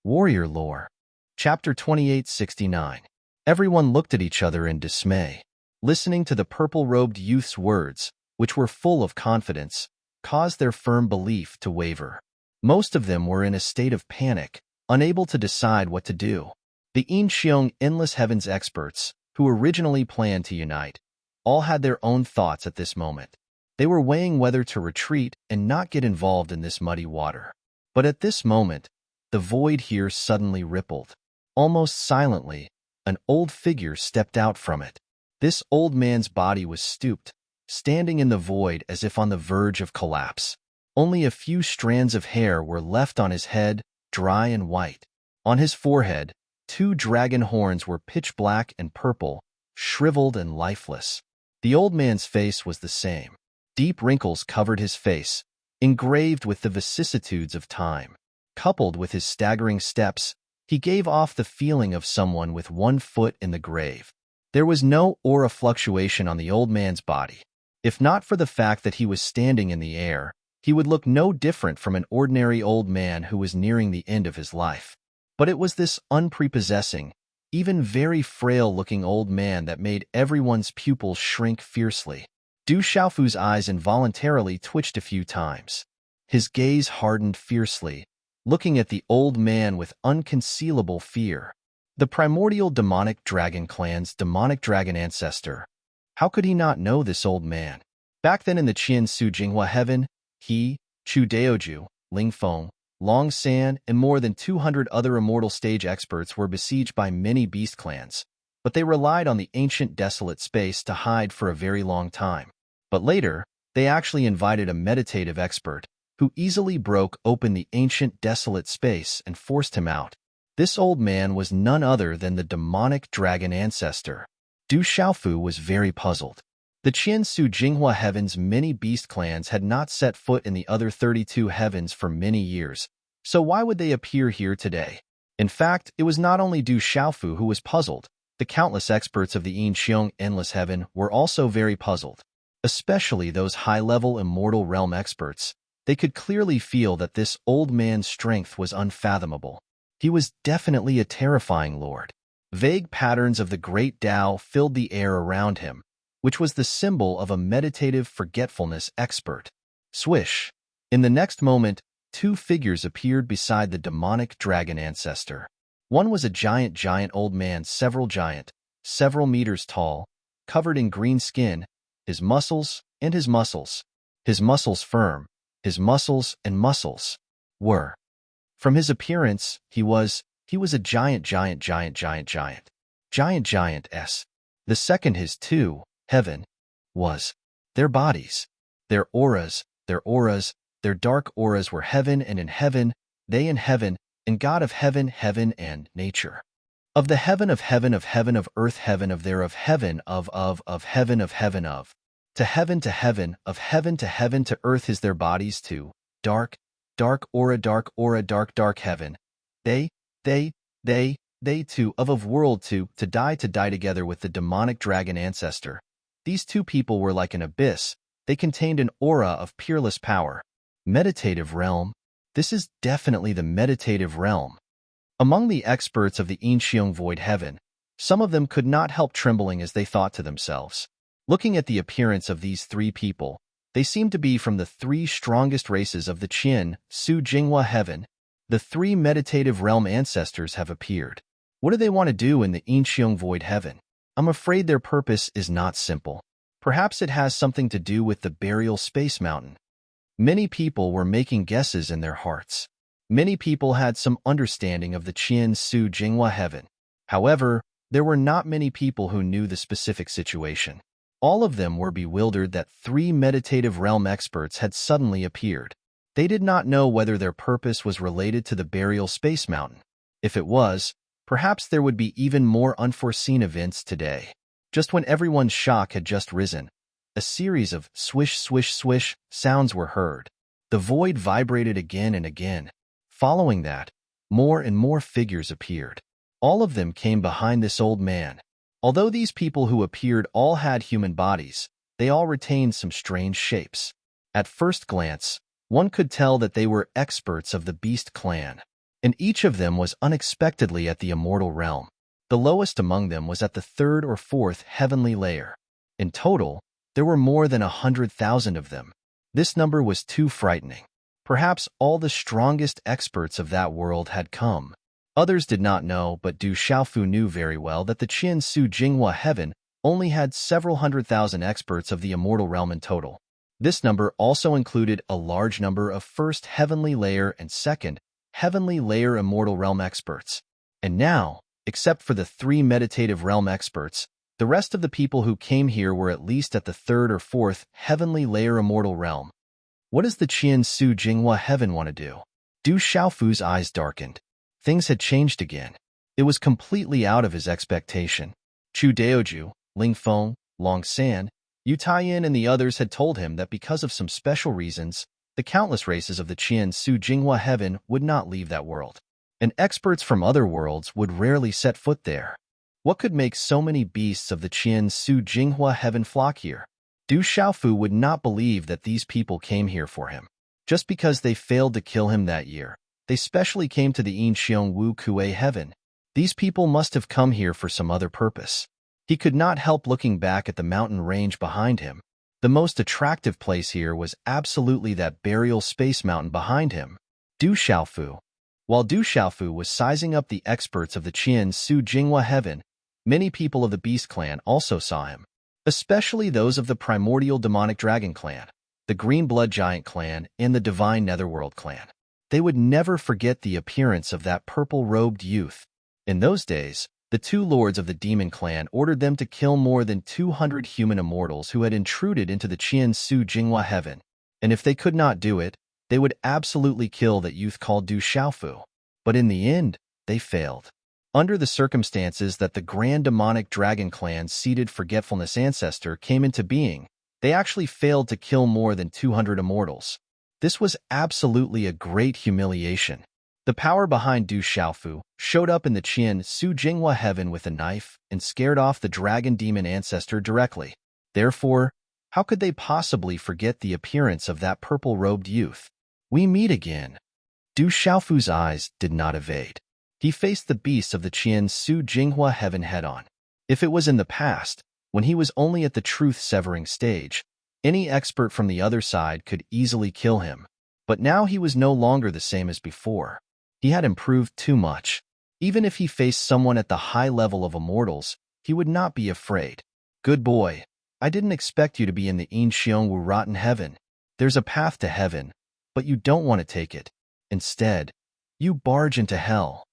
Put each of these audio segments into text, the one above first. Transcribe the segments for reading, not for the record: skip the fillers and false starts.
Warrior Lore. Chapter 2869. Everyone looked at each other in dismay. Listening to the purple-robed youth's words, which were full of confidence, caused their firm belief to waver. Most of them were in a state of panic, unable to decide what to do. The Incheong Endless Heavens experts, who originally planned to unite, all had their own thoughts at this moment. They were weighing whether to retreat and not get involved in this muddy water. But at this moment, the void here suddenly rippled. Almost silently, an old figure stepped out from it. This old man's body was stooped, standing in the void as if on the verge of collapse. Only a few strands of hair were left on his head, dry and white. On his forehead, 2 dragon horns were pitch black and purple, shriveled and lifeless. The old man's face was the same. Deep wrinkles covered his face, engraved with the vicissitudes of time. Coupled with his staggering steps, he gave off the feeling of someone with 1 foot in the grave. There was no aura fluctuation on the old man's body. If not for the fact that he was standing in the air, he would look no different from an ordinary old man who was nearing the end of his life. But it was this unprepossessing, even very frail-looking old man that made everyone's pupils shrink fiercely. Du Xiaofu's eyes involuntarily twitched a few times. His gaze hardened fiercely, looking at the old man with unconcealable fear. The primordial demonic dragon clan's demonic dragon ancestor. How could he not know this old man? Back then in the Qian Su Jinghua heaven, he, Chu Daoju, Ling Feng, Long San, and more than 200 other immortal stage experts were besieged by many beast clans, but they relied on the ancient desolate space to hide for a very long time. But later, they actually invited a meditative expert, who easily broke open the ancient desolate space and forced him out. This old man was none other than the demonic dragon ancestor. Du Xiaofu was very puzzled. The Qian Su Jinghua heavens' many beast clans had not set foot in the other 32 heavens for many years, so why would they appear here today? In fact, it was not only Du Xiaofu who was puzzled. The countless experts of the Incheong Endless Heaven were also very puzzled, especially those high-level immortal realm experts. They could clearly feel that this old man's strength was unfathomable. He was definitely a terrifying lord. Vague patterns of the great Tao filled the air around him, which was the symbol of a meditative forgetfulness expert. Swish! In the next moment, 2 figures appeared beside the demonic dragon ancestor. One was a giant old man, several meters tall, covered in green skin, his muscles firm, his muscles and muscles were. From his appearance, he was a giant. The second his heaven was. Their bodies, their dark auras were heaven, and in heaven, they in heaven, and God of heaven and nature. Of the heaven of earth heaven of there of heaven of heaven of heaven of. To heaven of heaven to earth is their bodies too. Dark aura, dark heaven. They too, of world to die together with the demonic dragon ancestor. These 2 people were like an abyss. They contained an aura of peerless power. Meditative realm. This is definitely the meditative realm. Among the experts of the Incheong Void Heaven, some of them could not help trembling as they thought to themselves. Looking at the appearance of these 3 people, they seemed to be from the 3 strongest races of the Qian Su Jinghua Heaven. The 3 meditative realm ancestors have appeared. What do they want to do in the Incheong Void Heaven? I'm afraid their purpose is not simple. Perhaps it has something to do with the burial space mountain. Many people were making guesses in their hearts. Many people had some understanding of the Qian Su Jinghua Heaven. However, there were not many people who knew the specific situation. All of them were bewildered that 3 meditative realm experts had suddenly appeared. They did not know whether their purpose was related to the burial space mountain. If it was, perhaps there would be even more unforeseen events today. Just when everyone's shock had just risen, a series of swish sounds were heard. The void vibrated again and again. Following that, more and more figures appeared. All of them came behind this old man. Although these people who appeared all had human bodies, they all retained some strange shapes. At first glance, one could tell that they were experts of the Beast clan. and each of them was unexpectedly at the immortal realm. The lowest among them was at the third or fourth heavenly layer. In total, there were more than 100,000 of them. This number was too frightening. Perhaps all the strongest experts of that world had come. Others did not know, but Du Xiaofu knew very well that the Qian Su Jinghua heaven only had several 100,000 experts of the immortal realm in total. This number also included a large number of first heavenly layer and second heavenly layer immortal realm experts. And now, except for the 3 meditative realm experts, the rest of the people who came here were at least at the third or fourth heavenly layer immortal realm. What does the Qian Su Jinghua heaven want to do? Du Xiaofu's eyes darkened. Things had changed again. It was completely out of his expectation. Chu Daoju, Ling Feng, Long San, Yu Taiyin and the others had told him that because of some special reasons, the countless races of the Qian Su Jinghua heaven would not leave that world, and experts from other worlds would rarely set foot there. What could make so many beasts of the Qian Su Jinghua heaven flock here? Du Xiaofu would not believe that these people came here for him. Just because they failed to kill him that year, they specially came to the Yin Xiong Wu Kuei heaven. These people must have come here for some other purpose. He could not help looking back at the mountain range behind him. The most attractive place here was absolutely that burial space mountain behind him. Du Xiaofu. While Du Xiaofu was sizing up the experts of the Qian Su Jinghua heaven, many people of the Beast clan also saw him, especially those of the primordial demonic dragon clan, the green blood giant clan, and the divine netherworld clan. They would never forget the appearance of that purple-robed youth. In those days, the 2 lords of the demon clan ordered them to kill more than 200 human immortals who had intruded into the Qian Su Jinghua heaven, and if they could not do it, they would absolutely kill that youth called Du Xiaofu. But in the end, they failed. Under the circumstances that the grand demonic dragon clan's seated forgetfulness ancestor came into being, they actually failed to kill more than 200 immortals. This was absolutely a great humiliation. The power behind Du Xiaofu showed up in the Qian Su Jinghua heaven with a knife and scared off the dragon demon ancestor directly. Therefore, how could they possibly forget the appearance of that purple-robed youth? We meet again. Du Xiaofu's eyes did not evade. He faced the beasts of the Qian Su Jinghua heaven head-on. If it was in the past, when he was only at the truth-severing stage, any expert from the other side could easily kill him. But now he was no longer the same as before. He had improved too much. Even if he faced someone at the high level of immortals, he would not be afraid. Good boy, I didn't expect you to be in the Yin Xiong Wu rotten heaven. There's a path to heaven, but you don't want to take it. Instead, you barge into hell,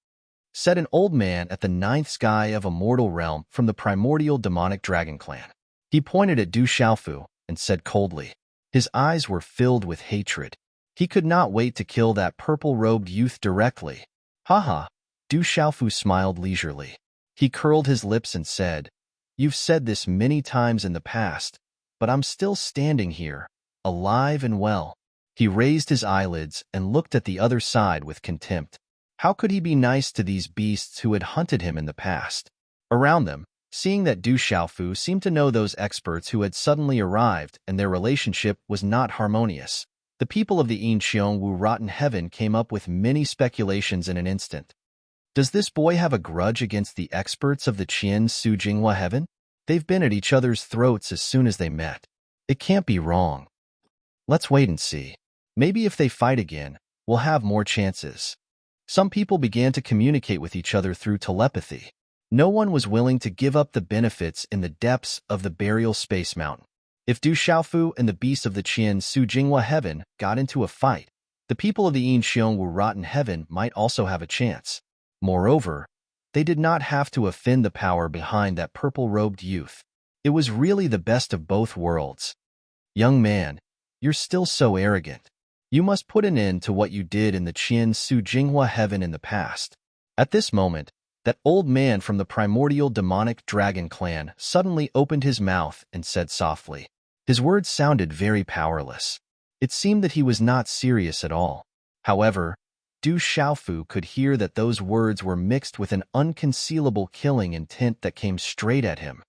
said an old man at the 9th sky of immortal realm from the primordial demonic dragon clan. He pointed at Du Xiaofu and said coldly. His eyes were filled with hatred. He could not wait to kill that purple-robed youth directly. Haha, Du Xiaofu smiled leisurely. He curled his lips and said, You've said this many times in the past, but I'm still standing here, alive and well. He raised his eyelids and looked at the other side with contempt. How could he be nice to these beasts who had hunted him in the past? Around them, seeing that Du Xiaofu seemed to know those experts who had suddenly arrived and their relationship was not harmonious, the people of the Yin Xiong Wu rotten heaven came up with many speculations in an instant. Does this boy have a grudge against the experts of the Qian Su Jinghua heaven? They've been at each other's throats as soon as they met. It can't be wrong. Let's wait and see. Maybe if they fight again, we'll have more chances. Some people began to communicate with each other through telepathy. No one was willing to give up the benefits in the depths of the burial space mountain. If Du Xiaofu and the beasts of the Qian Su Jinghua heaven got into a fight, the people of the Yin Xiong Wu rotten heaven might also have a chance. Moreover, they did not have to offend the power behind that purple-robed youth. It was really the best of both worlds. Young man, you're still so arrogant. You must put an end to what you did in the Qian Su Jinghua heaven in the past. At this moment, that old man from the primordial demonic dragon clan suddenly opened his mouth and said softly. His words sounded very powerless. It seemed that he was not serious at all. However, Du Xiaofu could hear that those words were mixed with an unconcealable killing intent that came straight at him.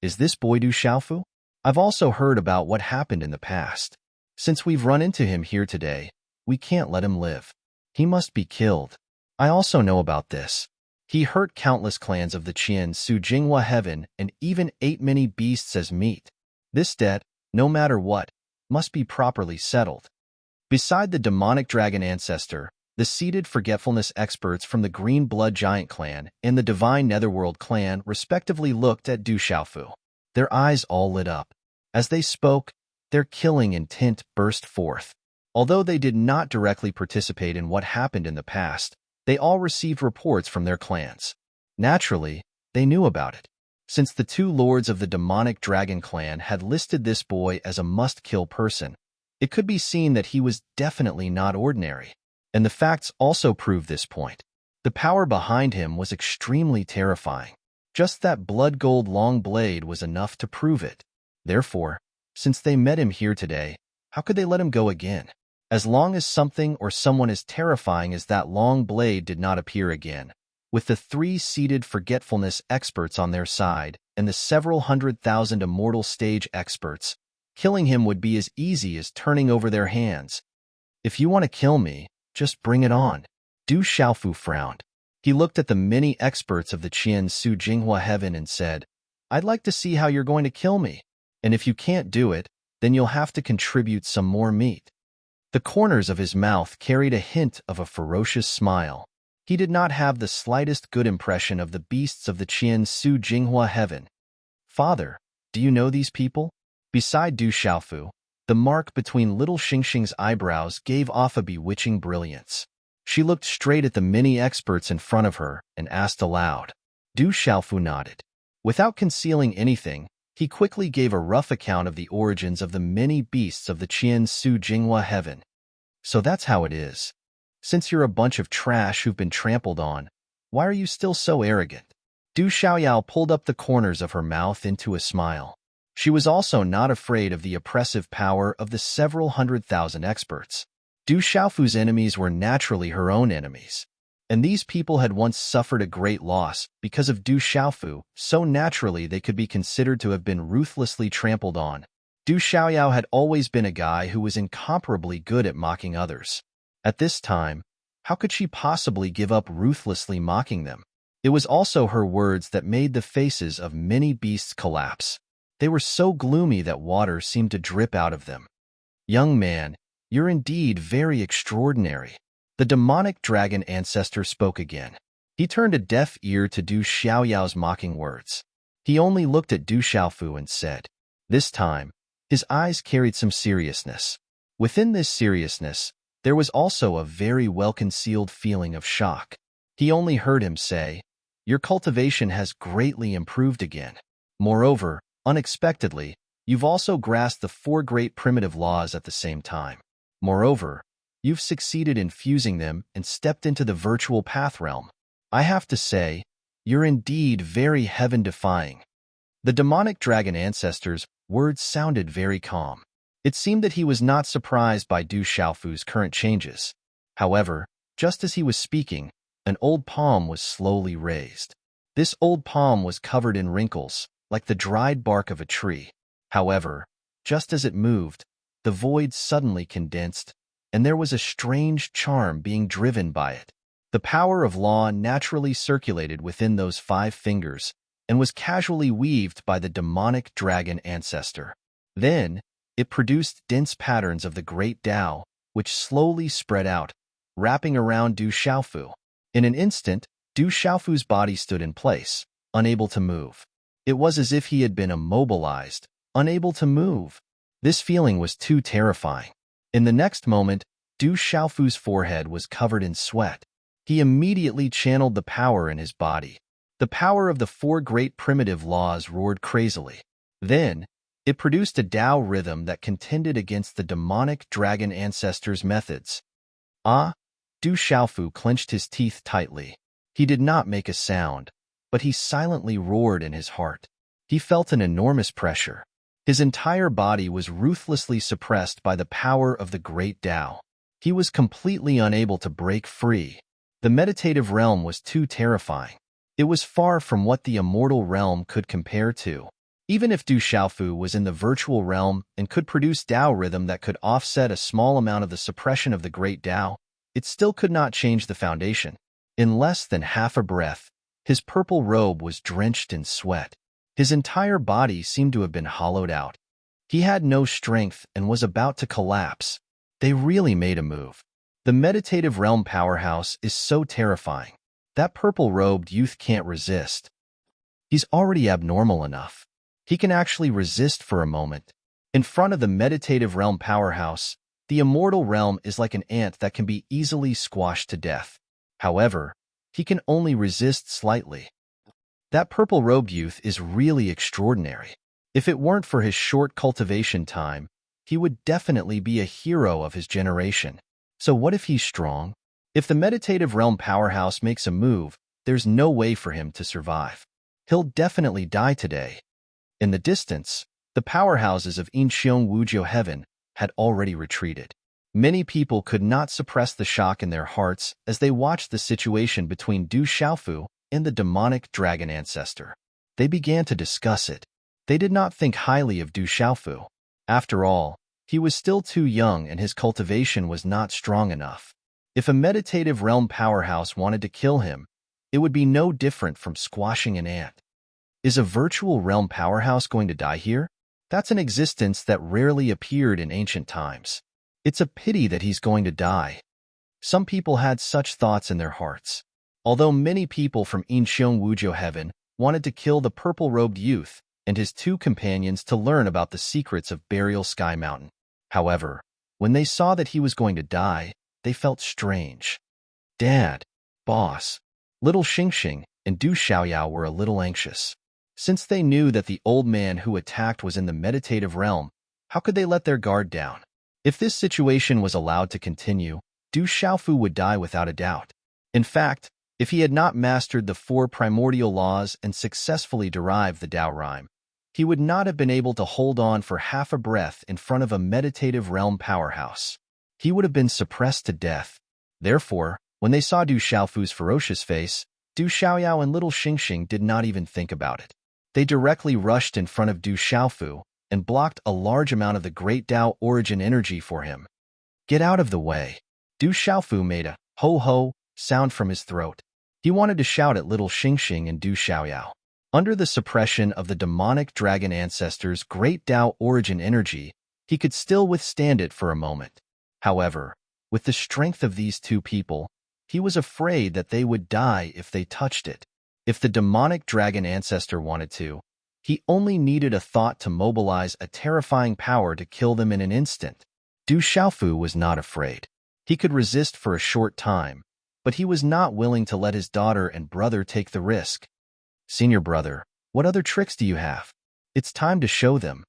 Is this boy Du Xiaofu? I've also heard about what happened in the past. Since we've run into him here today, we can't let him live. He must be killed. I also know about this. He hurt countless clans of the Qian Su Jinghua heaven and even ate many beasts as meat. This debt, no matter what, must be properly settled. Beside the demonic dragon ancestor, the seated forgetfulness experts from the Green Blood Giant clan and the Divine Netherworld clan respectively looked at Du Xiaofu. Their eyes all lit up. As they spoke, their killing intent burst forth. Although they did not directly participate in what happened in the past, they all received reports from their clans. Naturally, they knew about it. Since the two lords of the demonic dragon clan had listed this boy as a must-kill person, it could be seen that he was definitely not ordinary. And the facts also prove this point. The power behind him was extremely terrifying. Just that blood gold long blade was enough to prove it. Therefore, since they met him here today, how could they let him go again? As long as something or someone as terrifying as that long blade did not appear again, with the three seated forgetfulness experts on their side and the several 100,000 immortal stage experts, killing him would be as easy as turning over their hands. If you want to kill me, just bring it on. Du Xiaofu frowned. He looked at the many experts of the Qian Su Jinghua heaven and said, I'd like to see how you're going to kill me. And if you can't do it, then you'll have to contribute some more meat. The corners of his mouth carried a hint of a ferocious smile. He did not have the slightest good impression of the beasts of the Qian Su Jinghua heaven. Father, do you know these people? Beside Du Xiaofu, the mark between little Xingxing's eyebrows gave off a bewitching brilliance. She looked straight at the many experts in front of her and asked aloud. Du Xiaofu nodded. Without concealing anything, he quickly gave a rough account of the origins of the many beasts of the Qian Su Jinghua heaven. So that's how it is. Since you're a bunch of trash who've been trampled on, why are you still so arrogant? Du Xiaoyao pulled up the corners of her mouth into a smile. She was also not afraid of the oppressive power of the several 100,000 experts. Du Xiaofu's enemies were naturally her own enemies. And these people had once suffered a great loss because of Du Xiaofu, so naturally they could be considered to have been ruthlessly trampled on. Du Xiaoyao had always been a guy who was incomparably good at mocking others. At this time, how could she possibly give up ruthlessly mocking them? It was also her words that made the faces of many beasts collapse. They were so gloomy that water seemed to drip out of them. Young man, you're indeed very extraordinary. The demonic dragon ancestor spoke again. He turned a deaf ear to Du Xiaoyao's mocking words. He only looked at Du Xiaofu and said, this time, his eyes carried some seriousness. Within this seriousness, there was also a very well-concealed feeling of shock. He only heard him say, your cultivation has greatly improved again. Moreover, unexpectedly, you've also grasped the four great primitive laws at the same time. Moreover, you've succeeded in fusing them and stepped into the virtual path realm. I have to say, you're indeed very heaven-defying. The demonic dragon ancestor's words sounded very calm. It seemed that he was not surprised by Du Xiaofu's current changes. However, just as he was speaking, an old palm was slowly raised. This old palm was covered in wrinkles, like the dried bark of a tree. However, just as it moved, the void suddenly condensed, and there was a strange charm being driven by it. The power of law naturally circulated within those 5 fingers and was casually weaved by the demonic dragon ancestor. Then, it produced dense patterns of the great Tao, which slowly spread out, wrapping around Du Xiaofu. In an instant, Du Xiaofu's body stood in place, unable to move. It was as if he had been immobilized, unable to move. This feeling was too terrifying. In the next moment, Du Xiaofu's forehead was covered in sweat. He immediately channeled the power in his body. The power of the 4 great primitive laws roared crazily. Then, it produced a Tao rhythm that contended against the demonic dragon ancestor's methods. Ah! Du Xiaofu clenched his teeth tightly. He did not make a sound, but he silently roared in his heart. He felt an enormous pressure. His entire body was ruthlessly suppressed by the power of the great Tao. He was completely unable to break free. The meditative realm was too terrifying. It was far from what the immortal realm could compare to. Even if Du Xiaofu was in the virtual realm and could produce Tao rhythm that could offset a small amount of the suppression of the great Tao, it still could not change the foundation. In less than half a breath, his purple robe was drenched in sweat. His entire body seemed to have been hollowed out. He had no strength and was about to collapse. They really made a move. The meditative realm powerhouse is so terrifying. That purple-robed youth can't resist. He's already abnormal enough. He can actually resist for a moment. In front of the meditative realm powerhouse, the immortal realm is like an ant that can be easily squashed to death. However, he can only resist slightly. That purple-robed youth is really extraordinary. If it weren't for his short cultivation time, he would definitely be a hero of his generation. So what if he's strong? If the meditative realm powerhouse makes a move, there's no way for him to survive. He'll definitely die today. In the distance, the powerhouses of Incheon Wujio Heaven had already retreated. Many people could not suppress the shock in their hearts as they watched the situation between Du Xiaofu and the demonic dragon ancestor. They began to discuss it. They did not think highly of Du Xiaofu. After all, he was still too young and his cultivation was not strong enough. If a meditative realm powerhouse wanted to kill him, it would be no different from squashing an ant. Is a virtual realm powerhouse going to die here? That's an existence that rarely appeared in ancient times. It's a pity that he's going to die. Some people had such thoughts in their hearts. Although many people from Incheon Wujio Heaven wanted to kill the purple-robed youth and his two companions to learn about the secrets of Burial Sky Mountain. However, when they saw that he was going to die, they felt strange. Dad, boss, little Xingxing and Du Xiaoyao were a little anxious. Since they knew that the old man who attacked was in the meditative realm, how could they let their guard down? If this situation was allowed to continue, Du Xiaofu would die without a doubt. In fact, if he had not mastered the 4 primordial laws and successfully derived the Tao rhyme, he would not have been able to hold on for half a breath in front of a meditative realm powerhouse. He would have been suppressed to death. Therefore, when they saw Du Xiaofu's ferocious face, Du Xiaoyao and little Xingxing did not even think about it. They directly rushed in front of Du Xiaofu and blocked a large amount of the great Tao origin energy for him. Get out of the way. Du Xiaofu made a ho-ho sound from his throat. He wanted to shout at little Xingxing and Du Xiaoyao. Under the suppression of the demonic dragon ancestor's great Tao origin energy, he could still withstand it for a moment. However, with the strength of these two people, he was afraid that they would die if they touched it. If the demonic dragon ancestor wanted to, he only needed a thought to mobilize a terrifying power to kill them in an instant. Du Xiaofu was not afraid. He could resist for a short time, but he was not willing to let his daughter and brother take the risk. Senior brother, what other tricks do you have? It's time to show them.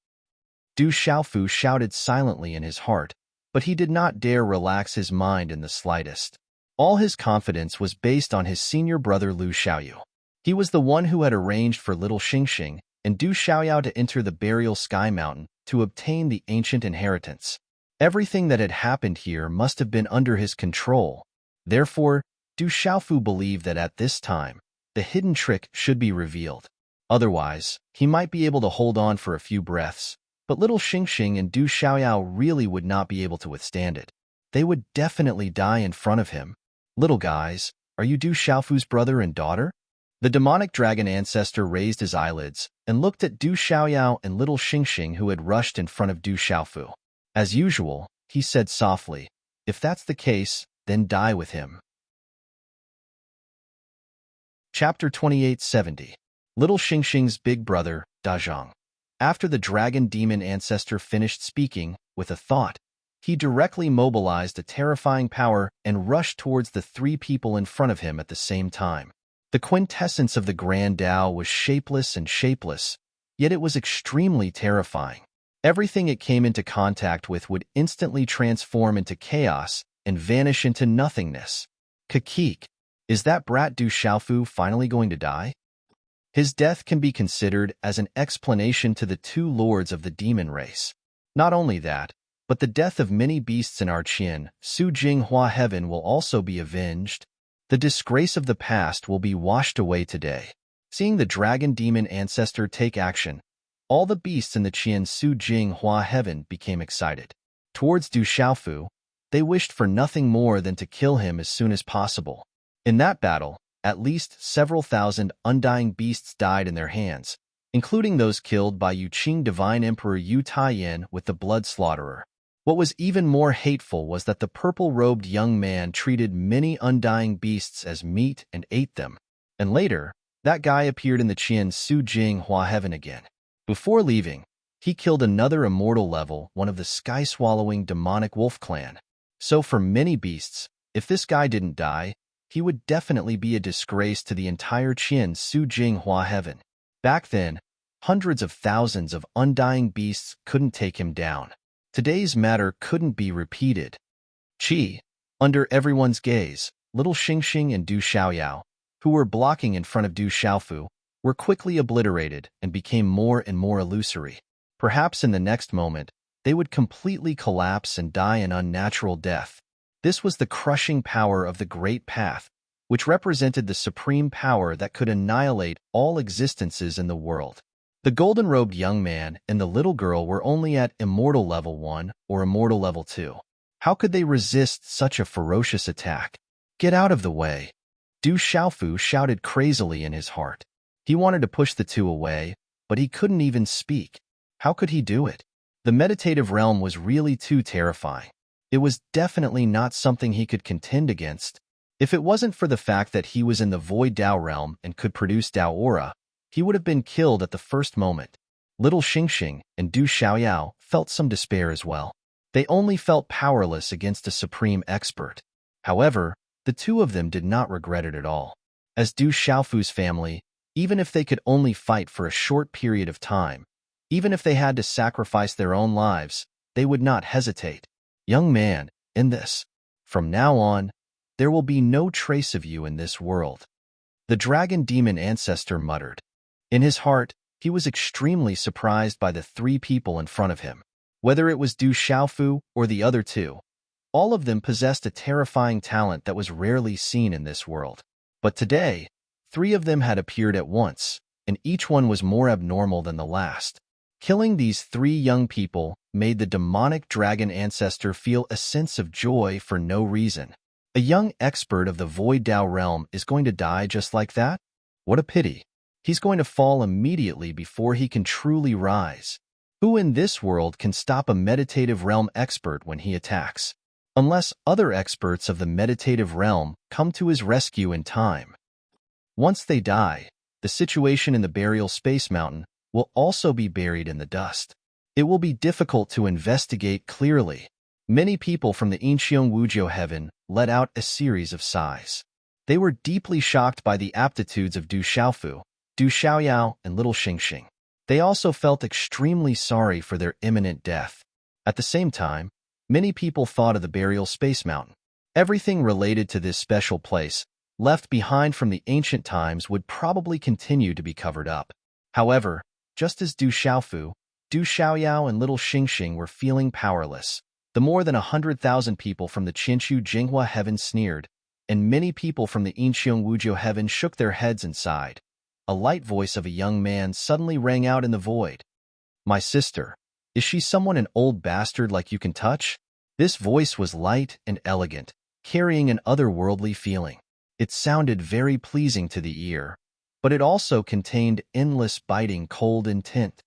Du Xiaofu shouted silently in his heart, but he did not dare relax his mind in the slightest. All his confidence was based on his senior brother Lu Xiaoyu. He was the one who had arranged for little Xingxing and Du Xiaoyao to enter the Burial Sky Mountain to obtain the ancient inheritance. Everything that had happened here must have been under his control. Therefore, Du Xiaofu believed that at this time, the hidden trick should be revealed. Otherwise, he might be able to hold on for a few breaths, but little Xingxing and Du Xiaoyao really would not be able to withstand it. They would definitely die in front of him. Little guys, are you Du Xiaofu's brother and daughter? The demonic dragon ancestor raised his eyelids and looked at Du Xiaoyao and little Xingxing who had rushed in front of Du Xiaofu. As usual, he said softly, if that's the case, then die with him. Chapter 2870. Little Xingxing's big brother, Dazhang. After the dragon demon ancestor finished speaking, with a thought, he directly mobilized a terrifying power and rushed towards the 3 people in front of him at the same time. The quintessence of the Grand Tao was shapeless and shapeless, yet it was extremely terrifying. Everything it came into contact with would instantly transform into chaos and vanish into nothingness. Kakik. Is that brat Du Xiaofu finally going to die? His death can be considered as an explanation to the 2 lords of the demon race. Not only that, but the death of many beasts in our Qian, Su Jinghua Heaven will also be avenged. The disgrace of the past will be washed away today. Seeing the dragon demon ancestor take action, all the beasts in the Qian Su Jinghua Heaven became excited. Towards Du Xiaofu, they wished for nothing more than to kill him as soon as possible. In that battle, at least several thousand undying beasts died in their hands, including those killed by Yuqing Divine Emperor Yu Taiyan with the Blood Slaughterer. What was even more hateful was that the purple-robed young man treated many undying beasts as meat and ate them. And later, that guy appeared in the Qian Su Jing Hua Heaven again. Before leaving, he killed another immortal level, one of the sky-swallowing demonic wolf clan. So for many beasts, if this guy didn't die, he would definitely be a disgrace to the entire Qian Su Jing Hua Heaven. Back then, hundreds of thousands of undying beasts couldn't take him down. Today's matter couldn't be repeated. Qi, under everyone's gaze, little Xingxing and Du Xiaoyao, who were blocking in front of Du Xiaofu, were quickly obliterated and became more and more illusory. Perhaps in the next moment, they would completely collapse and die an unnatural death. This was the crushing power of the Great Path, which represented the supreme power that could annihilate all existences in the world. The golden-robed young man and the little girl were only at Immortal Level 1 or Immortal Level 2. How could they resist such a ferocious attack? Get out of the way! Du Xiaofu shouted crazily in his heart. He wanted to push the two away, but he couldn't even speak. How could he do it? The meditative realm was really too terrifying. It was definitely not something he could contend against. If it wasn't for the fact that he was in the Void Dao realm and could produce Dao aura, he would have been killed at the first moment. Little Xingxing and Du Xiaoyao felt some despair as well. They only felt powerless against a supreme expert. However, the two of them did not regret it at all. As Du Xiaofu's family, even if they could only fight for a short period of time, even if they had to sacrifice their own lives, they would not hesitate. Young man, in this, from now on, there will be no trace of you in this world. The dragon demon ancestor muttered. In his heart, he was extremely surprised by the three people in front of him. Whether it was Du Xiaofu or the other two, all of them possessed a terrifying talent that was rarely seen in this world. But today, three of them had appeared at once, and each one was more abnormal than the last. Killing these three young people made the demonic dragon ancestor feel a sense of joy for no reason. A young expert of the Void Dao realm is going to die just like that? What a pity. He's going to fall immediately before he can truly rise. Who in this world can stop a meditative realm expert when he attacks? Unless other experts of the meditative realm come to his rescue in time. Once they die, the situation in the burial space mountain will also be buried in the dust. It will be difficult to investigate clearly. Many people from the Inxiong Wuzhou heaven let out a series of sighs. They were deeply shocked by the aptitudes of Du Xiaofu, Du Xiaoyao, and little Xingxing. They also felt extremely sorry for their imminent death. At the same time, many people thought of the burial space mountain. Everything related to this special place, left behind from the ancient times, would probably continue to be covered up. However, just as Du Xiaofu, Du Xiaoyao, and little Xingxing were feeling powerless, the more than 100,000 people from the Qinshu Jinghua heaven sneered, and many people from the Inxiong Wuzhou heaven shook their heads and sighed. A light voice of a young man suddenly rang out in the void. My sister, is she someone an old bastard like you can touch? This voice was light and elegant, carrying an otherworldly feeling. It sounded very pleasing to the ear, but it also contained endless biting cold intent.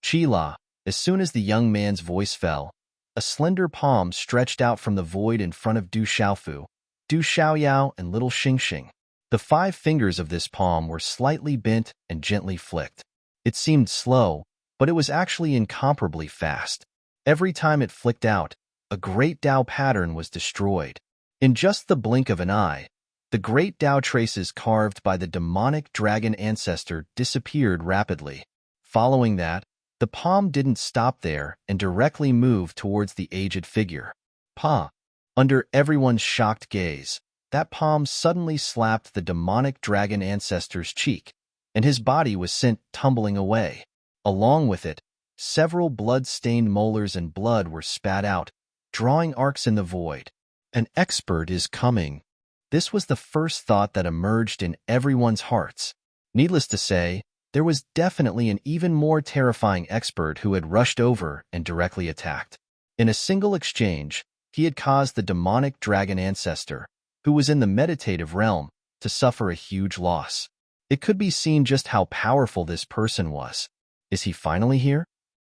Qila, as soon as the young man's voice fell, a slender palm stretched out from the void in front of Du Xiaofu, Du Xiaoyao, and little Xingxing. The 5 fingers of this palm were slightly bent and gently flicked. It seemed slow, but it was actually incomparably fast. Every time it flicked out, a great Dao pattern was destroyed. In just the blink of an eye, the great Dao traces carved by the demonic dragon ancestor disappeared rapidly. Following that, the palm didn't stop there and directly moved towards the aged figure. Pa! Under everyone's shocked gaze, that palm suddenly slapped the demonic dragon ancestor's cheek, and his body was sent tumbling away. Along with it, several blood-stained molars and blood were spat out, drawing arcs in the void. An expert is coming. This was the first thought that emerged in everyone's hearts. Needless to say, there was definitely an even more terrifying expert who had rushed over and directly attacked. In a single exchange, he had caused the demonic dragon ancestor, who was in the meditative realm, to suffer a huge loss. It could be seen just how powerful this person was. Is he finally here?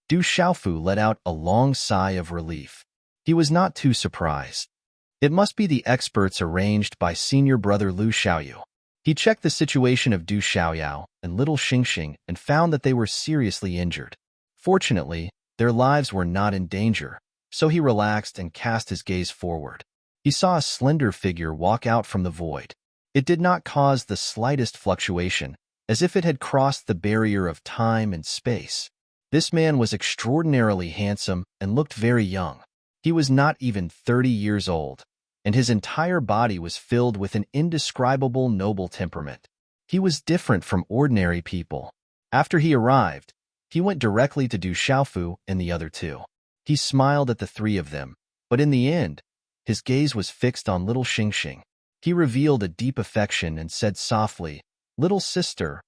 Du Xiaofu let out a long sigh of relief. He was not too surprised. It must be the experts arranged by senior brother Lu Xiaoyu. He checked the situation of Du Xiaoyao and little Xingxing and found that they were seriously injured. Fortunately, their lives were not in danger, so he relaxed and cast his gaze forward. He saw a slender figure walk out from the void. It did not cause the slightest fluctuation, as if it had crossed the barrier of time and space. This man was extraordinarily handsome and looked very young. He was not even 30 years old, and his entire body was filled with an indescribable noble temperament. He was different from ordinary people. After he arrived, he went directly to Du Xiaofu and the other two. He smiled at the three of them, but in the end, his gaze was fixed on little Xingxing. He revealed a deep affection and said softly, "Little sister,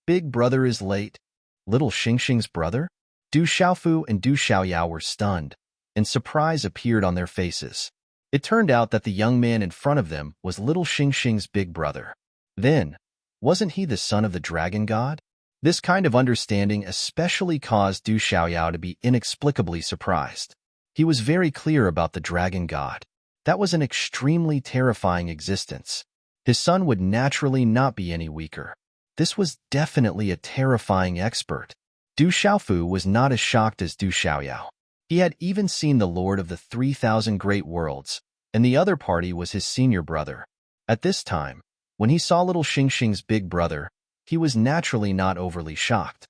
big brother is late." Little Xingxing's brother? Du Xiaofu and Du Xiaoyao were stunned, and surprise appeared on their faces. It turned out that the young man in front of them was little Xingxing's big brother. Then, wasn't he the son of the dragon god? This kind of understanding especially caused Du Xiaoyao to be inexplicably surprised. He was very clear about the dragon god. That was an extremely terrifying existence. His son would naturally not be any weaker. This was definitely a terrifying expert. Du Xiaofu was not as shocked as Du Xiaoyao. He had even seen the Lord of the 3,000 Great Worlds, and the other party was his senior brother. At this time, when he saw little Xingxing's big brother, he was naturally not overly shocked.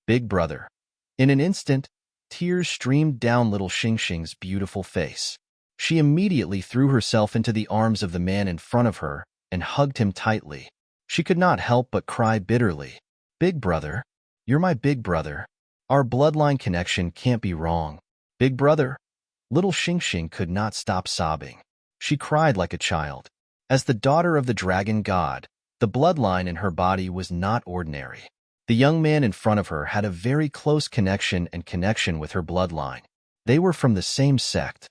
Big brother. In an instant, tears streamed down little Xingxing's beautiful face. She immediately threw herself into the arms of the man in front of her and hugged him tightly. She could not help but cry bitterly. "Big brother, you're my big brother. Our bloodline connection can't be wrong. Big brother." Little Xingxing could not stop sobbing. She cried like a child. As the daughter of the dragon god, the bloodline in her body was not ordinary. The young man in front of her had a very close connection with her bloodline. They were from the same sect.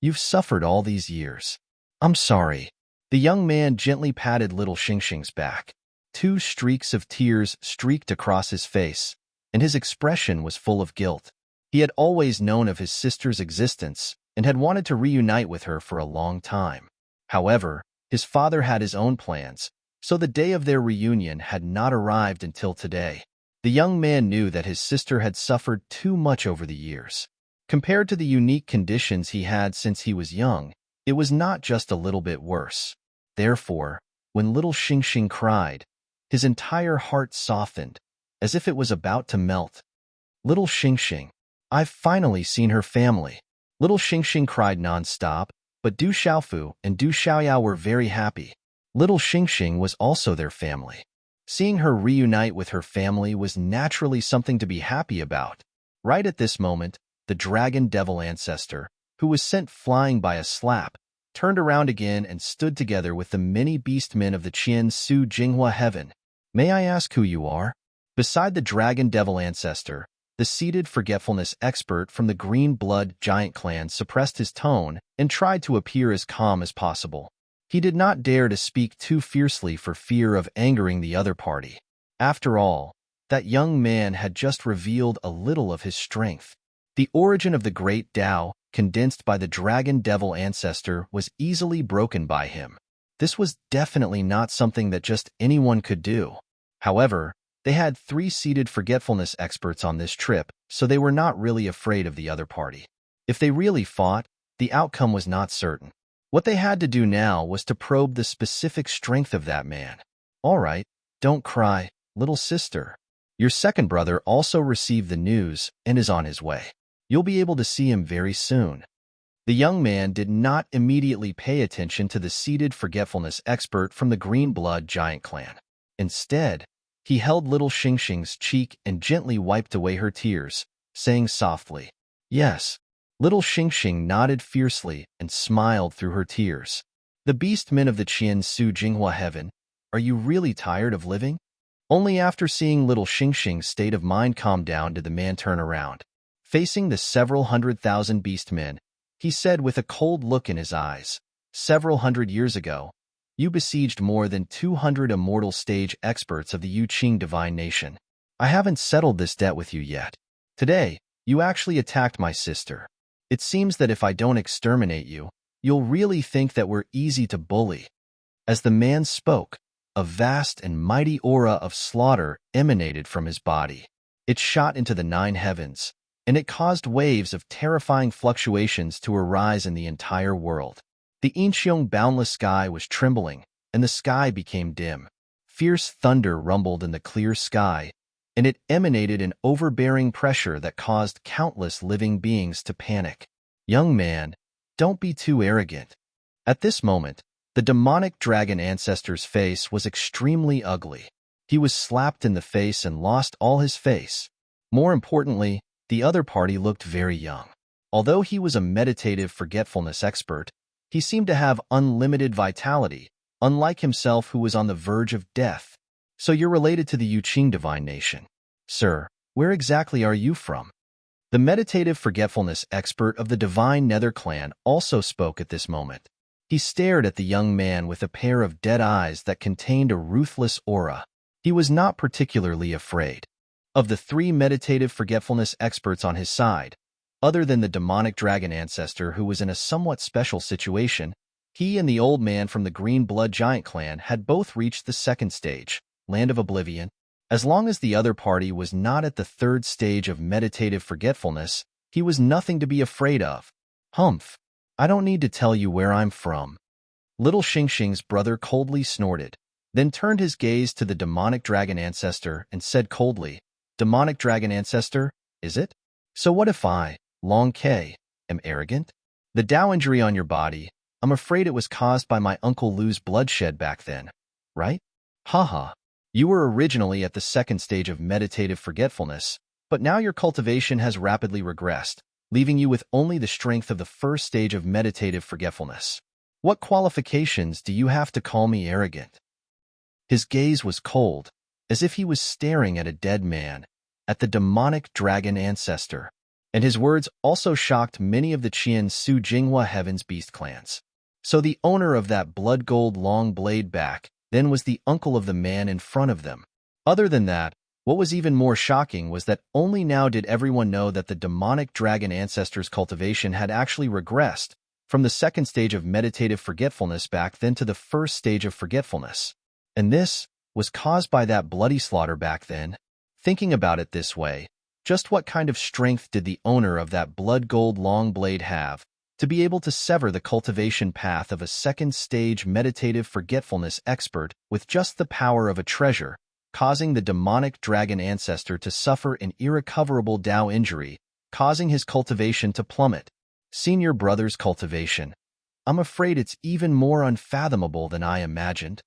"You've suffered all these years. I'm sorry." The young man gently patted little Xingxing's back. 2 streaks of tears streaked across his face, and his expression was full of guilt. He had always known of his sister's existence and had wanted to reunite with her for a long time. However, his father had his own plans, so the day of their reunion had not arrived until today. The young man knew that his sister had suffered too much over the years. Compared to the unique conditions he had since he was young, it was not just a little bit worse. Therefore, when little Xingxing cried, his entire heart softened, as if it was about to melt. "Little Xingxing, I've finally seen her family." Little Xingxing cried non-stop, but Du Xiaofu and Du Xiaoyao were very happy. Little Xingxing was also their family. Seeing her reunite with her family was naturally something to be happy about. Right at this moment, the dragon devil ancestor, who was sent flying by a slap, turned around again and stood together with the many beastmen of the Qian Su Jinghua heaven. "May I ask who you are?" Beside the dragon devil ancestor, the seated forgetfulness expert from the green blood giant clan suppressed his tone and tried to appear as calm as possible. He did not dare to speak too fiercely for fear of angering the other party. After all, that young man had just revealed a little of his strength. The origin of the great Tao, condensed by the dragon devil ancestor, was easily broken by him. This was definitely not something that just anyone could do. However, they had 3 seated forgetfulness experts on this trip, so they were not really afraid of the other party. If they really fought, the outcome was not certain. What they had to do now was to probe the specific strength of that man. "All right, don't cry, little sister. Your second brother also received the news and is on his way. You'll be able to see him very soon." The young man did not immediately pay attention to the seated forgetfulness expert from the green blood giant clan. Instead, he held little Xingxing's cheek and gently wiped away her tears, saying softly, "Yes." Little Xingxing nodded fiercely and smiled through her tears. "The beastmen of the Qian Su Jinghua heaven, are you really tired of living?" Only after seeing little Xingxing's state of mind calm down did the man turn around. Facing the several 100,000 beastmen, he said with a cold look in his eyes, "Several hundred years ago, you besieged more than 200 immortal stage experts of the Yuqing divine nation. I haven't settled this debt with you yet. Today, you actually attacked my sister. It seems that if I don't exterminate you, you'll really think that we're easy to bully." As the man spoke, a vast and mighty aura of slaughter emanated from his body. It shot into the 9 heavens, and it caused waves of terrifying fluctuations to arise in the entire world. The ancient boundless sky was trembling, and the sky became dim. Fierce thunder rumbled in the clear sky, and it emanated an overbearing pressure that caused countless living beings to panic. "Young man, don't be too arrogant." At this moment, the demonic dragon ancestor's face was extremely ugly. He was slapped in the face and lost all his face. More importantly, the other party looked very young. Although he was a meditative forgetfulness expert, he seemed to have unlimited vitality, unlike himself who was on the verge of death. "So you're related to the Yuqing divine nation. Sir, where exactly are you from?" The meditative forgetfulness expert of the divine Nether clan also spoke at this moment. He stared at the young man with a pair of dead eyes that contained a ruthless aura. He was not particularly afraid. Of the 3 meditative forgetfulness experts on his side, other than the demonic dragon ancestor who was in a somewhat special situation, he and the old man from the Green Blood Giant clan had both reached the 2nd stage, Land of Oblivion. As long as the other party was not at the 3rd stage of meditative forgetfulness, he was nothing to be afraid of. "Humph. I don't need to tell you where I'm from." Little Xingxing's brother coldly snorted, then turned his gaze to the demonic dragon ancestor and said coldly, "Demonic dragon ancestor, is it? So what if I, Long K, am arrogant? The Dao injury on your body, I'm afraid it was caused by my Uncle Lu's bloodshed back then, right? Haha. You were originally at the 2nd stage of meditative forgetfulness, but now your cultivation has rapidly regressed, leaving you with only the strength of the 1st stage of meditative forgetfulness. What qualifications do you have to call me arrogant?" His gaze was cold, as if he was staring at a dead man, at the demonic dragon ancestor, and his words also shocked many of the Qian Su Jinghua Heaven's Beast clans. So the owner of that blood gold long blade back then was the uncle of the man in front of them. Other than that, what was even more shocking was that only now did everyone know that the demonic dragon ancestor's cultivation had actually regressed from the 2nd stage of meditative forgetfulness back then to the 1st stage of forgetfulness. And this was caused by that bloody slaughter back then. Thinking about it this way, just what kind of strength did the owner of that blood gold long blade have to be able to sever the cultivation path of a 2nd stage meditative forgetfulness expert with just the power of a treasure, causing the demonic dragon ancestor to suffer an irrecoverable Dao injury, causing his cultivation to plummet? Senior brother's cultivation. I'm afraid it's even more unfathomable than I imagined.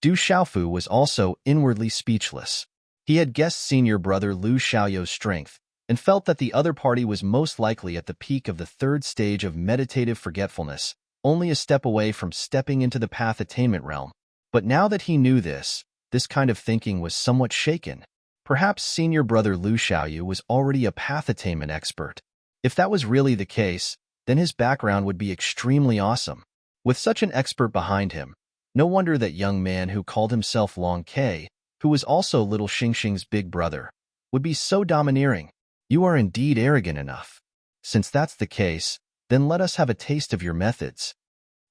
Du Xiaofu was also inwardly speechless. He had guessed senior brother Lu Xiaoyou's strength, and felt that the other party was most likely at the peak of the 3rd stage of meditative forgetfulness, only a step away from stepping into the path attainment realm. But now that he knew this kind of thinking was somewhat shaken. Perhaps senior brother Lu Xiaoyu was already a path attainment expert. If that was really the case, then his background would be extremely awesome. With such an expert behind him, no wonder that young man who called himself Long K, who was also little Xingxing's big brother, would be so domineering. You are indeed arrogant enough. Since that's the case, then let us have a taste of your methods.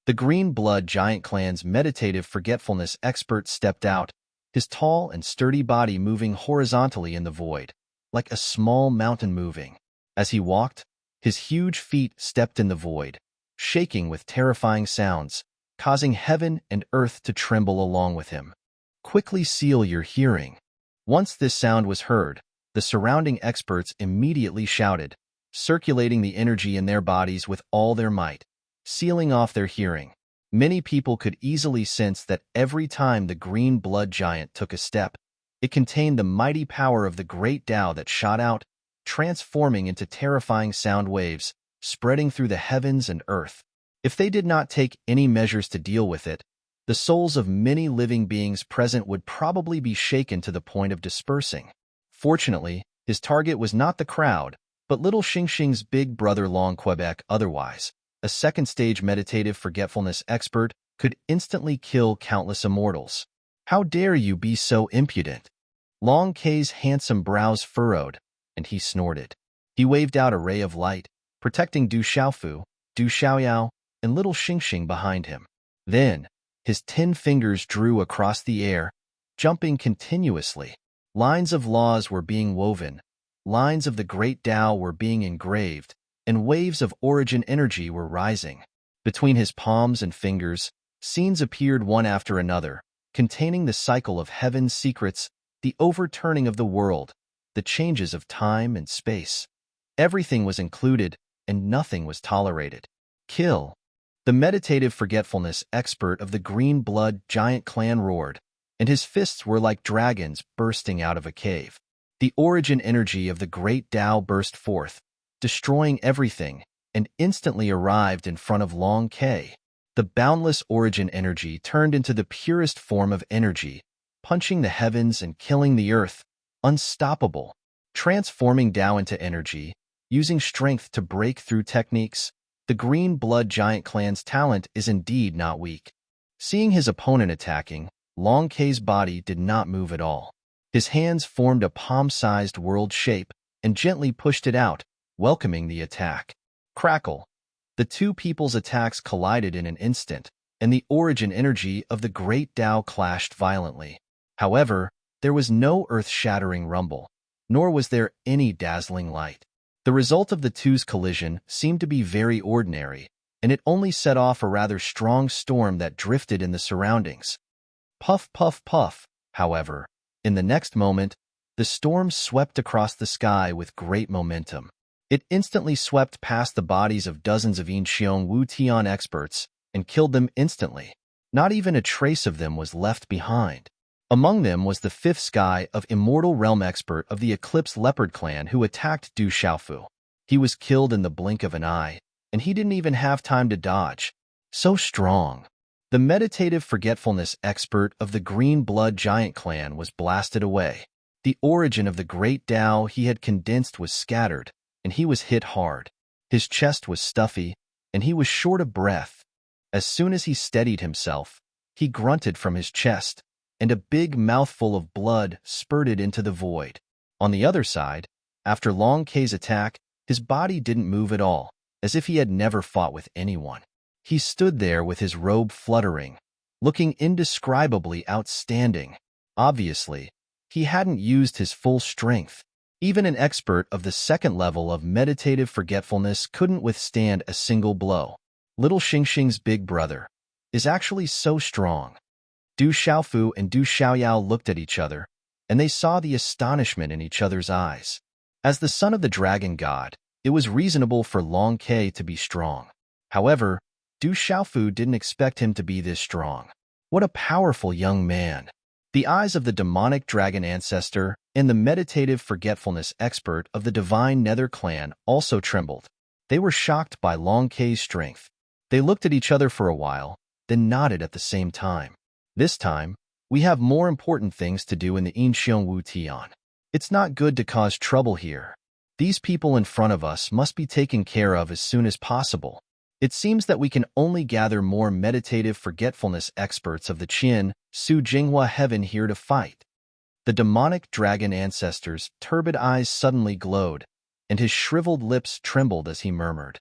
The Green Blood Giant clan's meditative forgetfulness expert stepped out, his tall and sturdy body moving horizontally in the void, like a small mountain moving. As he walked, his huge feet stepped in the void, shaking with terrifying sounds, causing heaven and earth to tremble along with him. Quickly seal your hearing. Once this sound was heard, the surrounding experts immediately shouted, circulating the energy in their bodies with all their might, sealing off their hearing. Many people could easily sense that every time the Green Blood Giant took a step, it contained the mighty power of the great Tao that shot out, transforming into terrifying sound waves, spreading through the heavens and earth. If they did not take any measures to deal with it, the souls of many living beings present would probably be shaken to the point of dispersing. Fortunately, his target was not the crowd, but little Xingxing's big brother Long Quebec otherwise. A 2nd stage meditative forgetfulness expert could instantly kill countless immortals. How dare you be so impudent? Long Kei's handsome brows furrowed, and he snorted. He waved out a ray of light, protecting Du Xiaofu, Du Xiaoyao, and little Xingxing behind him. Then, his 10 fingers drew across the air, jumping continuously. Lines of laws were being woven, lines of the great Tao were being engraved, and waves of origin energy were rising. Between his palms and fingers, scenes appeared one after another, containing the cycle of heaven's secrets, the overturning of the world, the changes of time and space. Everything was included, and nothing was tolerated. Kill. The meditative forgetfulness expert of the Green Blood Giant clan roared, and his fists were like dragons bursting out of a cave. The origin energy of the great Tao burst forth, destroying everything, and instantly arrived in front of Long Kei. The boundless origin energy turned into the purest form of energy, punching the heavens and killing the earth, unstoppable. Transforming Tao into energy, using strength to break through techniques, the Green Blood Giant clan's talent is indeed not weak. Seeing his opponent attacking, Long Kei's body did not move at all. His hands formed a palm-sized world shape and gently pushed it out, welcoming the attack. Crackle. The two people's attacks collided in an instant, and the origin energy of the great Tao clashed violently. However, there was no earth-shattering rumble, nor was there any dazzling light. The result of the two's collision seemed to be very ordinary, and it only set off a rather strong storm that drifted in the surroundings. Puff, puff, puff, however. In the next moment, the storm swept across the sky with great momentum. It instantly swept past the bodies of dozens of Yinxiong Wu Tian experts and killed them instantly. Not even a trace of them was left behind. Among them was the fifth sky of Immortal Realm expert of the Eclipse Leopard clan who attacked Du Xiaofu. He was killed in the blink of an eye, and he didn't even have time to dodge. So strong. The meditative forgetfulness expert of the Green Blood Giant clan was blasted away. The origin of the great Tao he had condensed was scattered, and he was hit hard. His chest was stuffy, and he was short of breath. As soon as he steadied himself, he grunted from his chest, and a big mouthful of blood spurted into the void. On the other side, after Long Kei's attack, his body didn't move at all, as if he had never fought with anyone. He stood there with his robe fluttering, looking indescribably outstanding. Obviously, he hadn't used his full strength. Even an expert of the second level of meditative forgetfulness couldn't withstand a single blow. Little Xingxing's big brother is actually so strong. Du Xiaofu and Du Xiaoyao looked at each other, and they saw the astonishment in each other's eyes. As the son of the dragon god, it was reasonable for Long Kei to be strong. However, Du Xiaofu didn't expect him to be this strong. What a powerful young man! The eyes of the demonic dragon ancestor and the meditative forgetfulness expert of the divine Nether clan also trembled. They were shocked by Long Kei's strength. They looked at each other for a while, then nodded at the same time. This time, we have more important things to do in the Yinxiong Wu Tian. It's not good to cause trouble here. These people in front of us must be taken care of as soon as possible. It seems that we can only gather more meditative forgetfulness experts of the Qin, Su Jinghua heaven here to fight. The demonic dragon ancestor's turbid eyes suddenly glowed, and his shriveled lips trembled as he murmured.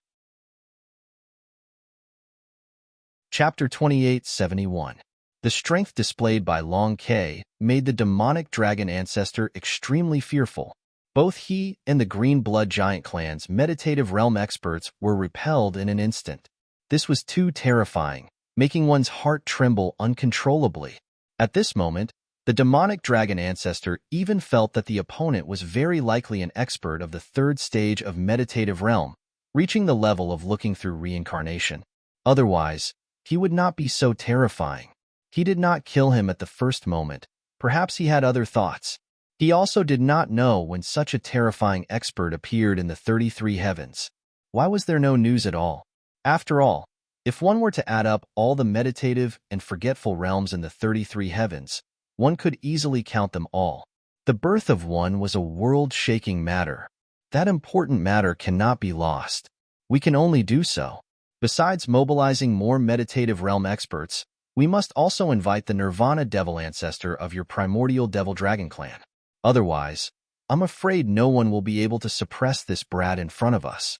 Chapter 2871. The strength displayed by Long Kei made the demonic dragon ancestor extremely fearful. Both he and the Green Blood Giant clan's meditative realm experts were repelled in an instant. This was too terrifying, making one's heart tremble uncontrollably. At this moment, the demonic dragon ancestor even felt that the opponent was very likely an expert of the third stage of meditative realm, reaching the level of looking through reincarnation. Otherwise, he would not be so terrifying. He did not kill him at the first moment. Perhaps he had other thoughts. He also did not know when such a terrifying expert appeared in the 33 heavens. Why was there no news at all? After all, if one were to add up all the meditative and forgetful realms in the 33 heavens, one could easily count them all. The birth of one was a world-shaking matter. That important matter cannot be lost. We can only do so. Besides mobilizing more meditative realm experts, We must also invite the Nirvana devil ancestor of your primordial devil dragon clan. Otherwise, I'm afraid no one will be able to suppress this brat in front of us.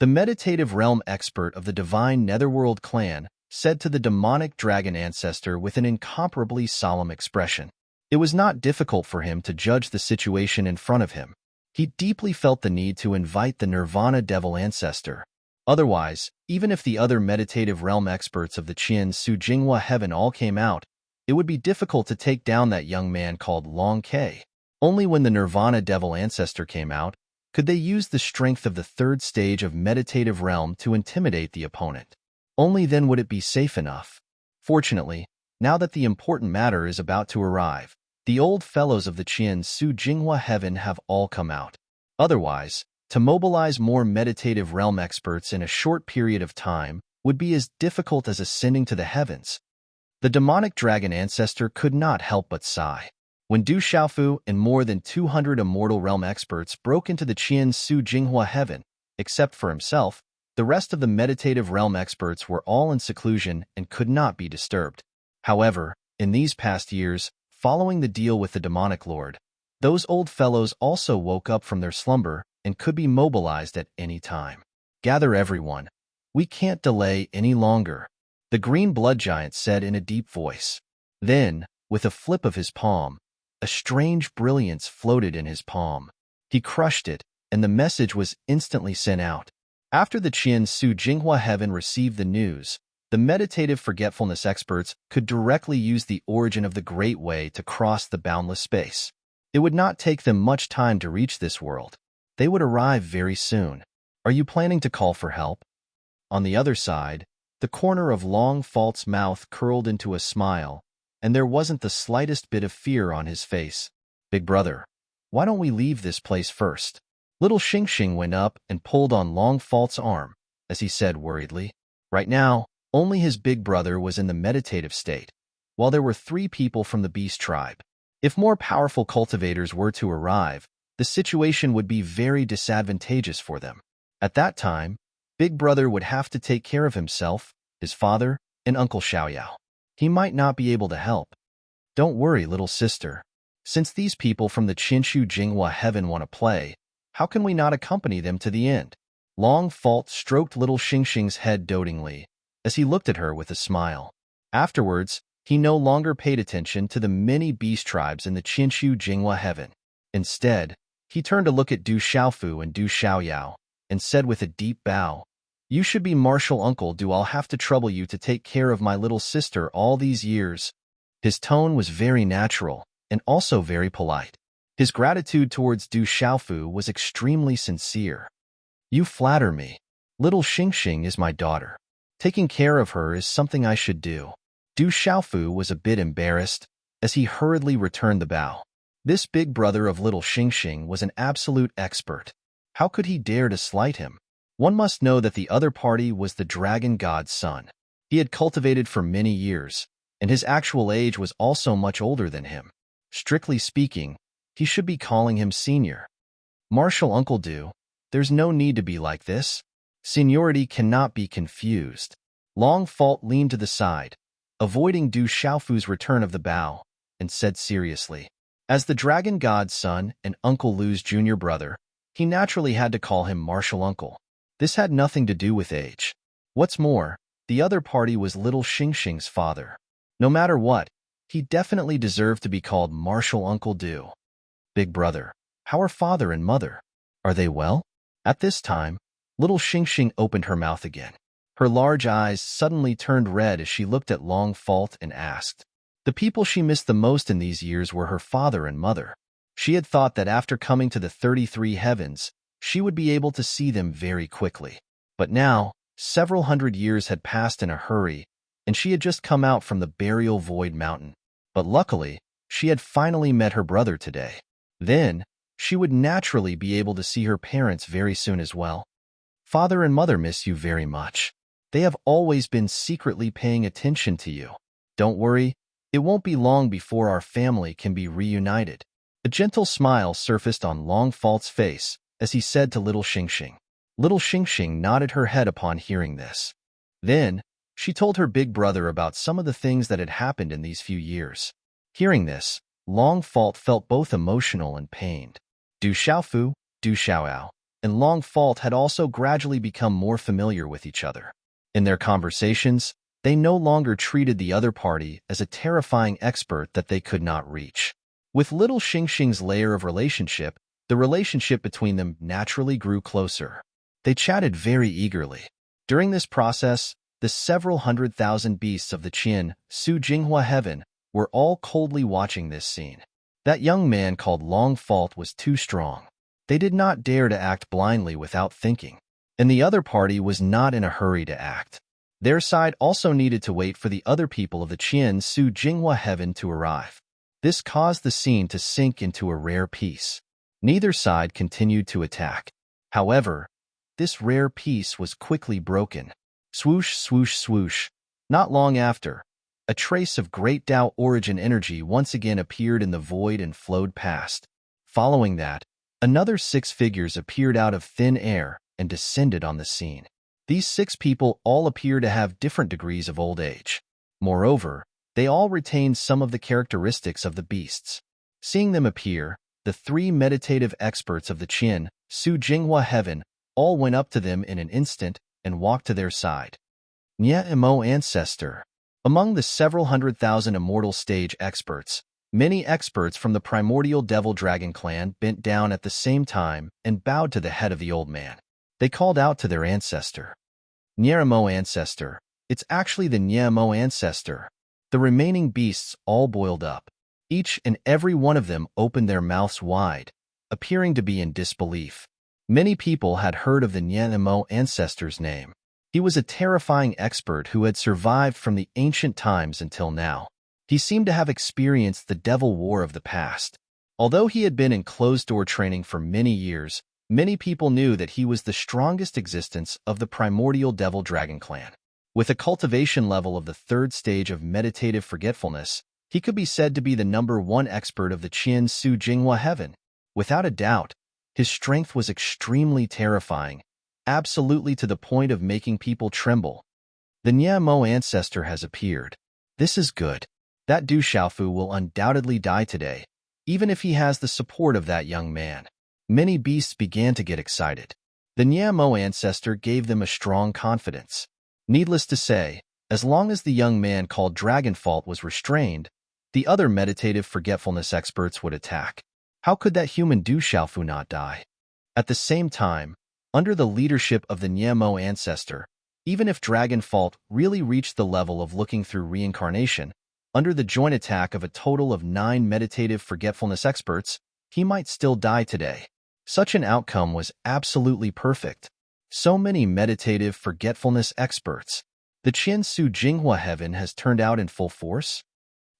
The meditative realm expert of the divine Netherworld clan said to the demonic dragon ancestor with an incomparably solemn expression. It was not difficult for him to judge the situation in front of him. He deeply felt the need to invite the Nirvana devil ancestor. Otherwise, even if the other meditative realm experts of the Qian Su Jinghua heaven all came out, it would be difficult to take down that young man called Long K. Only when the Nirvana devil ancestor came out could they use the strength of the third stage of meditative realm to intimidate the opponent. Only then would it be safe enough. Fortunately, now that the important matter is about to arrive, the old fellows of the Qian Su Jinghua heaven have all come out. Otherwise, to mobilize more meditative realm experts in a short period of time would be as difficult as ascending to the heavens. The demonic dragon ancestor could not help but sigh. When Du Xiaofu and more than 200 immortal realm experts broke into the Qian Su Jinghua heaven, except for himself, the rest of the meditative realm experts were all in seclusion and could not be disturbed. However, in these past years, following the deal with the demonic lord, those old fellows also woke up from their slumber and could be mobilized at any time. Gather everyone. We can't delay any longer, the green blood giant said in a deep voice. Then, with a flip of his palm, a strange brilliance floated in his palm. He crushed it, and the message was instantly sent out. After the Qian Su Jinghua heaven received the news, the meditative forgetfulness experts could directly use the origin of the Great Way to cross the boundless space. It would not take them much time to reach this world. They would arrive very soon. Are you planning to call for help? On the other side, the corner of Long Falt's mouth curled into a smile, and there wasn't the slightest bit of fear on his face. Big brother, why don't we leave this place first? Little Xing Xing went up and pulled on Long Falt's arm, as he said worriedly. Right now, only his big brother was in the meditative state, while there were 3 people from the beast tribe. If more powerful cultivators were to arrive, the situation would be very disadvantageous for them. At that time, Big Brother would have to take care of himself, his father, and Uncle Xiaoyao. He might not be able to help. Don't worry, little sister. Since these people from the Qinshu Jinghua heaven want to play, how can we not accompany them to the end? Long Fault stroked little Xing Xing's head dotingly, as he looked at her with a smile. Afterwards, he no longer paid attention to the many beast tribes in the Qinshu Jinghua heaven. Instead, he turned to look at Du Xiaofu and Du Xiaoyao, and said with a deep bow, "You should be Martial Uncle Du. I'll have to trouble you to take care of my little sister all these years." His tone was very natural, and also very polite. His gratitude towards Du Xiaofu was extremely sincere. "You flatter me. Little Xing Xing is my daughter. Taking care of her is something I should do." Du Xiaofu was a bit embarrassed, as he hurriedly returned the bow. This big brother of little Xing Xing was an absolute expert. How could he dare to slight him? One must know that the other party was the dragon god's son. He had cultivated for many years, and his actual age was also much older than him. Strictly speaking, he should be calling him senior. Martial Uncle Du, there's no need to be like this. Seniority cannot be confused. Long Fault leaned to the side, avoiding Du Xiaofu's return of the bow, and said seriously, as the dragon god's son and Uncle Lu's junior brother, he naturally had to call him Martial Uncle. This had nothing to do with age. What's more, the other party was little Xing Xing's father. No matter what, he definitely deserved to be called Martial Uncle Du. Big brother, how are father and mother? Are they well? At this time, little Xing Xing opened her mouth again. Her large eyes suddenly turned red as she looked at Long Fault and asked. The people she missed the most in these years were her father and mother. She had thought that after coming to the 33 heavens, she would be able to see them very quickly. But now, several hundred years had passed in a hurry, and she had just come out from the burial void mountain. But luckily, she had finally met her brother today. Then, she would naturally be able to see her parents very soon as well. Father and mother miss you very much. They have always been secretly paying attention to you. Don't worry, it won't be long before our family can be reunited. A gentle smile surfaced on Long Fault's face as he said to little Xing Xing. Little Xing Xing nodded her head upon hearing this. Then, She told her big brother about some of the things that had happened in these few years. Hearing this, Longfault felt both emotional and pained. Du Xiaofu, Du Xiaoao, and Longfault had also gradually become more familiar with each other. In their conversations, they no longer treated the other party as a terrifying expert that they could not reach. With little Xingxing's layer of relationship, the relationship between them naturally grew closer. They chatted very eagerly. During this process, the several 100,000 beasts of the Qian, Su Jinghua heaven, were all coldly watching this scene. That young man called Longfault was too strong. They did not dare to act blindly without thinking, and the other party was not in a hurry to act. Their side also needed to wait for the other people of the Qian Su Jinghua heaven to arrive. This caused the scene to sink into a rare peace. Neither side continued to attack. However, this rare peace was quickly broken. Swoosh, swoosh, swoosh. Not long after, a trace of great Tao origin energy once again appeared in the void and flowed past. Following that, another 6 figures appeared out of thin air and descended on the scene. These 6 people all appear to have different degrees of old age. Moreover, they all retained some of the characteristics of the beasts. Seeing them appear, the 3 meditative experts of the Qian, Su Jinghua heaven, all went up to them in an instant and walked to their side. Nye Imo ancestor. Among the several 100,000 immortal stage experts, many experts from the primordial devil-dragon clan bent down at the same time and bowed to the head of the old man. They called out to their ancestor. Nye Imo ancestor. It's actually the Nye Imo ancestor. The remaining beasts all boiled up. Each and every one of them opened their mouths wide, appearing to be in disbelief. Many people had heard of the Nye Imo ancestor's name. He was a terrifying expert who had survived from the ancient times until now. He seemed to have experienced the devil war of the past. Although he had been in closed-door training for many years, many people knew that he was the strongest existence of the primordial devil-dragon clan. With a cultivation level of the 3rd stage of meditative forgetfulness, he could be said to be the #1 expert of the Qian Su Jinghua heaven. Without a doubt, his strength was extremely terrifying, absolutely to the point of making people tremble. The Nye Imo ancestor has appeared. This is good. That Du Xiaofu will undoubtedly die today, even if he has the support of that young man. Many beasts began to get excited. The Nye Imo ancestor gave them a strong confidence. Needless to say, as long as the young man called Dragonfault was restrained, the other meditative forgetfulness experts would attack. How could that human Du Xiaofu not die? At the same time, under the leadership of the Nye Imo ancestor, even if Dragonfault really reached the level of looking through reincarnation, under the joint attack of a total of 9 meditative forgetfulness experts, he might still die today. Such an outcome was absolutely perfect. So many meditative forgetfulness experts. The Qian Su Jinghua heaven has turned out in full force?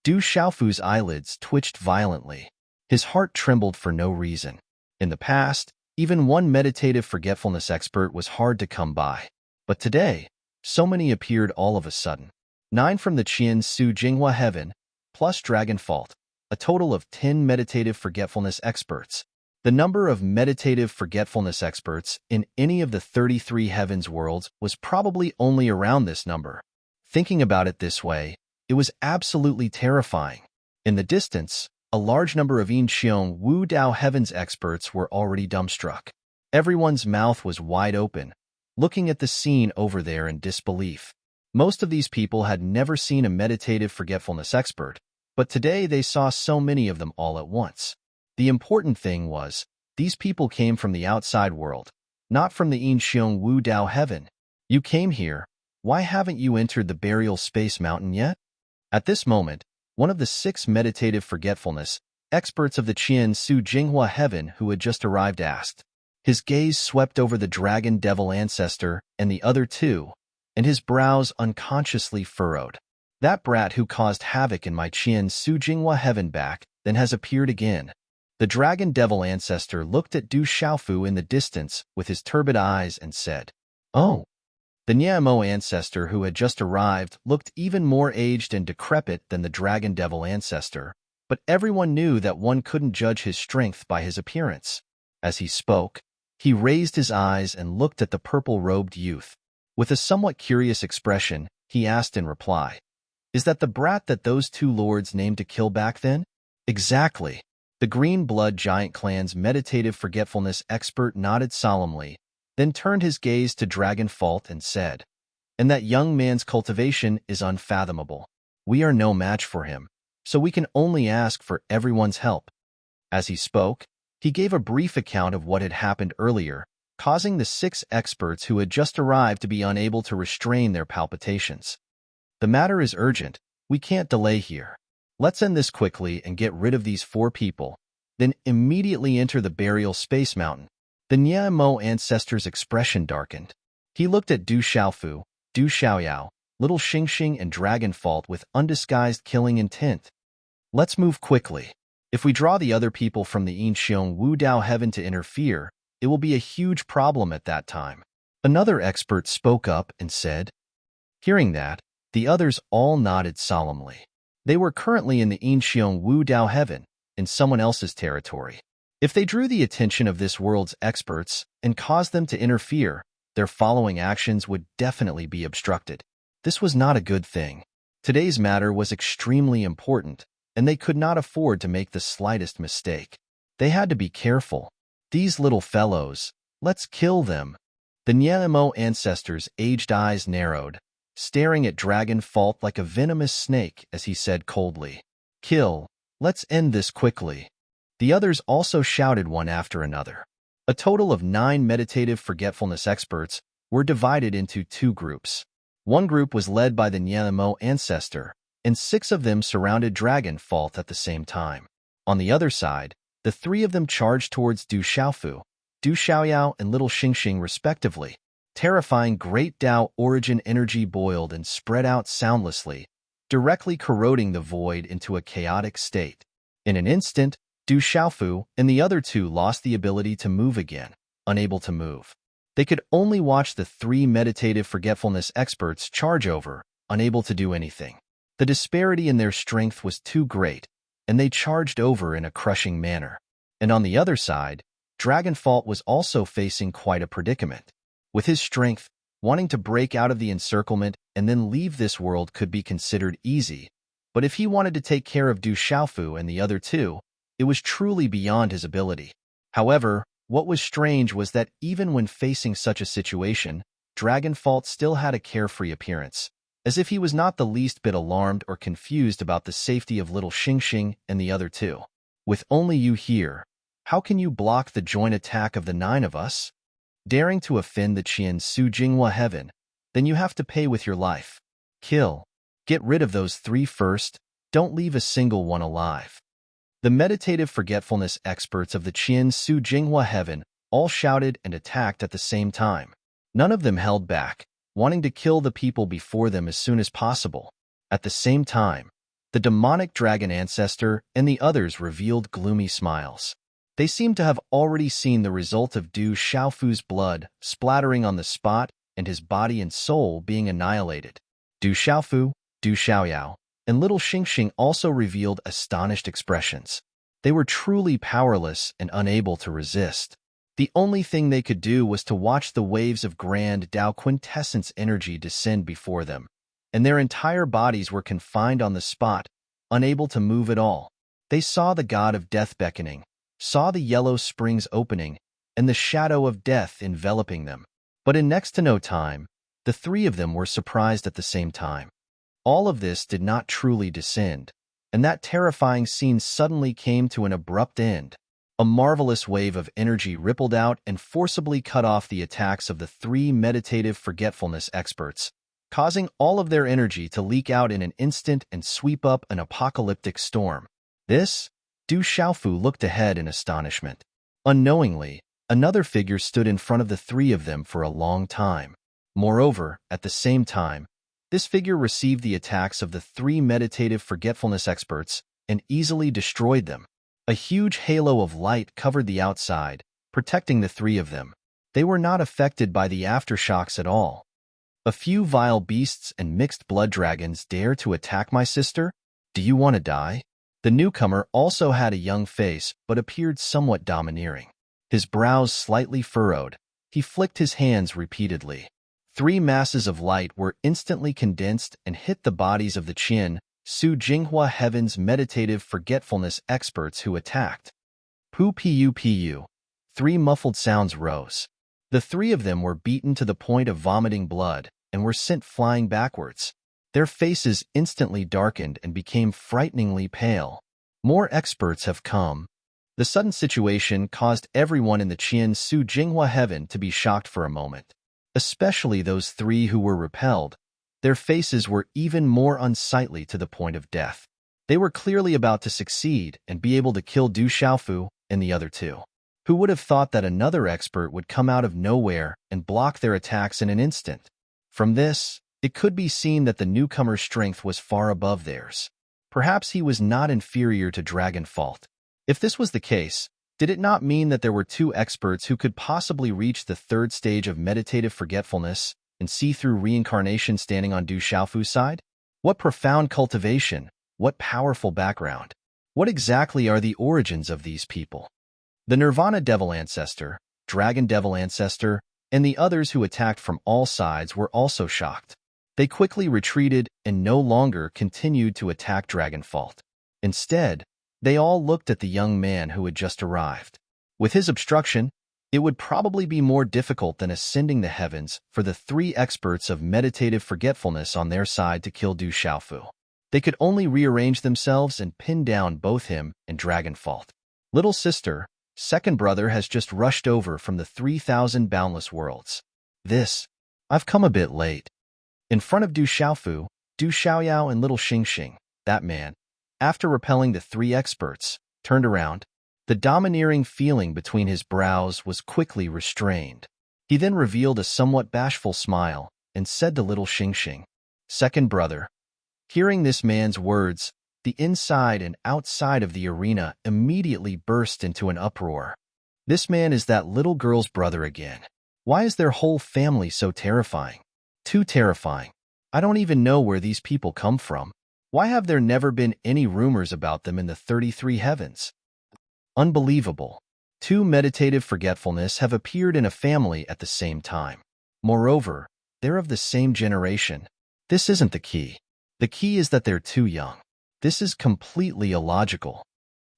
Du Xiaofu's eyelids twitched violently. His heart trembled for no reason. In the past, even one meditative forgetfulness expert was hard to come by. But today, so many appeared all of a sudden. 9 from the Qian Su Jinghua heaven, plus Dragonfault, a total of 10 meditative forgetfulness experts. The number of meditative forgetfulness experts in any of the 33 heavens worlds was probably only around this number. Thinking about it this way, it was absolutely terrifying. In the distance, a large number of Yin Xiong Wu Dao heavens experts were already dumbstruck. Everyone's mouth was wide open, looking at the scene over there in disbelief. Most of these people had never seen a meditative forgetfulness expert, but today they saw so many of them all at once. The important thing was, these people came from the outside world, not from the Yin Xiong Wu Dao heaven. You came here, why haven't you entered the burial space mountain yet? At this moment, one of the 6 meditative forgetfulness experts of the Qian Su Jinghua heaven who had just arrived asked. His gaze swept over the dragon devil ancestor and the other 2, and his brows unconsciously furrowed. That brat who caused havoc in my Qian Su Jinghua heaven back then has appeared again. The dragon devil ancestor looked at Du Xiaofu in the distance with his turbid eyes and said, "Oh." The Nye Imo ancestor who had just arrived looked even more aged and decrepit than the dragon devil ancestor, but everyone knew that one couldn't judge his strength by his appearance. As he spoke, he raised his eyes and looked at the purple-robed youth. With a somewhat curious expression, he asked in reply. Is that the brat that those two lords named to kill back then? Exactly. The Green Blood Giant clan's meditative forgetfulness expert nodded solemnly, then turned his gaze to Dragonfault and said, and that young man's cultivation is unfathomable. We are no match for him, so we can only ask for everyone's help. As he spoke, he gave a brief account of what had happened earlier, causing the 6 experts who had just arrived to be unable to restrain their palpitations. The matter is urgent. We can't delay here. Let's end this quickly and get rid of these 4 people, then immediately enter the burial space mountain. The Niamo ancestor's expression darkened. He looked at Du Xiaofu, Du Xiaoyao, Little Xingxing, and Dragonfault with undisguised killing intent. Let's move quickly. If we draw the other people from the Yinxiong Wu Dao heaven to interfere, it will be a huge problem at that time. Another expert spoke up and said. Hearing that, the others all nodded solemnly. They were currently in the Yinxiong Wu Dao heaven, in someone else's territory. If they drew the attention of this world's experts and caused them to interfere, their following actions would definitely be obstructed. This was not a good thing. Today's matter was extremely important, and they could not afford to make the slightest mistake. They had to be careful. These little fellows, let's kill them. The Niamo ancestor's aged eyes narrowed, staring at Dragonfault like a venomous snake as he said coldly, Kill, let's end this quickly. The others also shouted one after another. A total of 9 meditative forgetfulness experts were divided into 2 groups. One group was led by the Niamo ancestor, and 6 of them surrounded Dragonfault at the same time. On the other side, the 3 of them charged towards Du Xiaofu, Du Xiaoyao, and Little Xingxing respectively. Terrifying Great Dao origin energy boiled and spread out soundlessly, directly corroding the void into a chaotic state. In an instant, Du Xiaofu and the other 2 lost the ability to move again, unable to move. They could only watch the 3 meditative forgetfulness experts charge over, unable to do anything. The disparity in their strength was too great, and they charged over in a crushing manner. And on the other side, Dragonfault was also facing quite a predicament. With his strength, wanting to break out of the encirclement and then leave this world could be considered easy, but if he wanted to take care of Du Xiaofu and the other 2, it was truly beyond his ability. However, what was strange was that even when facing such a situation, Dragonfault still had a carefree appearance, as if he was not the least bit alarmed or confused about the safety of Little Xingxing and the other 2. With only you here, how can you block the joint attack of the 9 of us? Daring to offend the Qian Su Jinghua heaven, then you have to pay with your life. Kill. Get rid of those 3 first, don't leave a single one alive. The meditative forgetfulness experts of the Qian Su Jinghua heaven all shouted and attacked at the same time. None of them held back, wanting to kill the people before them as soon as possible. At the same time, the demonic dragon ancestor and the others revealed gloomy smiles. They seemed to have already seen the result of Du Xiaofu's blood splattering on the spot and his body and soul being annihilated. Du Xiaofu, Du Xiaoyao, and Little Xingxing also revealed astonished expressions. They were truly powerless and unable to resist. The only thing they could do was to watch the waves of Grand Dao quintessence energy descend before them, and their entire bodies were confined on the spot, unable to move at all. They saw the god of death beckoning, saw the yellow springs opening, and the shadow of death enveloping them. But in next to no time, the 3 of them were surprised at the same time. All of this did not truly descend, and that terrifying scene suddenly came to an abrupt end. A marvelous wave of energy rippled out and forcibly cut off the attacks of the 3 meditative forgetfulness experts, causing all of their energy to leak out in an instant and sweep up an apocalyptic storm. This? Du Xiaofu looked ahead in astonishment. Unknowingly, another figure stood in front of the 3 of them for a long time. Moreover, at the same time, this figure received the attacks of the 3 meditative forgetfulness experts and easily destroyed them. A huge halo of light covered the outside, protecting the 3 of them. They were not affected by the aftershocks at all. A few vile beasts and mixed blood dragons dare to attack my sister? Do you want to die? The newcomer also had a young face but appeared somewhat domineering. His brows slightly furrowed. He flicked his hands repeatedly. Three masses of light were instantly condensed and hit the bodies of the Qian, Su Jinghua Heaven's meditative forgetfulness experts who attacked. Pu pu pu. Three muffled sounds rose. The three of them were beaten to the point of vomiting blood and were sent flying backwards. Their faces instantly darkened and became frighteningly pale. More experts have come. The sudden situation caused everyone in the Qian Su Jinghua Heaven to be shocked for a moment, especially those three who were repelled. Their faces were even more unsightly to the point of death. They were clearly about to succeed and be able to kill Du Xiaofu and the other two. Who would have thought that another expert would come out of nowhere and block their attacks in an instant? From this, it could be seen that the newcomer's strength was far above theirs. Perhaps he was not inferior to Dragonfault. If this was the case, did it not mean that there were two experts who could possibly reach the third stage of meditative forgetfulness and see through reincarnation standing on Du Xiaofu's side? What profound cultivation, what powerful background. What exactly are the origins of these people? The Nirvana Devil Ancestor, Dragon Devil Ancestor, and the others who attacked from all sides were also shocked. They quickly retreated and no longer continued to attack Dragonfault. Instead, they all looked at the young man who had just arrived. With his obstruction, it would probably be more difficult than ascending the heavens for the three experts of meditative forgetfulness on their side to kill Du Xiaofu. They could only rearrange themselves and pin down both him and Dragonfault. Little sister, second brother has just rushed over from the 3,000 boundless worlds. I've come a bit late. In front of Du Xiaofu, Du Xiaoyao and little Xingxing, that man, after repelling the three experts, turned around. The domineering feeling between his brows was quickly restrained. He then revealed a somewhat bashful smile and said to little Xingxing, "Second brother." Hearing this man's words, the inside and outside of the arena immediately burst into an uproar. This man is that little girl's brother again. Why is their whole family so terrifying? Too terrifying. I don't even know where these people come from. Why have there never been any rumors about them in the 33 heavens? Unbelievable. Two meditative forgetfulness have appeared in a family at the same time. Moreover, they're of the same generation. This isn't the key. The key is that they're too young. This is completely illogical.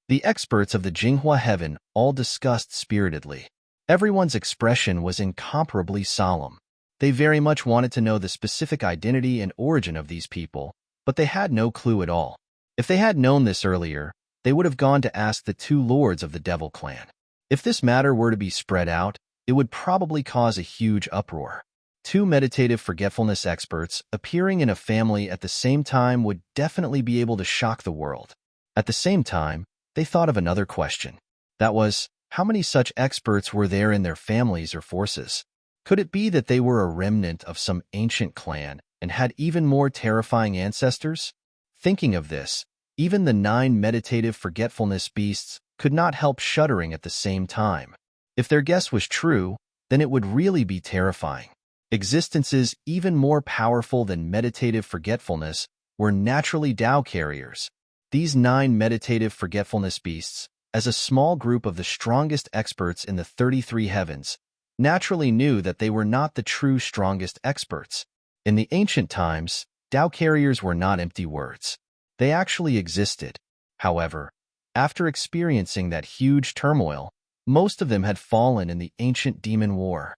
The experts of the Jinghua Heaven all discussed spiritedly. Everyone's expression was incomparably solemn. They very much wanted to know the specific identity and origin of these people, but they had no clue at all. If they had known this earlier, they would have gone to ask the two lords of the Devil Clan. If this matter were to be spread out, it would probably cause a huge uproar. Two meditative forgetfulness experts appearing in a family at the same time would definitely be able to shock the world. At the same time, they thought of another question. That was, how many such experts were there in their families or forces? Could it be that they were a remnant of some ancient clan and had even more terrifying ancestors? Thinking of this, even the 9 meditative forgetfulness beasts could not help shuddering at the same time. If their guess was true, then it would really be terrifying. Existences even more powerful than meditative forgetfulness were naturally Tao carriers. These 9 meditative forgetfulness beasts, as a small group of the strongest experts in the 33 heavens, naturally knew that they were not the true strongest experts. In the ancient times, Tao carriers were not empty words. They actually existed. However, after experiencing that huge turmoil, most of them had fallen in the ancient demon war.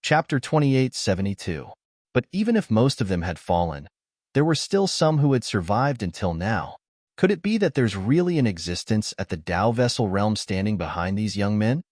Chapter 2872. But even if most of them had fallen, there were still some who had survived until now. Could it be that there's really an existence at the Tao vessel realm standing behind these young men?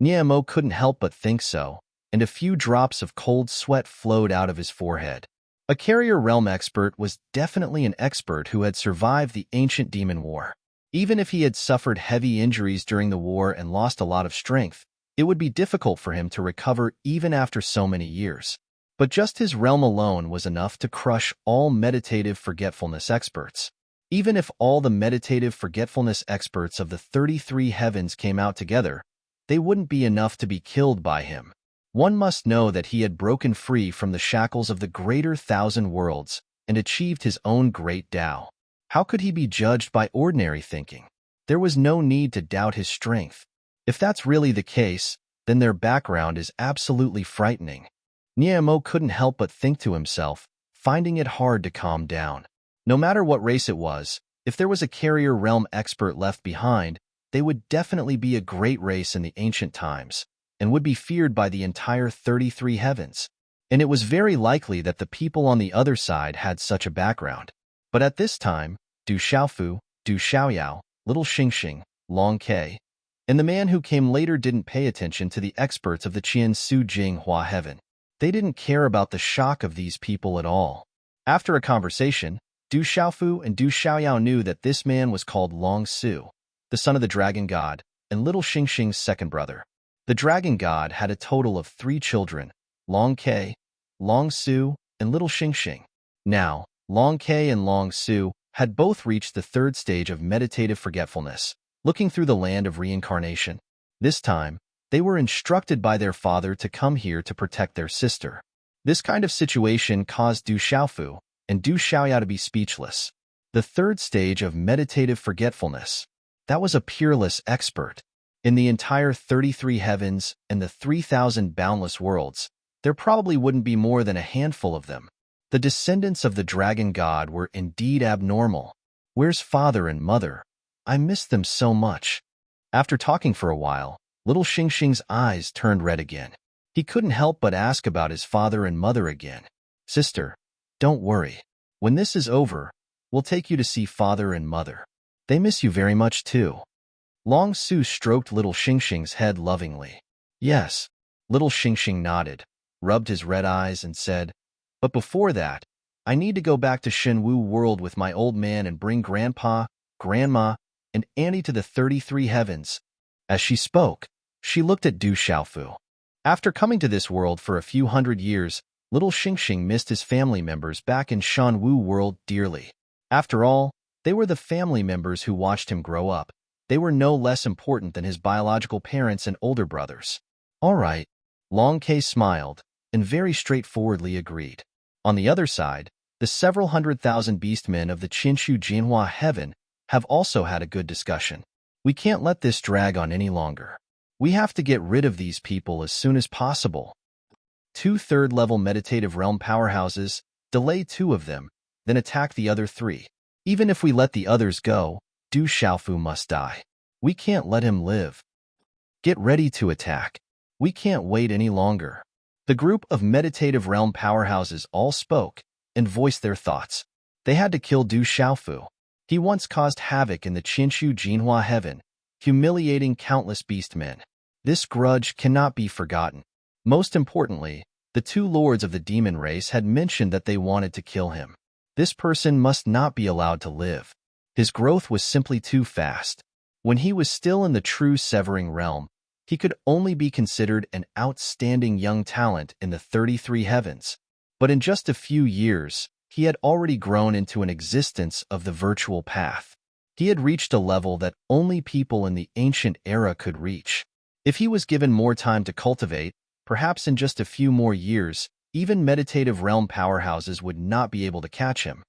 Niemo couldn't help but think so, and a few drops of cold sweat flowed out of his forehead. A carrier realm expert was definitely an expert who had survived the ancient demon war. Even if he had suffered heavy injuries during the war and lost a lot of strength, it would be difficult for him to recover even after so many years. But just his realm alone was enough to crush all meditative forgetfulness experts. Even if all the meditative forgetfulness experts of the 33 heavens came out together, they wouldn't be enough to be killed by him. One must know that he had broken free from the shackles of the greater 1,000 worlds and achieved his own great Tao. How could he be judged by ordinary thinking? There was no need to doubt his strength. If that's really the case, then their background is absolutely frightening. Niemo couldn't help but think to himself, finding it hard to calm down. No matter what race it was, if there was a carrier realm expert left behind, they would definitely be a great race in the ancient times, and would be feared by the entire 33 heavens. And it was very likely that the people on the other side had such a background. But at this time, Du Xiaofu, Du Xiaoyao, Little Xingxing, Long Ke, and the man who came later didn't pay attention to the experts of the Qian Su Jing Hua heaven. They didn't care about the shock of these people at all. After a conversation, Du Xiaofu and Du Xiaoyao knew that this man was called Long Su, the son of the dragon god, and Little Xingxing's second brother. The dragon god had a total of 3 children, Long Ke, Long Su, and Little Xingxing. Now, Long Ke and Long Su had both reached the 3rd stage of meditative forgetfulness, looking through the land of reincarnation. This time, they were instructed by their father to come here to protect their sister. This kind of situation caused Du Xiaofu and Du Xiaoyao to be speechless. The 3rd stage of meditative forgetfulness. That was a peerless expert. In the entire 33 heavens and the 3,000 boundless worlds, there probably wouldn't be more than a handful of them. The descendants of the dragon god were indeed abnormal. Where's father and mother? I miss them so much. After talking for a while, Little Xingxing's eyes turned red again. He couldn't help but ask about his father and mother again. Sister, don't worry. When this is over, we'll take you to see father and mother. They miss you very much too. Long Su stroked Little Xingxing's head lovingly. Yes. Little Xingxing nodded, rubbed his red eyes and said, but before that, I need to go back to Shenwu world with my old man and bring Grandpa, Grandma, and Annie to the 33 heavens. As she spoke, she looked at Du Xiaofu. After coming to this world for a few hundred years, Little Xingxing missed his family members back in Shenwu world dearly. After all, they were the family members who watched him grow up. They were no less important than his biological parents and older brothers. All right, Long Ke smiled, and very straightforwardly agreed. On the other side, the several 100,000 beastmen of the Qinshu Jinhua heaven have also had a good discussion. We can't let this drag on any longer. We have to get rid of these people as soon as possible. 2 third-level meditative realm powerhouses, delay 2 of them, then attack the other 3. Even if we let the others go, Du Xiaofu must die. We can't let him live. Get ready to attack. We can't wait any longer. The group of meditative realm powerhouses all spoke and voiced their thoughts. They had to kill Du Xiaofu. He once caused havoc in the Qinshu Jinhua heaven, humiliating countless beastmen. This grudge cannot be forgotten. Most importantly, the 2 lords of the demon race had mentioned that they wanted to kill him. This person must not be allowed to live. His growth was simply too fast. When he was still in the true severing realm, he could only be considered an outstanding young talent in the 33 heavens. But in just a few years, he had already grown into an existence of the virtual path. He had reached a level that only people in the ancient era could reach. If he was given more time to cultivate, perhaps in just a few more years, even meditative realm powerhouses would not be able to catch him.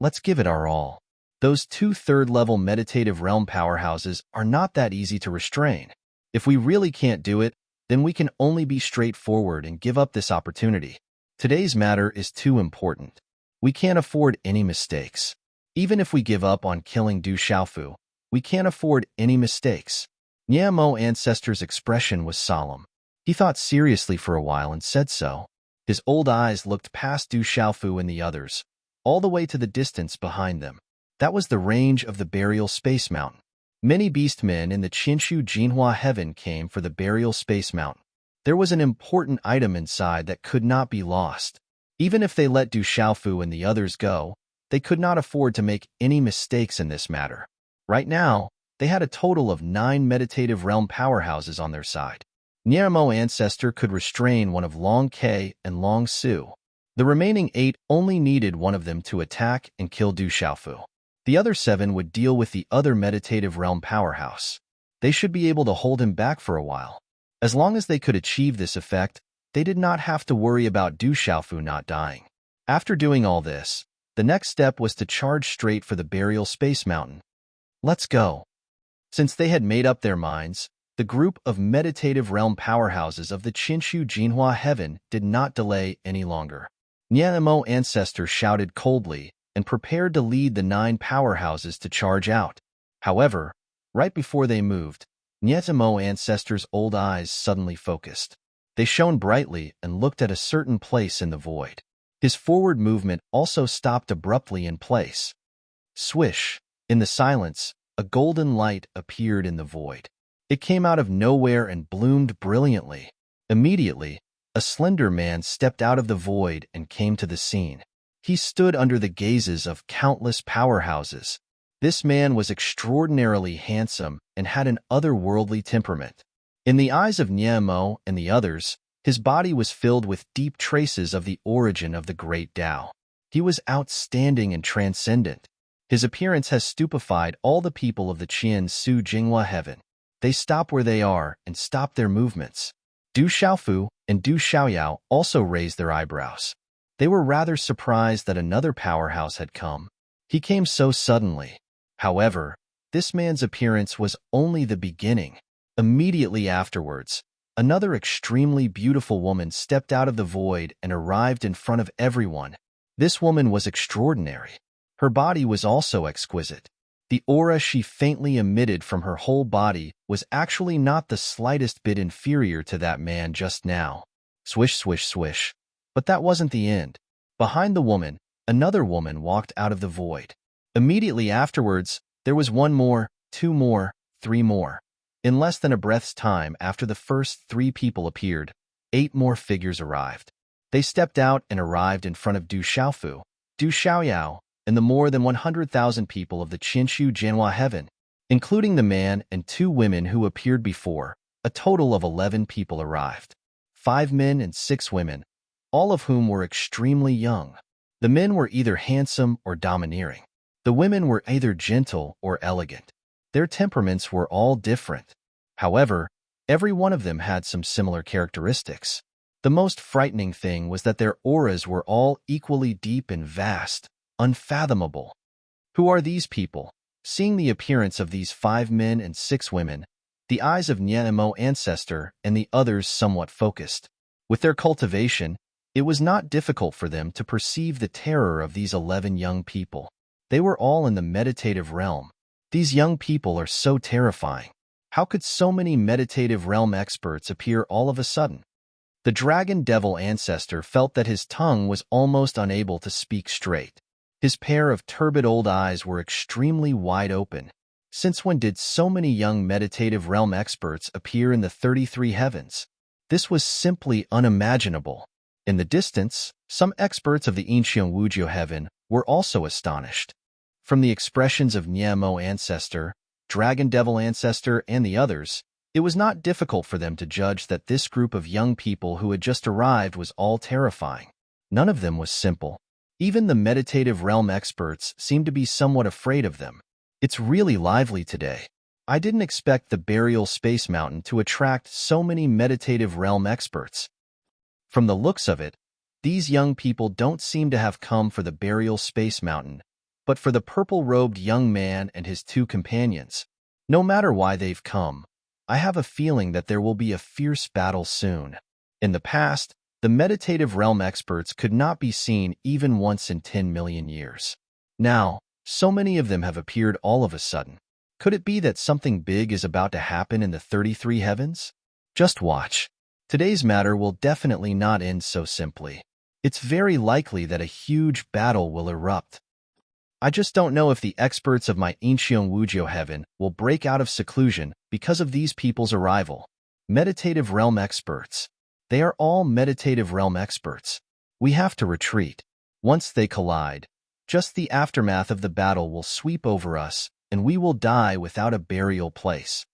Let's give it our all. Those 2 third-level meditative realm powerhouses are not that easy to restrain. If we really can't do it, then we can only be straightforward and give up this opportunity. Today's matter is too important. We can't afford any mistakes. Even if we give up on killing Du Xiaofu, we can't afford any mistakes. Niemo Ancestor's expression was solemn. He thought seriously for a while and said so. His old eyes looked past Du Xiaofu and the others, all the way to the distance behind them. That was the range of the burial space mountain. Many beastmen in the Qinshu Jinhua heaven came for the burial space mountain. There was an important item inside that could not be lost. Even if they let Du Xiaofu and the others go, they could not afford to make any mistakes in this matter. Right now, they had a total of 9 meditative realm powerhouses on their side. Niemo Ancestor could restrain one of Long Ke and Long Su. The remaining 8 only needed one of them to attack and kill Du Xiaofu. The other 7 would deal with the other meditative realm powerhouse. They should be able to hold him back for a while. As long as they could achieve this effect, they did not have to worry about Du Xiaofu not dying. After doing all this, the next step was to charge straight for the burial space mountain. Let's go. Since they had made up their minds, the the group of meditative realm powerhouses of the Qinshu Jinhua heaven did not delay any longer. Nianmo ancestor shouted coldly and prepared to lead the 9 powerhouses to charge out. However, right before they moved, Nianmo ancestor's old eyes suddenly focused. They shone brightly and looked at a certain place in the void. His forward movement also stopped abruptly in place. Swish! In the silence, a golden light appeared in the void. It came out of nowhere and bloomed brilliantly. Immediately, a slender man stepped out of the void and came to the scene. He stood under the gazes of countless powerhouses. This man was extraordinarily handsome and had an otherworldly temperament. In the eyes of Nianmo and the others, his body was filled with deep traces of the origin of the great Tao. He was outstanding and transcendent. His appearance has stupefied all the people of the Qinshu Jinhua heaven. They stop where they are and stop their movements. Du Xiaofu and Du Xiaoyao also raised their eyebrows. They were rather surprised that another powerhouse had come. He came so suddenly. However, this man's appearance was only the beginning. Immediately afterwards, another extremely beautiful woman stepped out of the void and arrived in front of everyone. This woman was extraordinary. Her body was also exquisite. The aura she faintly emitted from her whole body was actually not the slightest bit inferior to that man just now. Swish, swish, swish. But that wasn't the end. Behind the woman, another woman walked out of the void. Immediately afterwards, there was 1 more, 2 more, 3 more. In less than a breath's time after the first 3 people appeared, 8 more figures arrived. They stepped out and arrived in front of Du Xiaofu, Du Xiaoyao, and the more than 100,000 people of the Qinshu Jinhua heaven, including the man and 2 women who appeared before. A total of 11 people arrived. 5 men and 6 women, all of whom were extremely young. The men were either handsome or domineering. The women were either gentle or elegant. Their temperaments were all different. However, every one of them had some similar characteristics. The most frightening thing was that their auras were all equally deep and vast, unfathomable. Who are these people? Seeing the appearance of these 5 men and 6 women, the eyes of Nianmo ancestor and the others somewhat focused. With their cultivation, it was not difficult for them to perceive the terror of these 11 young people. They were all in the meditative realm. These young people are so terrifying. How could so many meditative realm experts appear all of a sudden? The dragon devil ancestor felt that his tongue was almost unable to speak straight. His pair of turbid old eyes were extremely wide open. Since when did so many young meditative realm experts appear in the 33 heavens? This was simply unimaginable. In the distance, some experts of the Ancient Wuzhou heaven were also astonished. From the expressions of Nianmo ancestor, dragon devil ancestor, and the others, it was not difficult for them to judge that this group of young people who had just arrived was all terrifying. None of them was simple. Even the meditative realm experts seemed to be somewhat afraid of them. It's really lively today. I didn't expect the burial space mountain to attract so many meditative realm experts. From the looks of it, these young people don't seem to have come for the burial space mountain, but for the purple-robed young man and his 2 companions. No matter why they've come, I have a feeling that there will be a fierce battle soon. In the past, the meditative realm experts could not be seen even once in 10 million years. Now, so many of them have appeared all of a sudden. Could it be that something big is about to happen in the 33 heavens? Just watch. Today's matter will definitely not end so simply. It's very likely that a huge battle will erupt. I just don't know if the experts of my Ancient Wuzhou heaven will break out of seclusion because of these people's arrival. Meditative realm experts. They are all meditative realm experts. We have to retreat. Once they collide, just the aftermath of the battle will sweep over us, and we will die without a burial place.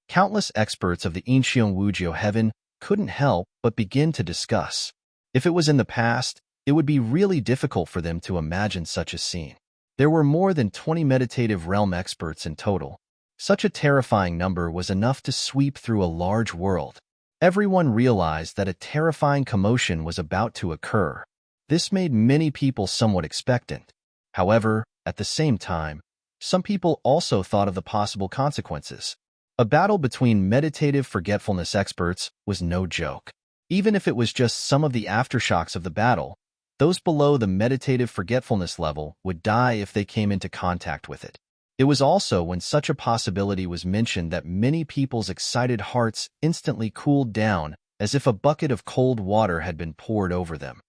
Countless experts of the Ancient Wuzhou heaven couldn't help but begin to discuss. If it was in the past, it would be really difficult for them to imagine such a scene. There were more than 20 meditative realm experts in total. Such a terrifying number was enough to sweep through a large world. Everyone realized that a terrifying commotion was about to occur. This made many people somewhat expectant. However, at the same time, some people also thought of the possible consequences. A battle between meditative forgetfulness experts was no joke. Even if it was just some of the aftershocks of the battle, those below the meditative forgetfulness level would die if they came into contact with it. It was also when such a possibility was mentioned that many people's excited hearts instantly cooled down as if a bucket of cold water had been poured over them.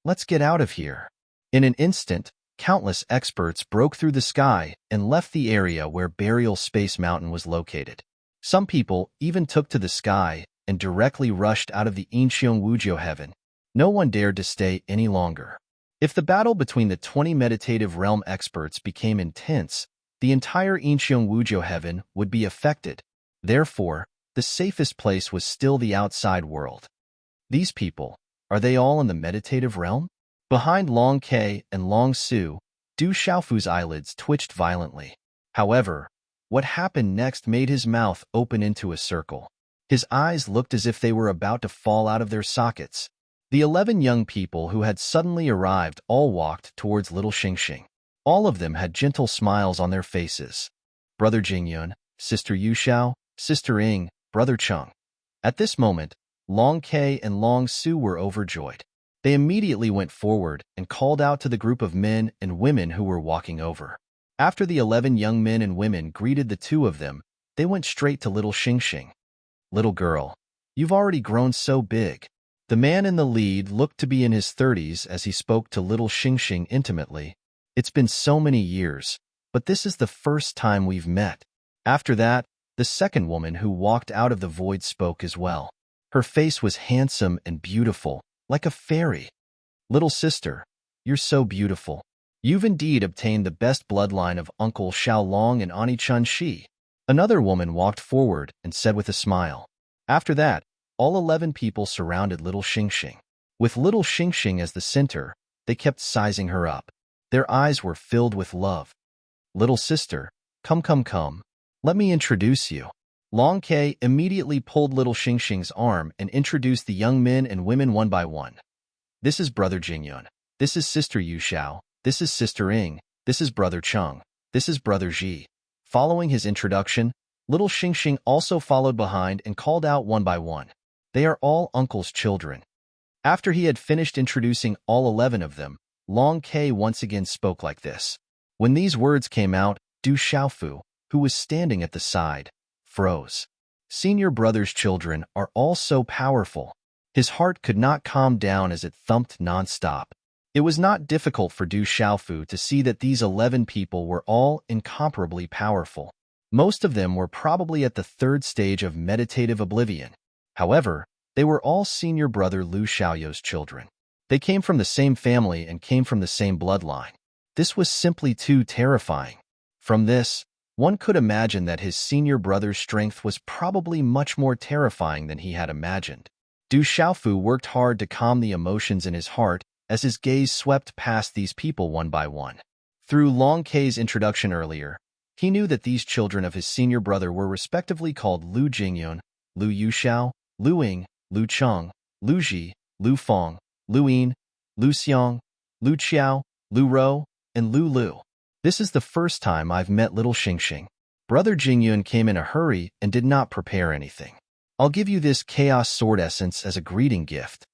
Let's get out of here. In an instant, countless experts broke through the sky and left the area where Burial Space Mountain was located. Some people even took to the sky and directly rushed out of the Incheon Wujio heaven. No one dared to stay any longer. If the battle between the 20 meditative realm experts became intense, the entire Incheon Wujio heaven would be affected. Therefore, the safest place was still the outside world. These people, are they all in the meditative realm? Behind Long K and Long Su, Du Xiaofu's eyelids twitched violently. However, what happened next made his mouth open into a circle. His eyes looked as if they were about to fall out of their sockets. The 11 young people who had suddenly arrived all walked towards little Xingxing. All of them had gentle smiles on their faces. Brother Jingyun, Sister Yuxiao, Sister Ying, Brother Chung. At this moment, Long K and Long Su were overjoyed. They immediately went forward and called out to the group of men and women who were walking over. After the 11 young men and women greeted the two of them, they went straight to little Xingxing. Little girl, you've already grown so big. The man in the lead looked to be in his 30s as he spoke to little Xingxing intimately. It's been so many years, but this is the first time we've met. After that, the second woman who walked out of the void spoke as well. Her face was handsome and beautiful, like a fairy. Little sister, you're so beautiful. You've indeed obtained the best bloodline of Uncle Xiaolong and Ani Chun Shi. Another woman walked forward and said with a smile. After that, all 11 people surrounded little Xingxing. With little Xingxing as the center, they kept sizing her up. Their eyes were filled with love. Little sister, come. Let me introduce you. Long K immediately pulled little Xingxing's arm and introduced the young men and women one by one. This is Brother Jingyun. This is Sister Yuxiao. This is Sister Ying. This is Brother Chung. This is Brother Ji. Following his introduction, little Xingxing also followed behind and called out one by one. They are all Uncle's children. After he had finished introducing all 11 of them, Long K once again spoke like this. When these words came out, Du Xiaofu, who was standing at the side, froze. Senior brother's children are all so powerful. His heart could not calm down as it thumped non-stop. It was not difficult for Du Xiaofu to see that these 11 people were all incomparably powerful. Most of them were probably at the 3rd stage of meditative oblivion. However, they were all senior brother Lu Xiaoyo's children. They came from the same family and came from the same bloodline. This was simply too terrifying. From this, one could imagine that his senior brother's strength was probably much more terrifying than he had imagined. Du Xiaofu worked hard to calm the emotions in his heart as his gaze swept past these people one by one. Through Long K's introduction earlier, he knew that these children of his senior brother were respectively called Lu Jingyun, Lu Yuxiao, Lu Ying, Lu Cheng, Lu Ji, Lu Feng, Lu Yin, Lu Xiang, Lu Qiao, Lu Rou, and Lu Lu. This is the first time I've met little Xingxing. Brother Jingyun came in a hurry and did not prepare anything. I'll give you this Chaos Sword Essence as a greeting gift.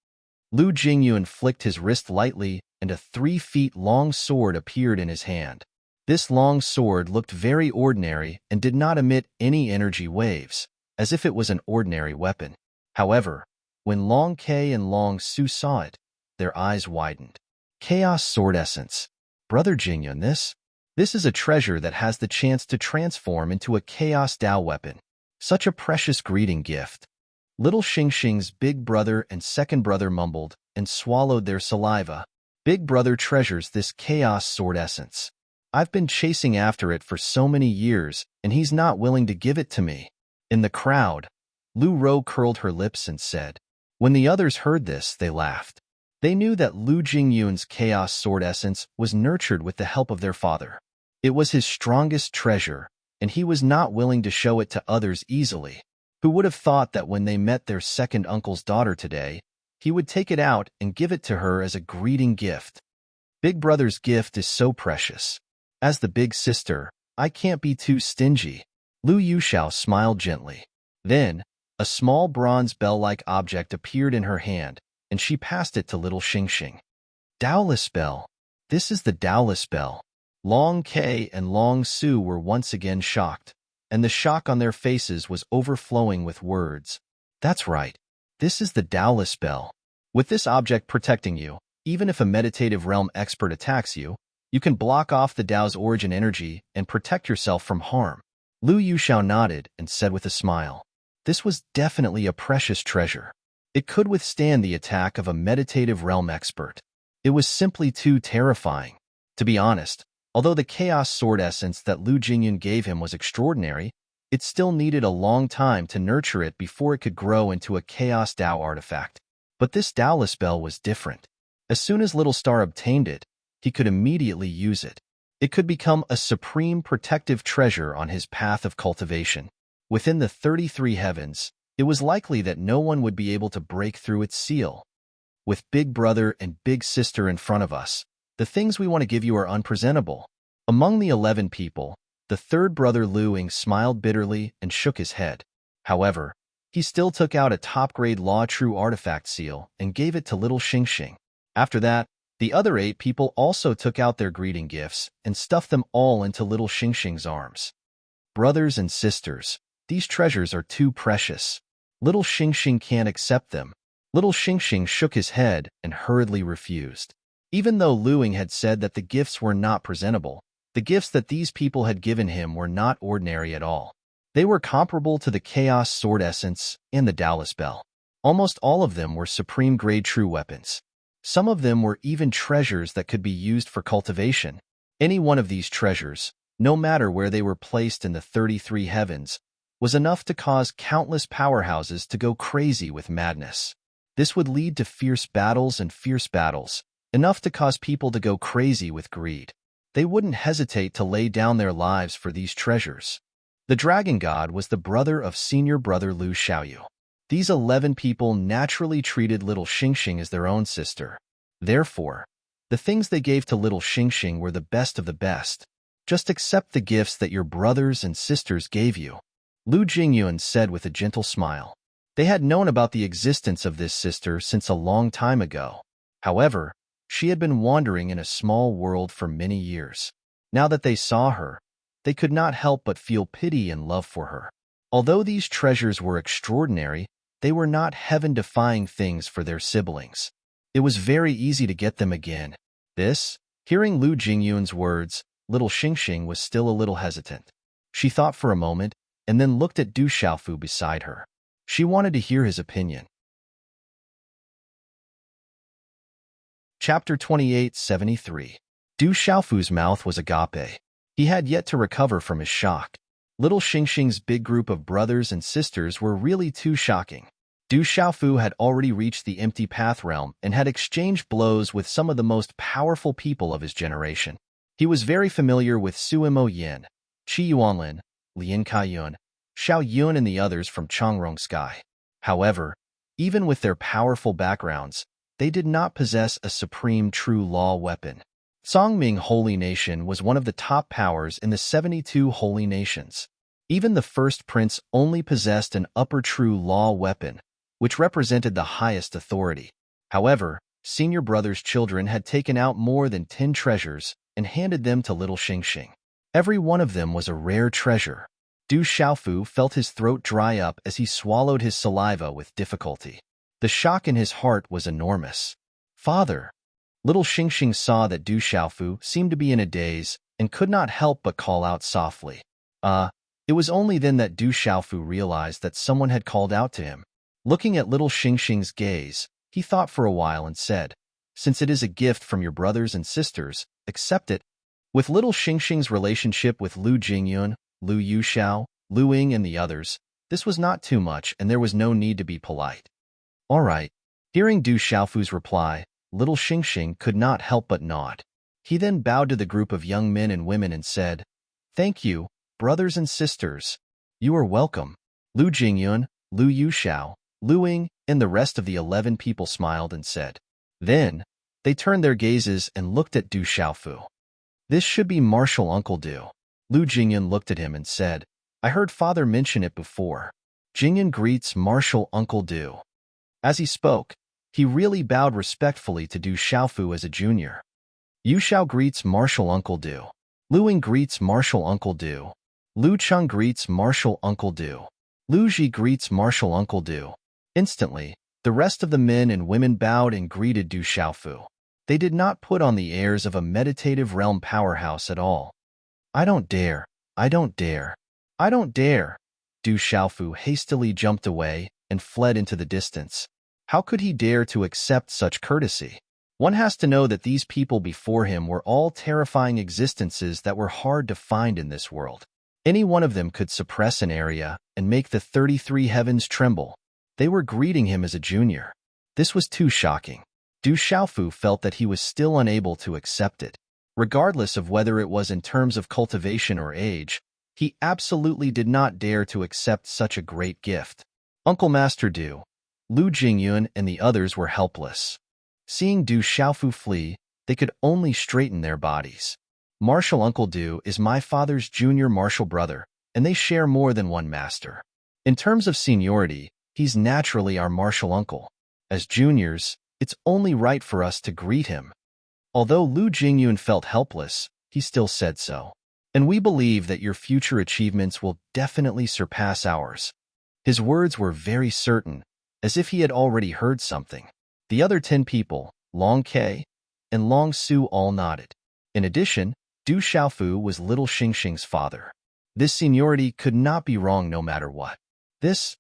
Lu Jingyun flicked his wrist lightly and a 3-feet-long sword appeared in his hand. This long sword looked very ordinary and did not emit any energy waves, as if it was an ordinary weapon. However, when Long K and Long Su saw it, their eyes widened. Chaos Sword Essence. Brother Jingyun, this is a treasure that has the chance to transform into a Chaos Dao weapon. Such a precious greeting gift. Little Xingxing's big brother and second brother mumbled and swallowed their saliva. Big brother treasures this Chaos Sword Essence. I've been chasing after it for so many years, and he's not willing to give it to me. In the crowd, Lu Rou curled her lips and said. When the others heard this, they laughed. They knew that Lu Jingyun's Chaos Sword Essence was nurtured with the help of their father. It was his strongest treasure, and he was not willing to show it to others easily. Who would have thought that when they met their second uncle's daughter today, he would take it out and give it to her as a greeting gift? Big brother's gift is so precious. As the big sister, I can't be too stingy. Lu Yuxiao smiled gently. Then, a small bronze bell-like object appeared in her hand, and she passed it to little Xingxing. Daoless bell. This is the Daoless bell. Long K and Long Su were once again shocked, and the shock on their faces was overflowing with words. That's right. This is the Daoless bell. With this object protecting you, even if a meditative realm expert attacks you, you can block off the Dao's origin energy and protect yourself from harm. Lu Yuxiao nodded and said with a smile, this was definitely a precious treasure. It could withstand the attack of a meditative realm expert. It was simply too terrifying. To be honest, although the chaos sword essence that Lu Jingyun gave him was extraordinary, it still needed a long time to nurture it before it could grow into a chaos Dao artifact. But this Daoless bell was different. As soon as Little Star obtained it, he could immediately use it. It could become a supreme protective treasure on his path of cultivation. Within the 33 heavens, it was likely that no one would be able to break through its seal. With Big Brother and Big Sister in front of us, the things we want to give you are unpresentable. Among the 11 people, the third brother Lu Ying smiled bitterly and shook his head. However, he still took out a top-grade Law True artifact seal and gave it to little Xingxing. After that, the other 8 people also took out their greeting gifts and stuffed them all into little Xingxing's arms. Brothers and sisters, these treasures are too precious. Little Xingxing can't accept them. Little Xingxing shook his head and hurriedly refused. Even though Lu Ying had said that the gifts were not presentable, the gifts that these people had given him were not ordinary at all. They were comparable to the Chaos Sword Essence and the Daoless Bell. Almost all of them were supreme-grade true weapons. Some of them were even treasures that could be used for cultivation. Any one of these treasures, no matter where they were placed in the 33 heavens, was enough to cause countless powerhouses to go crazy with madness. This would lead to fierce battles, enough to cause people to go crazy with greed. They wouldn't hesitate to lay down their lives for these treasures. The Dragon God was the brother of senior brother Lu Xiaoyu. These 11 people naturally treated little Xingxing as their own sister. Therefore, the things they gave to little Xingxing were the best of the best. Just accept the gifts that your brothers and sisters gave you. Lu Jingyun said with a gentle smile. They had known about the existence of this sister since a long time ago. However, she had been wandering in a small world for many years. Now that they saw her, they could not help but feel pity and love for her. Although these treasures were extraordinary, they were not heaven-defying things for their siblings. It was very easy to get them again. Hearing Lu Jingyun's words, little Xingxing was still a little hesitant. She thought for a moment, and then looked at Du Xiaofu beside her. She wanted to hear his opinion. Chapter 2873. Du Xiaofu's mouth was agape. He had yet to recover from his shock. Little Xingxing's big group of brothers and sisters were really too shocking. Du Xiaofu had already reached the empty path realm and had exchanged blows with some of the most powerful people of his generation. He was very familiar with Suimo Yin, Qi Yuanlin, Lin Kaiyun, Xiao Yun and the others from Changrong Sky. However, even with their powerful backgrounds, they did not possess a supreme true law weapon. Songming Holy Nation was one of the top powers in the 72 Holy Nations. Even the first prince only possessed an upper true law weapon, which represented the highest authority. However, senior brother's children had taken out more than 10 treasures and handed them to little Xingxing. Every one of them was a rare treasure. Du Xiaofu felt his throat dry up as he swallowed his saliva with difficulty. The shock in his heart was enormous. Father! Little Xingxing saw that Du Xiaofu seemed to be in a daze and could not help but call out softly. It was only then that Du Xiaofu realized that someone had called out to him. Looking at little Xingxing's gaze, he thought for a while and said, since it is a gift from your brothers and sisters, accept it. With little Xingxing's relationship with Lu Jingyun, Lu Yuxiao, Lu Ying and the others, this was not too much and there was no need to be polite. All right. Hearing Du Xiaofu's reply, little Xingxing could not help but nod. He then bowed to the group of young men and women and said, thank you, brothers and sisters. You are welcome. Lu Jingyun, Lu Yuxiao, Lu Ying, and the rest of the 11 people smiled and said. Then, they turned their gazes and looked at Du Xiaofu. This should be Martial Uncle Du. Lu Jingyun looked at him and said, I heard father mention it before. Jingyun greets martial Uncle Du. As he spoke, he really bowed respectfully to Du Xiaofu as a junior. Yu Xiao greets martial Uncle Du. Luing greets martial Uncle Du. Lu Cheng greets martial Uncle Du. Lu Ji greets martial Uncle Du. Instantly, the rest of the men and women bowed and greeted Du Xiaofu. They did not put on the airs of a meditative realm powerhouse at all. I don't dare. I don't dare. I don't dare. Du Xiaofu hastily jumped away and fled into the distance. How could he dare to accept such courtesy? One has to know that these people before him were all terrifying existences that were hard to find in this world. Any one of them could suppress an area and make the 33 heavens tremble. They were greeting him as a junior. This was too shocking. Du Xiaofu felt that he was still unable to accept it. Regardless of whether it was in terms of cultivation or age, he absolutely did not dare to accept such a great gift. Uncle Master Du, Lu Jingyun and the others were helpless. Seeing Du Xiaofu flee, they could only straighten their bodies. Martial Uncle Du is my father's junior martial brother, and they share more than one master. In terms of seniority, he's naturally our martial uncle. As juniors, it's only right for us to greet him. Although Lu Jingyun felt helpless, he still said so. And we believe that your future achievements will definitely surpass ours. His words were very certain, as if he had already heard something. The other 10 people, Long Ke and Long Su, all nodded. In addition, Du Xiaofu was little Xingxing's father. This seniority could not be wrong no matter what. Let's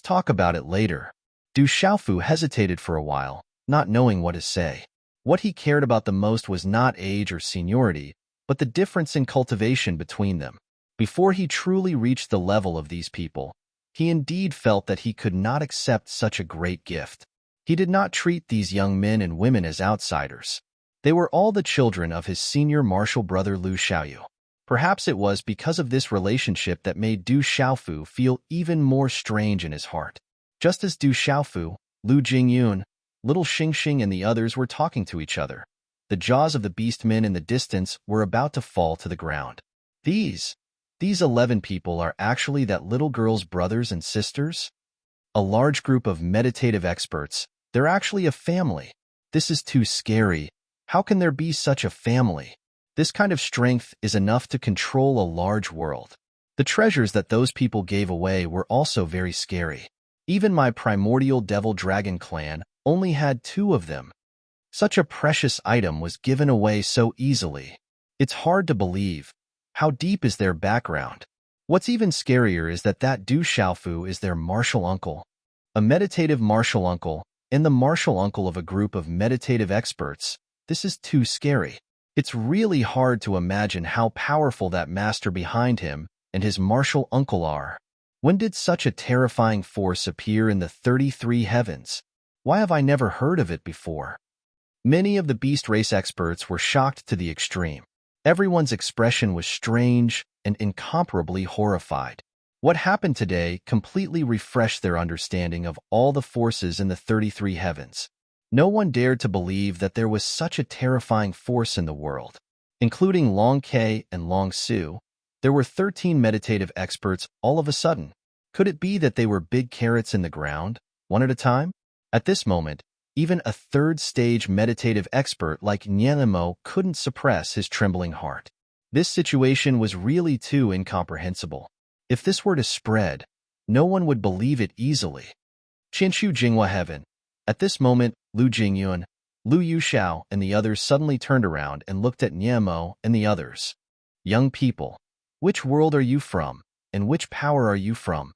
talk about it later. Du Xiaofu hesitated for a while, not knowing what to say. What he cared about the most was not age or seniority, but the difference in cultivation between them. Before he truly reached the level of these people, he indeed felt that he could not accept such a great gift. He did not treat these young men and women as outsiders. They were all the children of his senior martial brother Lu Xiaoyu. Perhaps it was because of this relationship that made Du Xiaofu feel even more strange in his heart. Just as Du Xiaofu, Lu Jingyun, little Xingxing and the others were talking to each other, the jaws of the beastmen in the distance were about to fall to the ground. These 11 people are actually that little girl's brothers and sisters? A large group of meditative experts. They're actually a family. This is too scary. How can there be such a family? This kind of strength is enough to control a large world. The treasures that those people gave away were also very scary. Even my primordial devil dragon clan only had 2 of them. Such a precious item was given away so easily. It's hard to believe. How deep is their background? What's even scarier is that Du Xiaofu is their martial uncle. A meditative martial uncle, and the martial uncle of a group of meditative experts. This is too scary. It's really hard to imagine how powerful that master behind him and his martial uncle are. When did such a terrifying force appear in the 33 heavens? Why have I never heard of it before? Many of the beast race experts were shocked to the extreme. Everyone's expression was strange and incomparably horrified. What happened today completely refreshed their understanding of all the forces in the 33 heavens. No one dared to believe that there was such a terrifying force in the world. Including Long Ke and Long Su, there were 13 meditative experts all of a sudden. Could it be that they were big carrots in the ground, one at a time? At this moment, even a third-stage meditative expert like Nianemo couldn't suppress his trembling heart. This situation was really too incomprehensible. If this were to spread, no one would believe it easily. Qinshu Jinghua Heaven. At this moment, Lu Jingyun, Lu Yuxiao, and the others suddenly turned around and looked at Nianemo and the others. Young people, which world are you from, and which power are you from?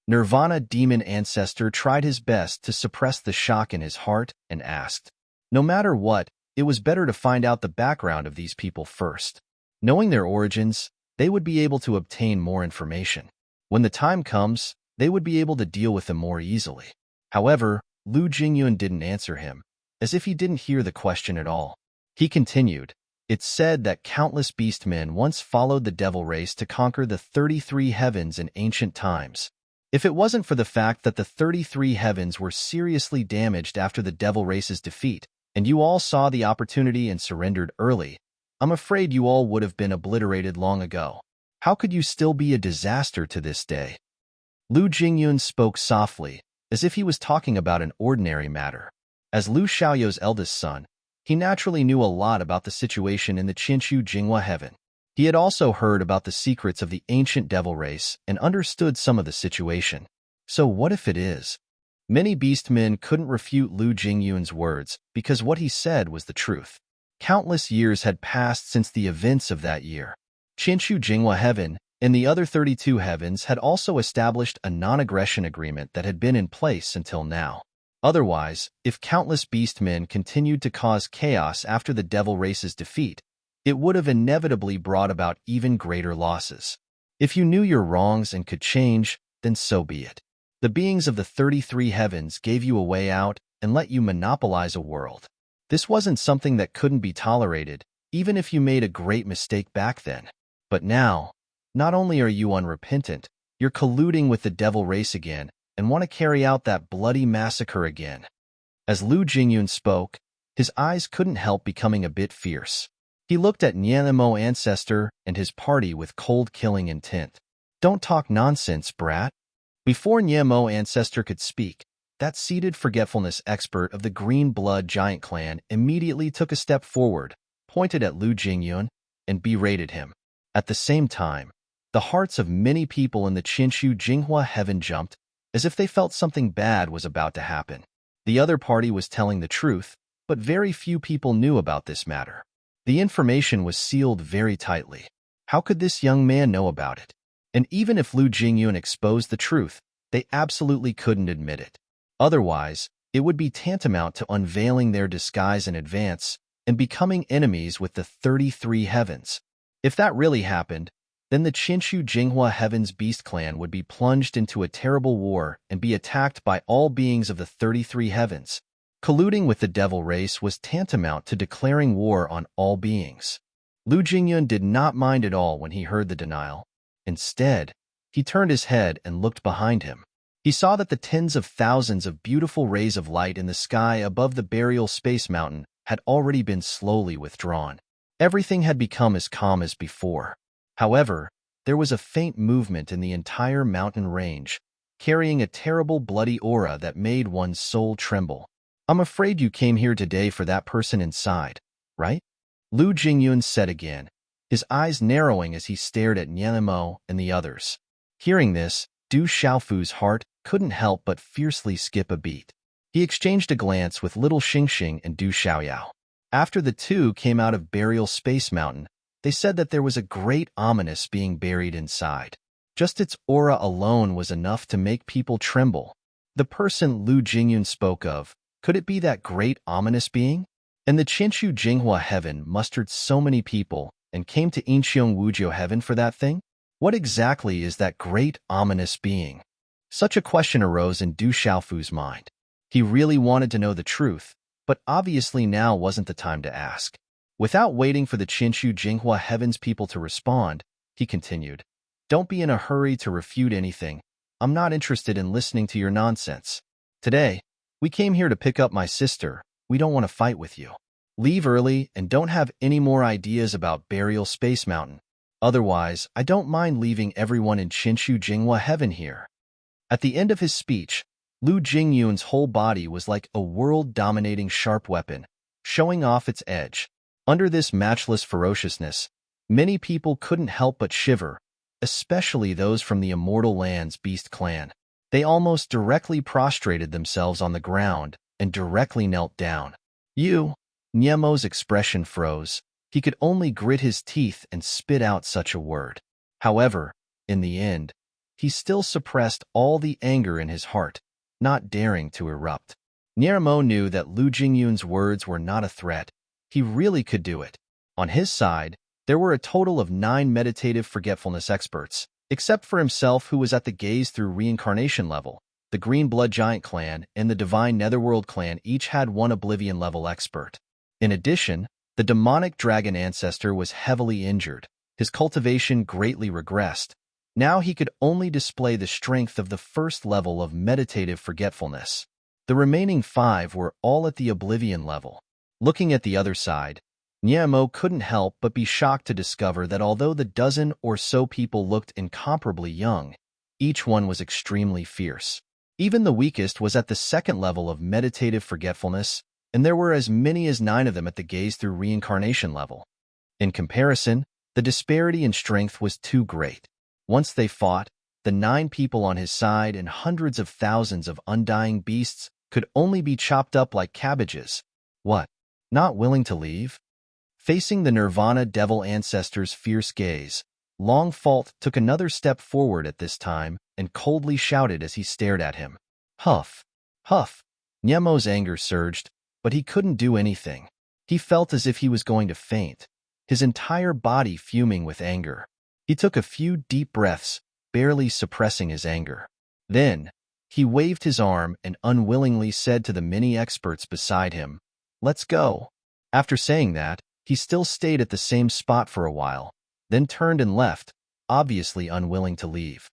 Nirvana demon ancestor tried his best to suppress the shock in his heart and asked. No matter what, it was better to find out the background of these people first. Knowing their origins, they would be able to obtain more information. When the time comes, they would be able to deal with them more easily. However, Lu Jingyun didn't answer him, as if he didn't hear the question at all. He continued, It's said that countless beastmen once followed the devil race to conquer the 33 heavens in ancient times. If it wasn't for the fact that the 33 heavens were seriously damaged after the devil race's defeat, and you all saw the opportunity and surrendered early, I'm afraid you all would have been obliterated long ago. How could you still be a disaster to this day? Lu Jingyun spoke softly, as if he was talking about an ordinary matter. As Lu Xiaoyou's eldest son, he naturally knew a lot about the situation in the Qinshu Jinghua heaven. He had also heard about the secrets of the ancient devil race and understood some of the situation. So what if it is? Many beastmen couldn't refute Lu Jingyun's words because what he said was the truth. Countless years had passed since the events of that year. Qinshu Jinghua heaven and the other 32 heavens had also established a non-aggression agreement that had been in place until now. Otherwise, if countless beastmen continued to cause chaos after the devil race's defeat, it would have inevitably brought about even greater losses. If you knew your wrongs and could change, then so be it. The beings of the 33 heavens gave you a way out and let you monopolize a world. This wasn't something that couldn't be tolerated, even if you made a great mistake back then. But now, not only are you unrepentant, you're colluding with the devil race again and want to carry out that bloody massacre again. As Lu Jingyun spoke, his eyes couldn't help becoming a bit fierce. He looked at Nianemo ancestor and his party with cold killing intent. Don't talk nonsense, brat. Before Nianemo ancestor could speak, that seated forgetfulness expert of the green blood giant clan immediately took a step forward, pointed at Lu Jingyun, and berated him. At the same time, the hearts of many people in the Qinshu Jinghua heaven jumped, as if they felt something bad was about to happen. The other party was telling the truth, but very few people knew about this matter. The information was sealed very tightly. How could this young man know about it? And even if Lu Jingyun exposed the truth, they absolutely couldn't admit it. Otherwise, it would be tantamount to unveiling their disguise in advance and becoming enemies with the 33 heavens. If that really happened, then the Qinshu Jinghua Heaven's Beast Clan would be plunged into a terrible war and be attacked by all beings of the 33 heavens. Colluding with the devil race was tantamount to declaring war on all beings. Lu Jingyun did not mind at all when he heard the denial. Instead, he turned his head and looked behind him. He saw that the tens of thousands of beautiful rays of light in the sky above the burial space mountain had already been slowly withdrawn. Everything had become as calm as before. However, there was a faint movement in the entire mountain range, carrying a terrible bloody aura that made one's soul tremble. I'm afraid you came here today for that person inside, right? Lu Jingyun said again, his eyes narrowing as he stared at Nianemo and the others. Hearing this, Du Xiaofu's heart couldn't help but fiercely skip a beat. He exchanged a glance with little Xingxing and Du Xiaoyao. After the two came out of Burial Space Mountain, they said that there was a great ominous being buried inside. Just its aura alone was enough to make people tremble. The person Lu Jingyun spoke of, could it be that great ominous being? And the Qinshu Jinghua heaven mustered so many people and came to Inxiong Wuzhou heaven for that thing? What exactly is that great ominous being? Such a question arose in Du Xiaofu's mind. He really wanted to know the truth, but obviously now wasn't the time to ask. Without waiting for the Qinshu Jinghua heaven's people to respond, he continued, "Don't be in a hurry to refute anything. I'm not interested in listening to your nonsense. Today, we came here to pick up my sister. We don't want to fight with you. Leave early and don't have any more ideas about Burial Space Mountain. Otherwise, I don't mind leaving everyone in Qinshu Jinghua heaven here." At the end of his speech, Lu Jingyun's whole body was like a world-dominating sharp weapon, showing off its edge. Under this matchless ferociousness, many people couldn't help but shiver, especially those from the Immortal Land's Beast Clan. They almost directly prostrated themselves on the ground and directly knelt down. Niemo's expression froze. He could only grit his teeth and spit out such a word. However, in the end, he still suppressed all the anger in his heart, not daring to erupt. Niemo knew that Lu Jingyun's words were not a threat. He really could do it. On his side, there were a total of 9 meditative forgetfulness experts, except for himself who was at the gaze through reincarnation level. The Green Blood Giant clan and the Divine Netherworld clan each had 1 Oblivion level expert. In addition, the demonic dragon ancestor was heavily injured. His cultivation greatly regressed. Now he could only display the strength of the first level of meditative forgetfulness. The remaining 5 were all at the Oblivion level. Looking at the other side, Niemo couldn't help but be shocked to discover that although the dozen or so people looked incomparably young, each one was extremely fierce. Even the weakest was at the second level of meditative forgetfulness, and there were as many as 9 of them at the gaze through reincarnation level. In comparison, the disparity in strength was too great. Once they fought, the 9 people on his side and hundreds of thousands of undying beasts could only be chopped up like cabbages. What? Not willing to leave? Facing the Nirvana Devil Ancestor's fierce gaze, Long Fault took another step forward at this time and coldly shouted as he stared at him. Huff! Huff! Niemo's anger surged, but he couldn't do anything. He felt as if he was going to faint, his entire body fuming with anger. He took a few deep breaths, barely suppressing his anger. Then, he waved his arm and unwillingly said to the many experts beside him, "Let's go." After saying that, he still stayed at the same spot for a while, then turned and left, obviously unwilling to leave.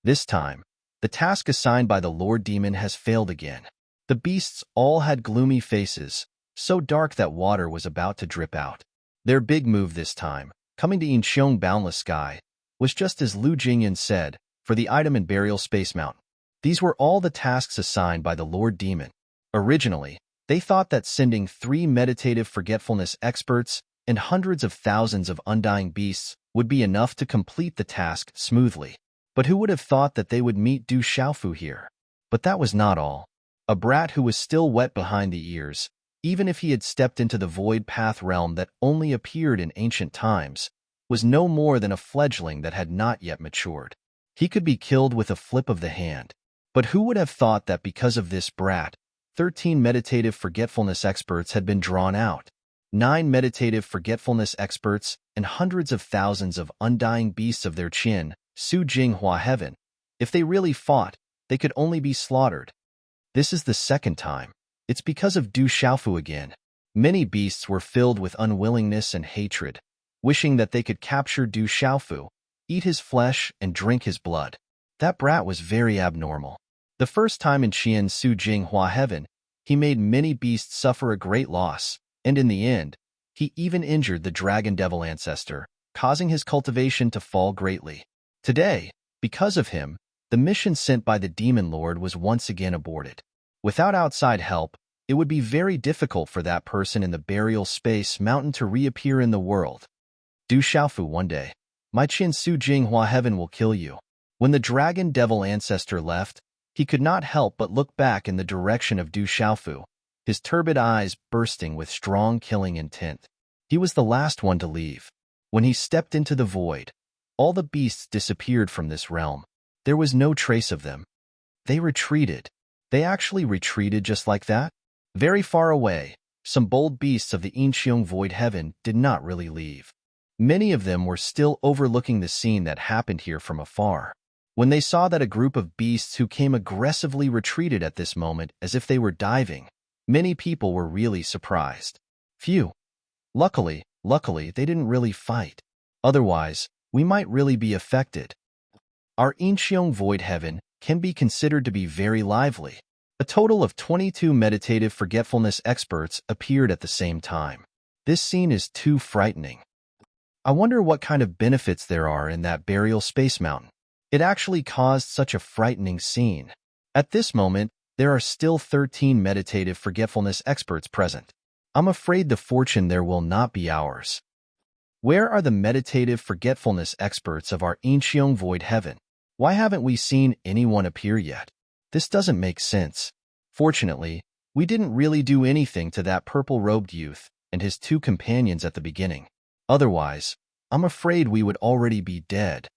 This time, the task assigned by the Lord Demon has failed again. The beasts all had gloomy faces, so dark that water was about to drip out. Their big move this time, coming to Incheong Boundless Sky, was just as Lu Jingyan said, for the item in Burial Space Mountain. These were all the tasks assigned by the Lord Demon. Originally, they thought that sending 3 meditative forgetfulness experts and hundreds of thousands of undying beasts would be enough to complete the task smoothly. But who would have thought that they would meet Du Xiaofu here? But that was not all. A brat who was still wet behind the ears, even if he had stepped into the void path realm that only appeared in ancient times, was no more than a fledgling that had not yet matured. He could be killed with a flip of the hand. But who would have thought that because of this brat, 13 meditative forgetfulness experts had been drawn out, 9 meditative forgetfulness experts and hundreds of thousands of undying beasts of their Qin, Su Jinghua Heaven. If they really fought, they could only be slaughtered. This is the second time. It's because of Du Xiaofu again. Many beasts were filled with unwillingness and hatred, wishing that they could capture Du Xiaofu, eat his flesh, and drink his blood. That brat was very abnormal. The first time in Qian Su Jinghua Heaven, he made many beasts suffer a great loss, and in the end, he even injured the Dragon Devil Ancestor, causing his cultivation to fall greatly. Today, because of him, the mission sent by the Demon Lord was once again aborted. Without outside help, it would be very difficult for that person in the Burial Space Mountain to reappear in the world. Du Xiaofu one day. My Qin Su Jinghua Heaven will kill you. When the Dragon Devil Ancestor left, he could not help but look back in the direction of Du Xiaofu, his turbid eyes bursting with strong killing intent. He was the last one to leave. When he stepped into the void, all the beasts disappeared from this realm. There was no trace of them. They retreated. They actually retreated just like that? Very far away, some bold beasts of the Incheong Void Heaven did not really leave. Many of them were still overlooking the scene that happened here from afar. When they saw that a group of beasts who came aggressively retreated at this moment as if they were diving, many people were really surprised. Phew. Luckily, they didn't really fight. Otherwise, we might really be affected. Our Incheong Void Heaven can be considered to be very lively. A total of 22 meditative forgetfulness experts appeared at the same time. This scene is too frightening. I wonder what kind of benefits there are in that Burial Space Mountain. It actually caused such a frightening scene. At this moment, there are still 13 meditative forgetfulness experts present. I'm afraid the fortune there will not be ours. Where are the meditative forgetfulness experts of our Incheong Void Heaven? Why haven't we seen anyone appear yet? This doesn't make sense. Fortunately, we didn't really do anything to that purple-robed youth and his 2 companions at the beginning. Otherwise, I'm afraid we would already be dead.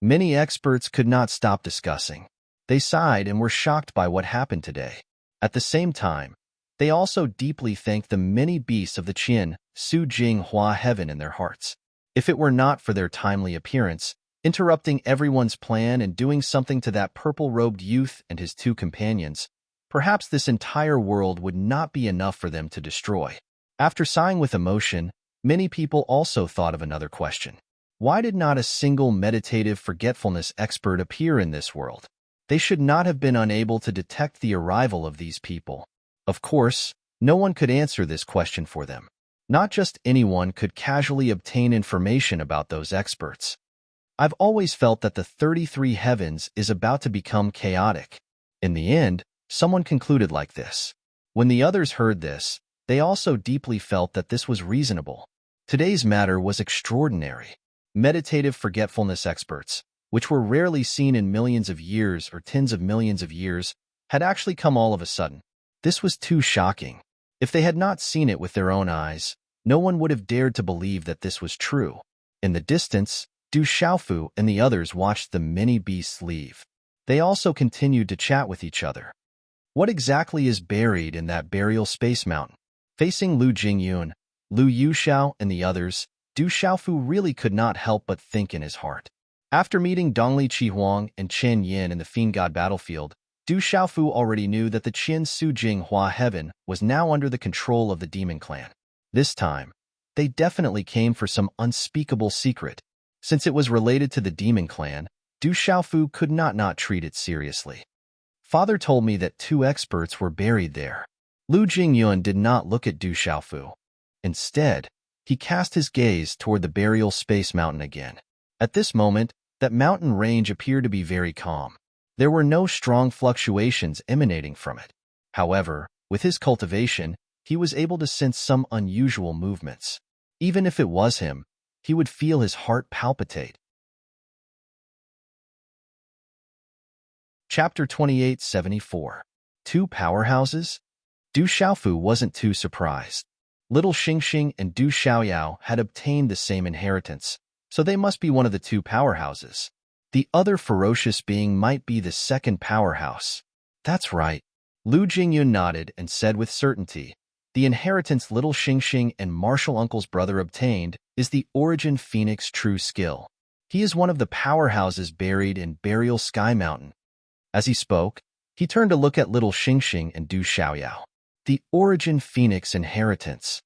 Many experts could not stop discussing. They sighed and were shocked by what happened today. At the same time, they also deeply thanked the many beasts of the Qin, Su Jinghua Heaven in their hearts. If it were not for their timely appearance, interrupting everyone's plan and doing something to that purple-robed youth and his 2 companions, perhaps this entire world would not be enough for them to destroy. After sighing with emotion, many people also thought of another question. Why did not a single meditative forgetfulness expert appear in this world? They should not have been unable to detect the arrival of these people. Of course, no one could answer this question for them. Not just anyone could casually obtain information about those experts. I've always felt that the 33 heavens is about to become chaotic. In the end, someone concluded like this. When the others heard this, they also deeply felt that this was reasonable. Today's matter was extraordinary. Meditative forgetfulness experts, which were rarely seen in millions of years or tens of millions of years, had actually come all of a sudden. This was too shocking. If they had not seen it with their own eyes, no one would have dared to believe that this was true. In the distance, Du Xiaofu and the others watched the many beasts leave. They also continued to chat with each other. What exactly is buried in that burial space mountain? Facing Lu Jingyun, Lu Yuxiao, and the others, Du Xiaofu really could not help but think in his heart. After meeting Dongli Qihuang and Chen Yin in the Fiend God battlefield, Du Xiaofu already knew that the Qin Su Jinghua heaven was now under the control of the demon clan. This time, they definitely came for some unspeakable secret. Since it was related to the demon clan, Du Xiaofu could not treat it seriously. Father told me that 2 experts were buried there. Lu Jingyun did not look at Du Xiaofu. Instead, he cast his gaze toward the burial space mountain again. At this moment, that mountain range appeared to be very calm. There were no strong fluctuations emanating from it. However, with his cultivation, he was able to sense some unusual movements. Even if it was him, he would feel his heart palpitate. Chapter 2874. 2 powerhouses? Du Xiaofu wasn't too surprised. Little Xingxing and Du Xiaoyao had obtained the same inheritance, so they must be one of the 2 powerhouses. The other ferocious being might be the second powerhouse. That's right. Lu Jingyun nodded and said with certainty, the inheritance little Xingxing and martial uncle's brother obtained is the Origin Phoenix true skill. He is one of the powerhouses buried in Burial Sky Mountain. As he spoke, he turned to look at little Xingxing and Du Xiaoyao. The Origin Phoenix inheritance.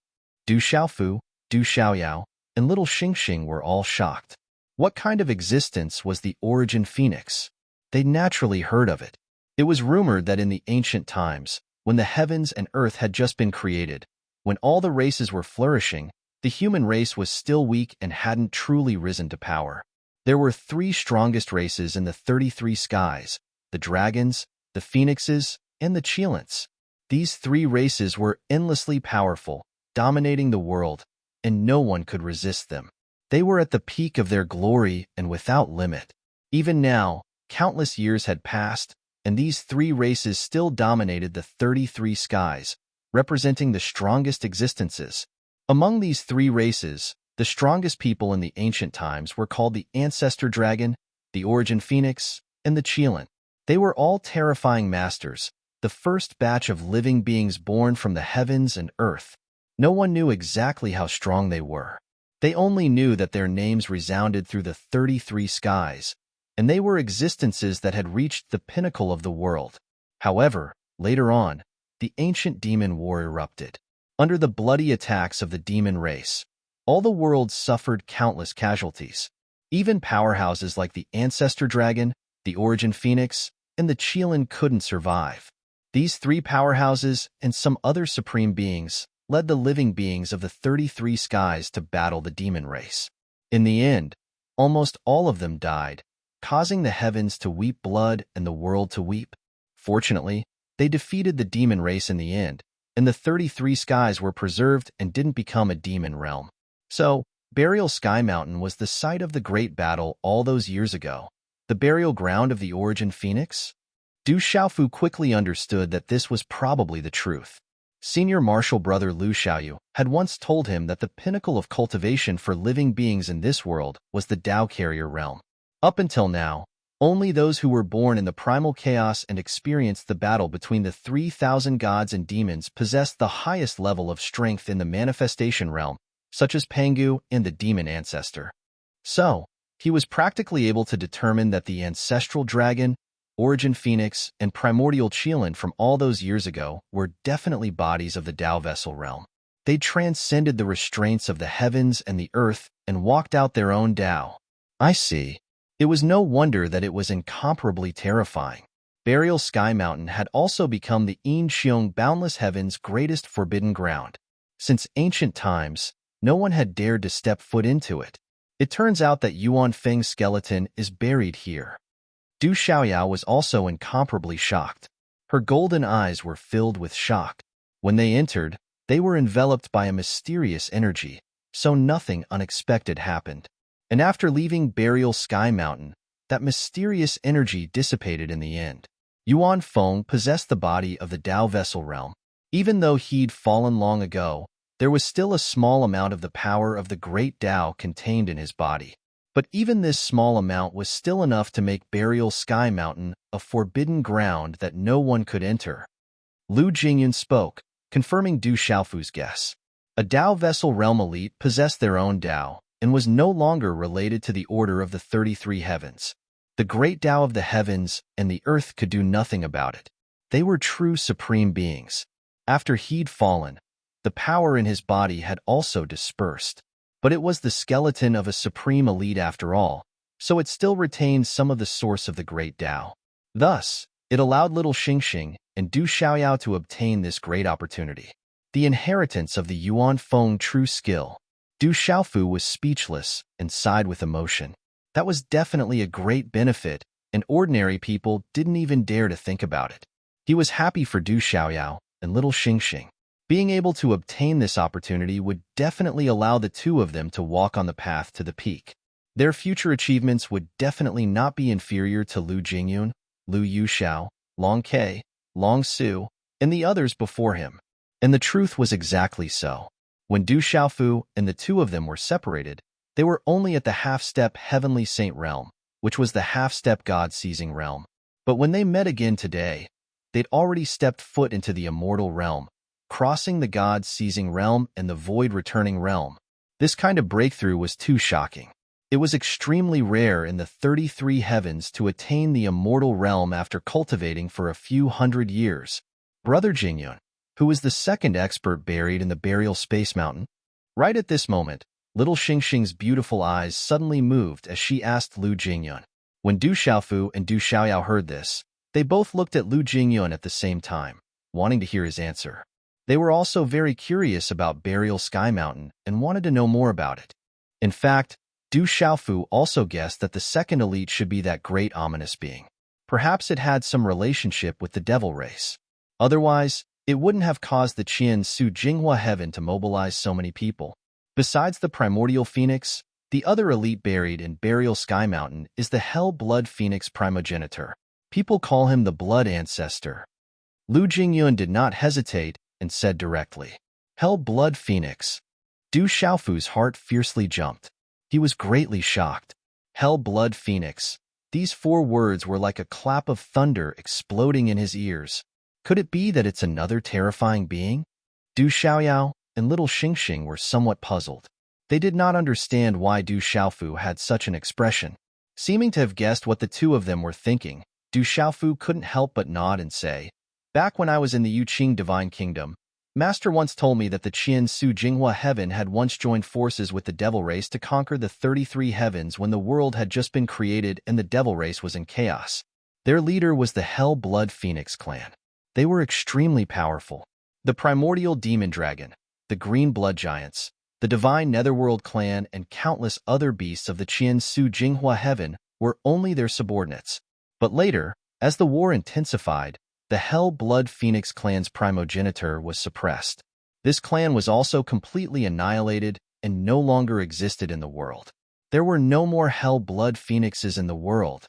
Du Xiaofu, Du Xiaoyao, and little Xingxing were all shocked. What kind of existence was the Origin Phoenix? They'd naturally heard of it. It was rumored that in the ancient times, when the heavens and earth had just been created, when all the races were flourishing, the human race was still weak and hadn't truly risen to power. There were 3 strongest races in the 33 skies, the dragons, the phoenixes, and the Qilins. These 3 races were endlessly powerful, dominating the world, and no one could resist them. They were at the peak of their glory and without limit. Even now, countless years had passed, and these 3 races still dominated the 33 skies, representing the strongest existences. Among these 3 races, the strongest people in the ancient times were called the Ancestor Dragon, the Origin Phoenix, and the Qilin. They were all terrifying masters, the first batch of living beings born from the heavens and earth. No one knew exactly how strong they were. They only knew that their names resounded through the 33 skies, and they were existences that had reached the pinnacle of the world. However, later on, the ancient demon war erupted. Under the bloody attacks of the demon race, all the world suffered countless casualties. Even powerhouses like the Ancestor Dragon, the Origin Phoenix, and the Qilin couldn't survive. These 3 powerhouses and some other supreme beings led the living beings of the 33 skies to battle the demon race. In the end, almost all of them died, causing the heavens to weep blood and the world to weep. Fortunately, they defeated the demon race in the end, and the 33 skies were preserved and didn't become a demon realm. So, Burial Sky Mountain was the site of the great battle all those years ago, the burial ground of the Origin Phoenix? Du Xiaofu quickly understood that this was probably the truth. Senior martial brother Lu Xiaoyu had once told him that the pinnacle of cultivation for living beings in this world was the Tao Carrier realm. Up until now, only those who were born in the primal chaos and experienced the battle between the 3,000 gods and demons possessed the highest level of strength in the manifestation realm, such as Pangu and the demon ancestor. So, he was practically able to determine that the ancestral dragon, Origin Phoenix, and primordial Qilin from all those years ago were definitely bodies of the Tao vessel realm. They transcended the restraints of the heavens and the earth and walked out their own Tao. I see. It was no wonder that it was incomparably terrifying. Burial Sky Mountain had also become the Yin Xiong Boundless Heaven's greatest forbidden ground. Since ancient times, no one had dared to step foot into it. It turns out that Yuan Feng's skeleton is buried here. Du Xiaoyao was also incomparably shocked. Her golden eyes were filled with shock. When they entered, they were enveloped by a mysterious energy, so nothing unexpected happened. And after leaving Burial Sky Mountain, that mysterious energy dissipated in the end. Yuan Feng possessed the body of the Dao Vessel realm. Even though he'd fallen long ago, there was still a small amount of the power of the great Dao contained in his body. But even this small amount was still enough to make Burial Sky Mountain a forbidden ground that no one could enter. Lu Jingyun spoke, confirming Du Xiaofu's guess. A Dao Vessel realm elite possessed their own Dao and was no longer related to the order of the 33 heavens. The great Dao of the heavens and the earth could do nothing about it. They were true supreme beings. After he'd fallen, the power in his body had also dispersed. But it was the skeleton of a supreme elite after all, so it still retained some of the source of the great Dao. Thus, it allowed little Xingxing and Du Xiaoyao to obtain this great opportunity. The inheritance of the Yuan Feng true skill. Du Xiaofu was speechless and sighed with emotion. That was definitely a great benefit, and ordinary people didn't even dare to think about it. He was happy for Du Xiaoyao and little Xingxing. Being able to obtain this opportunity would definitely allow the two of them to walk on the path to the peak. Their future achievements would definitely not be inferior to Lu Jingyun, Lu Yuxiao, Long Ke, Long Su, and the others before him. And the truth was exactly so. When Du Xiaofu and the two of them were separated, they were only at the half-step Heavenly Saint realm, which was the half-step God-seizing realm. But when they met again today, they'd already stepped foot into the immortal realm, crossing the God-seizing realm and the void-returning realm. This kind of breakthrough was too shocking. It was extremely rare in the 33 heavens to attain the immortal realm after cultivating for a few hundred years. Brother Jingyun, who was the second expert buried in the Burial Space Mountain. Right at this moment, little Xingxing's beautiful eyes suddenly moved as she asked Lu Jingyun. When Du Xiaofu and Du Xiaoyao heard this, they both looked at Lu Jingyun at the same time, wanting to hear his answer. They were also very curious about Burial Sky Mountain and wanted to know more about it. In fact, Du Xiaofu also guessed that the second elite should be that great ominous being. Perhaps it had some relationship with the devil race. Otherwise, it wouldn't have caused the Qian Su Jinghua heaven to mobilize so many people. Besides the primordial phoenix, the other elite buried in Burial Sky Mountain is the Hell Blood Phoenix primogenitor. People call him the Blood Ancestor. Lu Jingyun did not hesitate and said directly, Hell Blood Phoenix. Du Xiaofu's heart fiercely jumped. He was greatly shocked. Hell Blood Phoenix. These 4 words were like a clap of thunder exploding in his ears. Could it be that it's another terrifying being? Du Xiaoyao and little Xingxing were somewhat puzzled. They did not understand why Du Xiaofu had such an expression. Seeming to have guessed what the two of them were thinking, Du Xiaofu couldn't help but nod and say, Back when I was in the Yuqing Divine Kingdom, Master once told me that the Qian Su Jinghua heaven had once joined forces with the devil race to conquer the 33 heavens when the world had just been created and the devil race was in chaos. Their leader was the Hell Blood Phoenix clan. They were extremely powerful. The primordial demon dragon, the green blood giants, the divine netherworld clan, and countless other beasts of the Qian Su Jinghua heaven were only their subordinates. But later, as the war intensified, the Hell Blood Phoenix clan's primogenitor was suppressed. This clan was also completely annihilated and no longer existed in the world. There were no more Hell Blood Phoenixes in the world.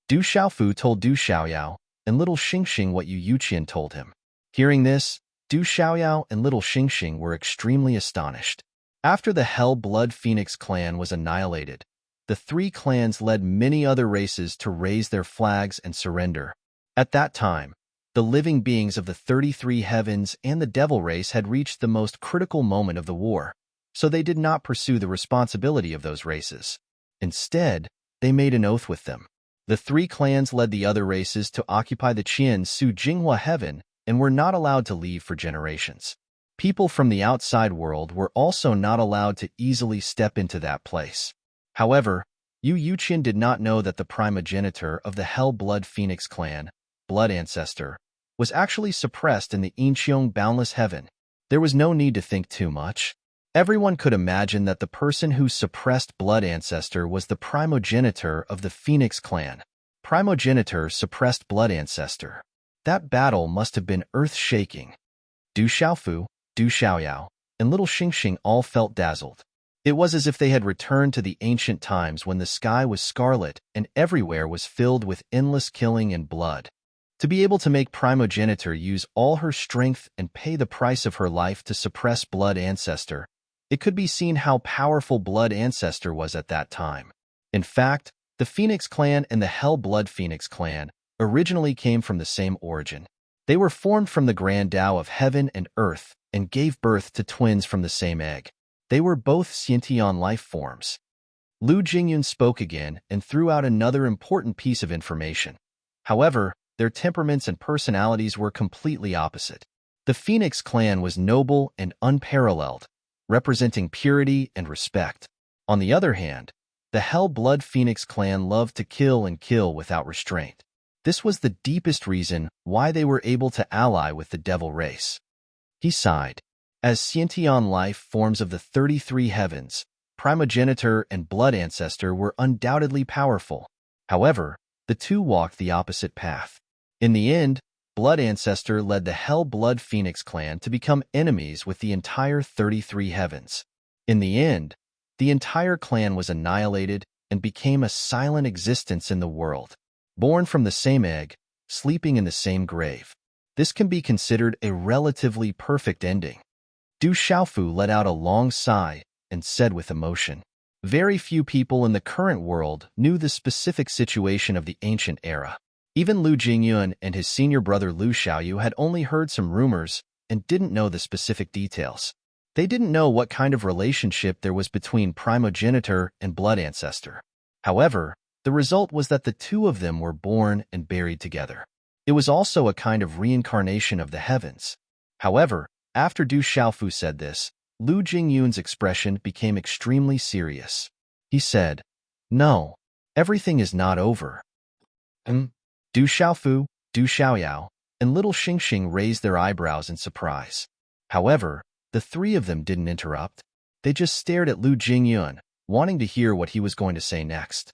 Du Xiaofu told Du Xiaoyao and little Xingxing what Yu Yuqian told him. Hearing this, Du Xiaoyao and little Xingxing were extremely astonished. After the Hell Blood Phoenix clan was annihilated, the 3 clans led many other races to raise their flags and surrender. At that time, the living beings of the 33 heavens and the devil race had reached the most critical moment of the war, so they did not pursue the responsibility of those races. Instead, they made an oath with them. The 3 clans led the other races to occupy the Qian Su Jinghua heaven and were not allowed to leave for generations. People from the outside world were also not allowed to easily step into that place. However, Yu Yuqian did not know that the primogenitor of the Hell Blood Phoenix clan, Blood Ancestor, was actually suppressed in the Incheong Boundless Heaven. There was no need to think too much. Everyone could imagine that the person whose suppressed blood ancestor was the primogenitor of the Phoenix clan. Primogenitor suppressed blood ancestor. That battle must have been earth-shaking. Du Xiaofu, Du Xiaoyao, and little Xingxing all felt dazzled. It was as if they had returned to the ancient times when the sky was scarlet and everywhere was filled with endless killing and blood. To be able to make primogenitor use all her strength and pay the price of her life to suppress blood ancestor, it could be seen how powerful blood ancestor was at that time. In fact, the Phoenix clan and the Hell-Blood Phoenix clan originally came from the same origin. They were formed from the grand Tao of heaven and earth and gave birth to twins from the same egg. They were both sentient life forms. Lu Jingyun spoke again and threw out another important piece of information. However, their temperaments and personalities were completely opposite. The Phoenix clan was noble and unparalleled, representing purity and respect. On the other hand, the Hell-Blood Phoenix clan loved to kill and kill without restraint. This was the deepest reason why they were able to ally with the devil race. He sighed. As sentient life forms of the 33 heavens, primogenitor and blood ancestor were undoubtedly powerful. However, the two walked the opposite path. In the end, blood ancestor led the Hell-Blood Phoenix clan to become enemies with the entire 33 heavens. In the end, the entire clan was annihilated and became a silent existence in the world, born from the same egg, sleeping in the same grave. This can be considered a relatively perfect ending. Du Xiaofu let out a long sigh and said with emotion, "Very few people in the current world knew the specific situation of the ancient era. Even Lu Jingyun and his senior brother Lu Xiaoyu had only heard some rumors and didn't know the specific details. They didn't know what kind of relationship there was between primogenitor and blood ancestor. However, the result was that the two of them were born and buried together. It was also a kind of reincarnation of the heavens. However, after Du Xiaofu said this, Lu Jingyun's expression became extremely serious. He said, "No, everything is not over." Du Xiaofu, Du Xiaoyao, and little Xingxing raised their eyebrows in surprise. However, the three of them didn't interrupt. They just stared at Lu Jingyun, wanting to hear what he was going to say next.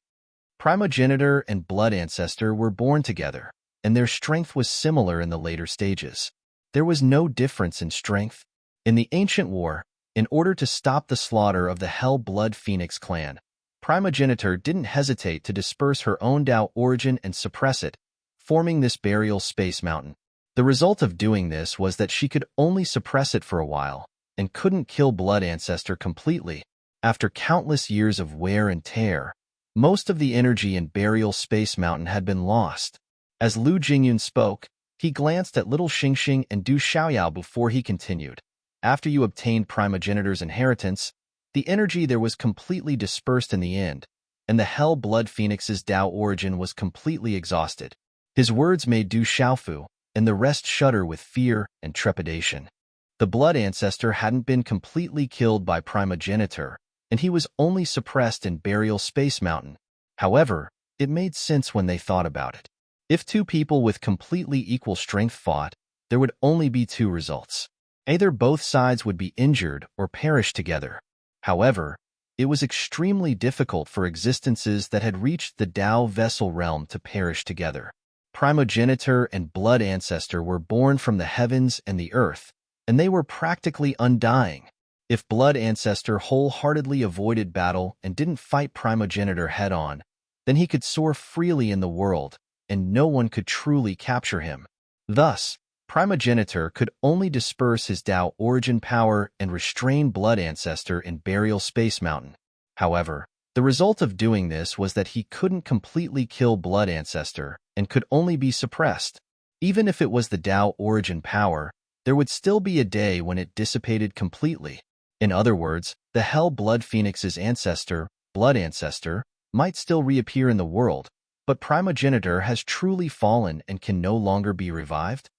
Primogenitor and blood ancestor were born together, and their strength was similar in the later stages. There was no difference in strength. In the ancient war, in order to stop the slaughter of the Hell-Blood Phoenix clan, primogenitor didn't hesitate to disperse her own Tao origin and suppress it, forming this burial space mountain. The result of doing this was that she could only suppress it for a while and couldn't kill blood ancestor completely. After countless years of wear and tear, most of the energy in burial space mountain had been lost. As Lu Jingyun spoke, he glanced at little Xingxing and Du Xiaoyao before he continued. After you obtained primogenitor's inheritance, the energy there was completely dispersed in the end, and the Hell-Blood Phoenix's Tao origin was completely exhausted. His words made Du Xiaofu and the rest shudder with fear and trepidation. The blood ancestor hadn't been completely killed by primogenitor, and he was only suppressed in burial space mountain. However, it made sense when they thought about it. If two people with completely equal strength fought, there would only be two results. Either both sides would be injured or perish together. However, it was extremely difficult for existences that had reached the Tao vessel realm to perish together. Primogenitor and blood ancestor were born from the heavens and the earth, and they were practically undying. If blood ancestor wholeheartedly avoided battle and didn't fight primogenitor head-on, then he could soar freely in the world, and no one could truly capture him. Thus, primogenitor could only disperse his Tao origin power and restrain blood ancestor in burial space mountain. However, the result of doing this was that he couldn't completely kill blood ancestor and could only be suppressed. Even if it was the Tao origin power, there would still be a day when it dissipated completely. In other words, the Hell-Blood Phoenix's ancestor, blood ancestor, might still reappear in the world, but primogenitor has truly fallen and can no longer be revived?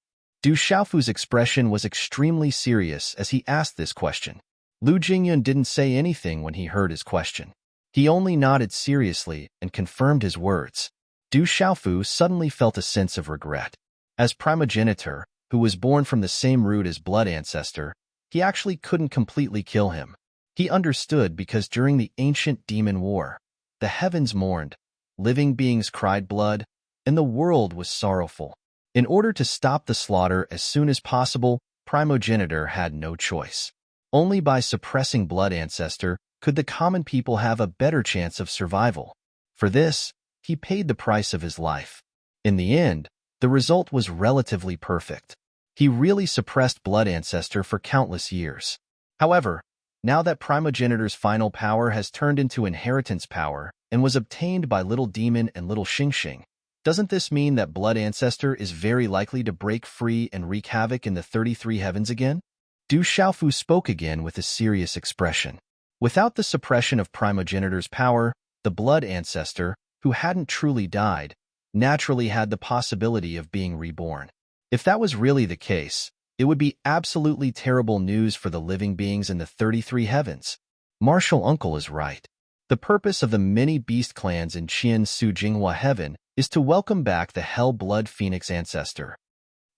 Du Xiaofu's expression was extremely serious as he asked this question. Lu Jingyun didn't say anything when he heard his question. He only nodded seriously and confirmed his words. Du Xiaofu suddenly felt a sense of regret. As primogenitor, who was born from the same root as blood ancestor, he actually couldn't completely kill him. He understood because during the ancient demon war, the heavens mourned, living beings cried blood, and the world was sorrowful. In order to stop the slaughter as soon as possible, Primogenitor had no choice. Only by suppressing Blood Ancestor could the common people have a better chance of survival. For this, he paid the price of his life. In the end, the result was relatively perfect. He really suppressed Blood Ancestor for countless years. However, now that Primogenitor's final power has turned into inheritance power and was obtained by Little Demon and Little Xingxing, doesn't this mean that Blood Ancestor is very likely to break free and wreak havoc in the 33 heavens again? Du Xiaofu spoke again with a serious expression. Without the suppression of Primogenitor's power, the Blood Ancestor, who hadn't truly died, naturally had the possibility of being reborn. If that was really the case, it would be absolutely terrible news for the living beings in the 33 heavens. Martial Uncle is right. The purpose of the many beast clans in Qian Su Jinghua Heaven is to welcome back the Hell-Blood Phoenix ancestor.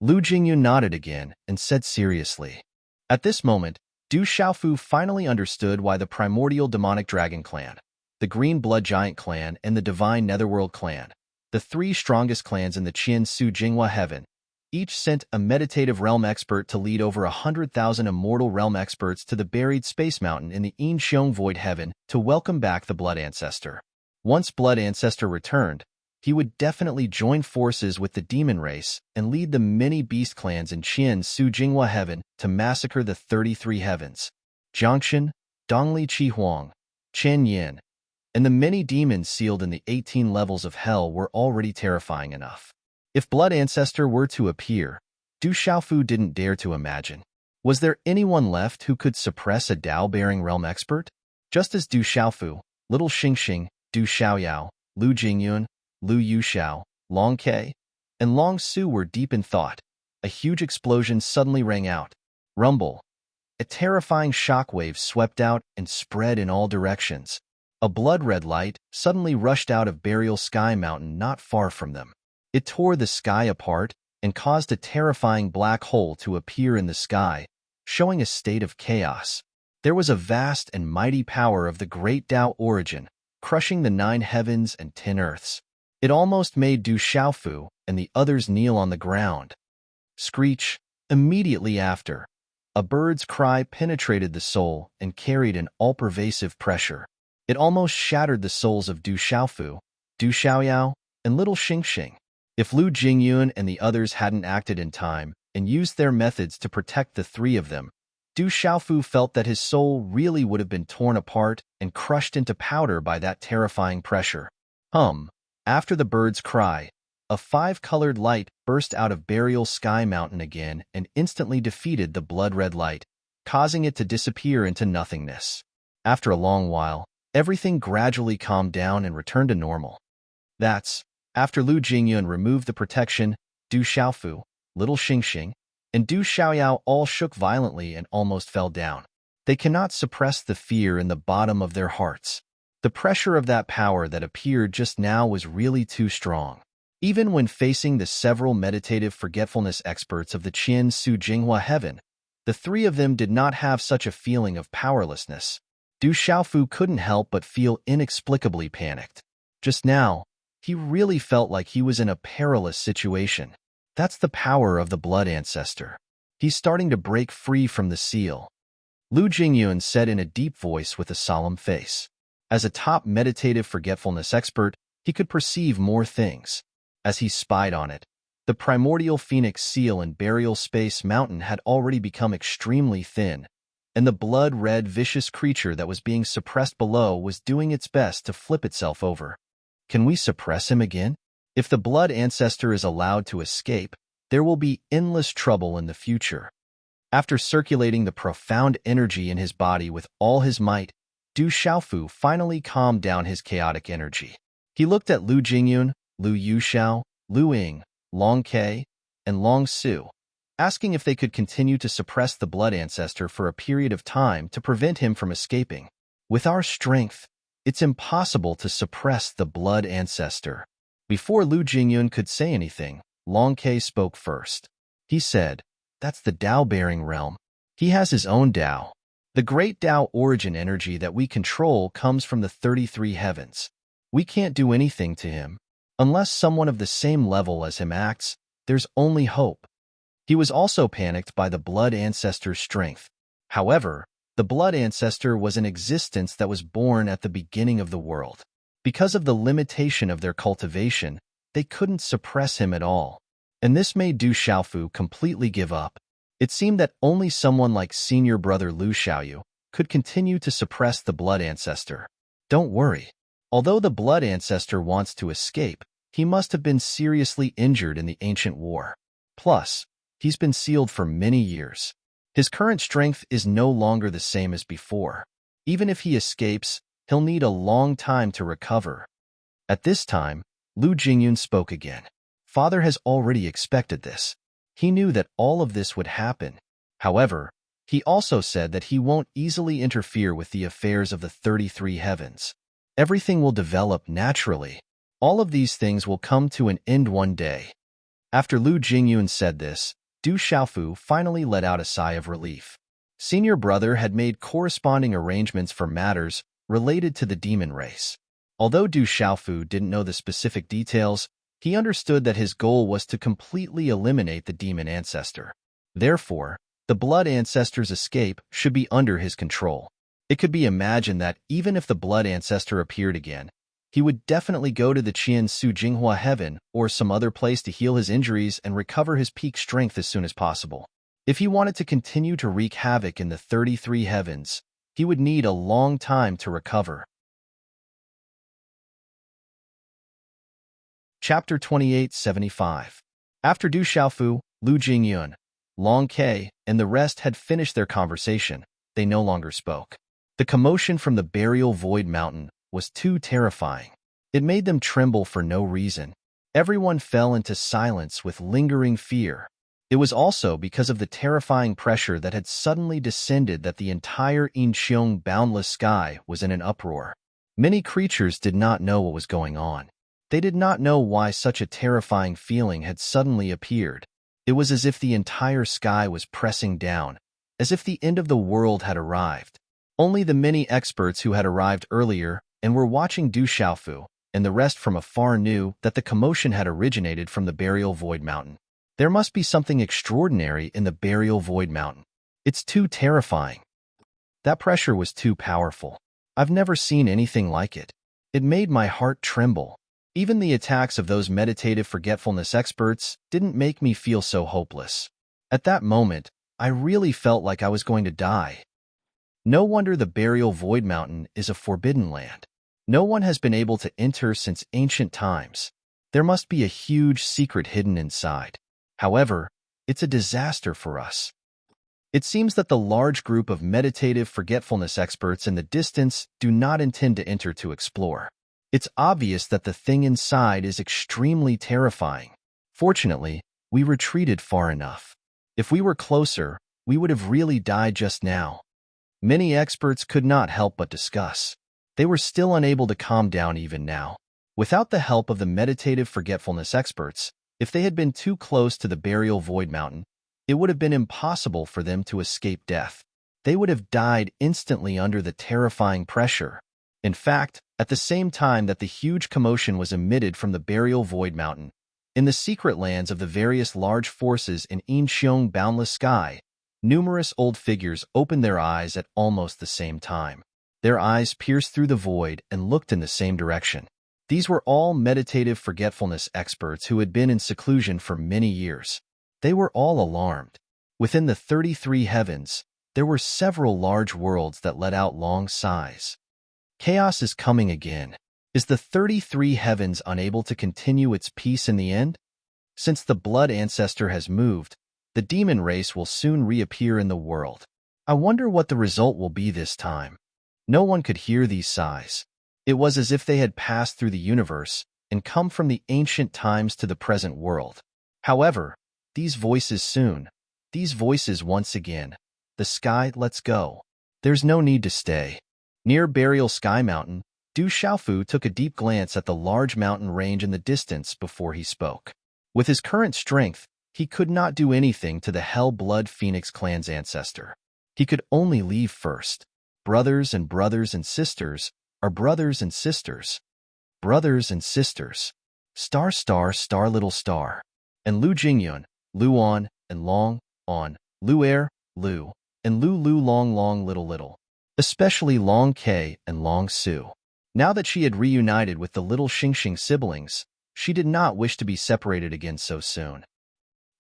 Lu Jingyun nodded again and said seriously. At this moment, Du Xiaofu finally understood why the primordial demonic dragon clan, the green blood giant clan, and the divine netherworld clan, the three strongest clans in the Qian Su Jinghua Heaven, each sent a meditative realm expert to lead over 100,000 immortal realm experts to the buried space mountain in the Yin Xiong Void Heaven to welcome back the Blood Ancestor. Once Blood Ancestor returned, he would definitely join forces with the demon race and lead the many beast clans in Qian Su Jinghua Heaven to massacre the 33 heavens. Jiangxin, Dongli Qi Huang, Chen Yin, and the many demons sealed in the 18 levels of hell were already terrifying enough. If Blood Ancestor were to appear, Du Xiaofu didn't dare to imagine. Was there anyone left who could suppress a Dao-bearing realm expert? Just as Du Xiaofu, Little Xingxing, Du Xiaoyao, Lu Jingyun, Lu Yuxiao, Long Ke, and Long Su were deep in thought, a huge explosion suddenly rang out. Rumble. A terrifying shockwave swept out and spread in all directions. A blood-red light suddenly rushed out of Burial Sky Mountain not far from them. It tore the sky apart and caused a terrifying black hole to appear in the sky, showing a state of chaos. There was a vast and mighty power of the great Tao origin, crushing the 9 heavens and 10 earths. It almost made Du Xiaofu and the others kneel on the ground. Screech. Immediately after, a bird's cry penetrated the soul and carried an all-pervasive pressure. It almost shattered the souls of Du Xiaofu, Du Xiaoyao, and Little Xingxing. If Lu Jingyun and the others hadn't acted in time and used their methods to protect the three of them, Du Xiaofu felt that his soul really would have been torn apart and crushed into powder by that terrifying pressure. After the bird's cry, a 5-colored light burst out of Burial Sky Mountain again and instantly defeated the blood-red light, causing it to disappear into nothingness. After a long while, everything gradually calmed down and returned to normal. After Lu Jingyun removed the protection, Du Xiaofu, Little Xingxing, and Du Xiaoyao all shook violently and almost fell down. They cannot suppress the fear in the bottom of their hearts. The pressure of that power that appeared just now was really too strong. Even when facing the several meditative forgetfulness experts of the Qian Su Jinghua Heaven, the three of them did not have such a feeling of powerlessness. Du Xiaofu couldn't help but feel inexplicably panicked. Just now, he really felt like he was in a perilous situation. That's the power of the Blood Ancestor. He's starting to break free from the seal. Lu Jingyun said in a deep voice with a solemn face. As a top meditative forgetfulness expert, he could perceive more things. As he spied on it, the primordial phoenix seal in Burial Space Mountain had already become extremely thin, and the blood-red vicious creature that was being suppressed below was doing its best to flip itself over. Can we suppress him again? If the Blood Ancestor is allowed to escape, there will be endless trouble in the future. After circulating the profound energy in his body with all his might, Du Xiaofu finally calmed down his chaotic energy. He looked at Lu Jingyun, Lu Yuxiao, Lu Ying, Long Ke, and Long Su, asking if they could continue to suppress the Blood Ancestor for a period of time to prevent him from escaping. With our strength, it's impossible to suppress the Blood Ancestor. Before Lu Jingyun could say anything, Long Ke spoke first. He said, "That's the Dao-bearing realm." He has his own Tao. The great Tao origin energy that we control comes from the 33 heavens. We can't do anything to him. Unless someone of the same level as him acts, there's only hope. He was also panicked by the blood ancestor's strength. However, the blood ancestor was an existence that was born at the beginning of the world. Because of the limitation of their cultivation, they couldn't suppress him at all. And this made Du Xiaofu completely give up. It seemed that only someone like senior brother Lu Xiaoyu could continue to suppress the blood ancestor. Don't worry. Although the blood ancestor wants to escape, he must have been seriously injured in the ancient war. Plus, he's been sealed for many years. His current strength is no longer the same as before. Even if he escapes, he'll need a long time to recover. At this time, Lu Jingyun spoke again. Father has already expected this. He knew that all of this would happen. However, he also said that he won't easily interfere with the affairs of the 33 heavens. Everything will develop naturally. All of these things will come to an end one day. After Lu Jingyun said this, Du Xiaofu finally let out a sigh of relief. Senior brother had made corresponding arrangements for matters related to the demon race. Although Du Xiaofu didn't know the specific details, he understood that his goal was to completely eliminate the demon ancestor. Therefore, the blood ancestor's escape should be under his control. It could be imagined that even if the blood ancestor appeared again, he would definitely go to the Qian Su Jinghua heaven or some other place to heal his injuries and recover his peak strength as soon as possible. If he wanted to continue to wreak havoc in the 33 heavens, he would need a long time to recover. Chapter 2875. After Du Xiaofu, Lu Jingyun, Long Ke, and the rest had finished their conversation, they no longer spoke. The commotion from the burial void mountain was too terrifying. It made them tremble for no reason. Everyone fell into silence with lingering fear. It was also because of the terrifying pressure that had suddenly descended that the entire Incheong boundless sky was in an uproar. Many creatures did not know what was going on. They did not know why such a terrifying feeling had suddenly appeared. It was as if the entire sky was pressing down, as if the end of the world had arrived. Only the many experts who had arrived earlier and were watching Du Xiaofu and the rest from afar knew that the commotion had originated from the burial void mountain. There must be something extraordinary in the burial void mountain. It's too terrifying. That pressure was too powerful. I've never seen anything like it. It made my heart tremble. Even the attacks of those meditative forgetfulness experts didn't make me feel so hopeless. At that moment, I really felt like I was going to die. No wonder the burial void mountain is a forbidden land. No one has been able to enter since ancient times. There must be a huge secret hidden inside. However, it's a disaster for us. It seems that the large group of meditative forgetfulness experts in the distance do not intend to enter to explore. It's obvious that the thing inside is extremely terrifying. Fortunately, we retreated far enough. If we were closer, we would have really died just now. Many experts could not help but discuss. They were still unable to calm down even now. Without the help of the meditative forgetfulness experts, if they had been too close to the burial void mountain, it would have been impossible for them to escape death. They would have died instantly under the terrifying pressure. In fact, at the same time that the huge commotion was emitted from the burial void mountain, in the secret lands of the various large forces in Incheong boundless sky, numerous old figures opened their eyes at almost the same time. Their eyes pierced through the void and looked in the same direction. These were all meditative forgetfulness experts who had been in seclusion for many years. They were all alarmed. Within the 33 heavens, there were several large worlds that let out long sighs. Chaos is coming again. Is the 33 heavens unable to continue its peace in the end? Since the blood ancestor has moved, the demon race will soon reappear in the world. I wonder what the result will be this time. No one could hear these sighs. It was as if they had passed through the universe and come from the ancient times to the present world. However, these voices once again. The sky lets go. There's no need to stay. Near Burial Sky Mountain, Du Xiaofu took a deep glance at the large mountain range in the distance before he spoke. With his current strength, he could not do anything to the Hell Blood Phoenix clan's ancestor. He could only leave first. Brothers and brothers and sisters are brothers and sisters. Brothers and sisters. Star, star, star, little star. And Lu Jingyun, Lu on, and long, on, Lu air, Lu, and Lu Lu long, long, little, little. Especially Long K and Long Su. Now that she had reunited with the little Xingxing siblings, she did not wish to be separated again so soon.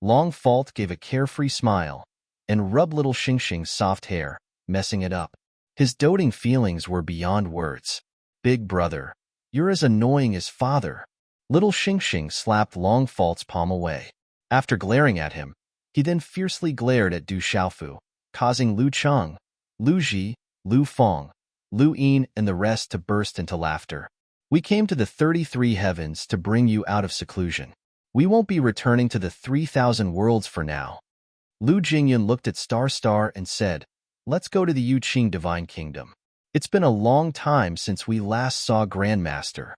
Long Fault gave a carefree smile and rubbed little Xingxing's soft hair, messing it up. His doting feelings were beyond words. Big brother, you're as annoying as father. Little Xingxing slapped Long Fault's palm away. After glaring at him, he then fiercely glared at Du Xiaofu, causing Lu Cheng, Lu Ji, Lu Fong, Lu Yin, and the rest to burst into laughter. We came to the 33 heavens to bring you out of seclusion. We won't be returning to the 3,000 worlds for now. Lu Jingyun looked at Star Star and said, let's go to the Yuqing Divine Kingdom. It's been a long time since we last saw Grandmaster.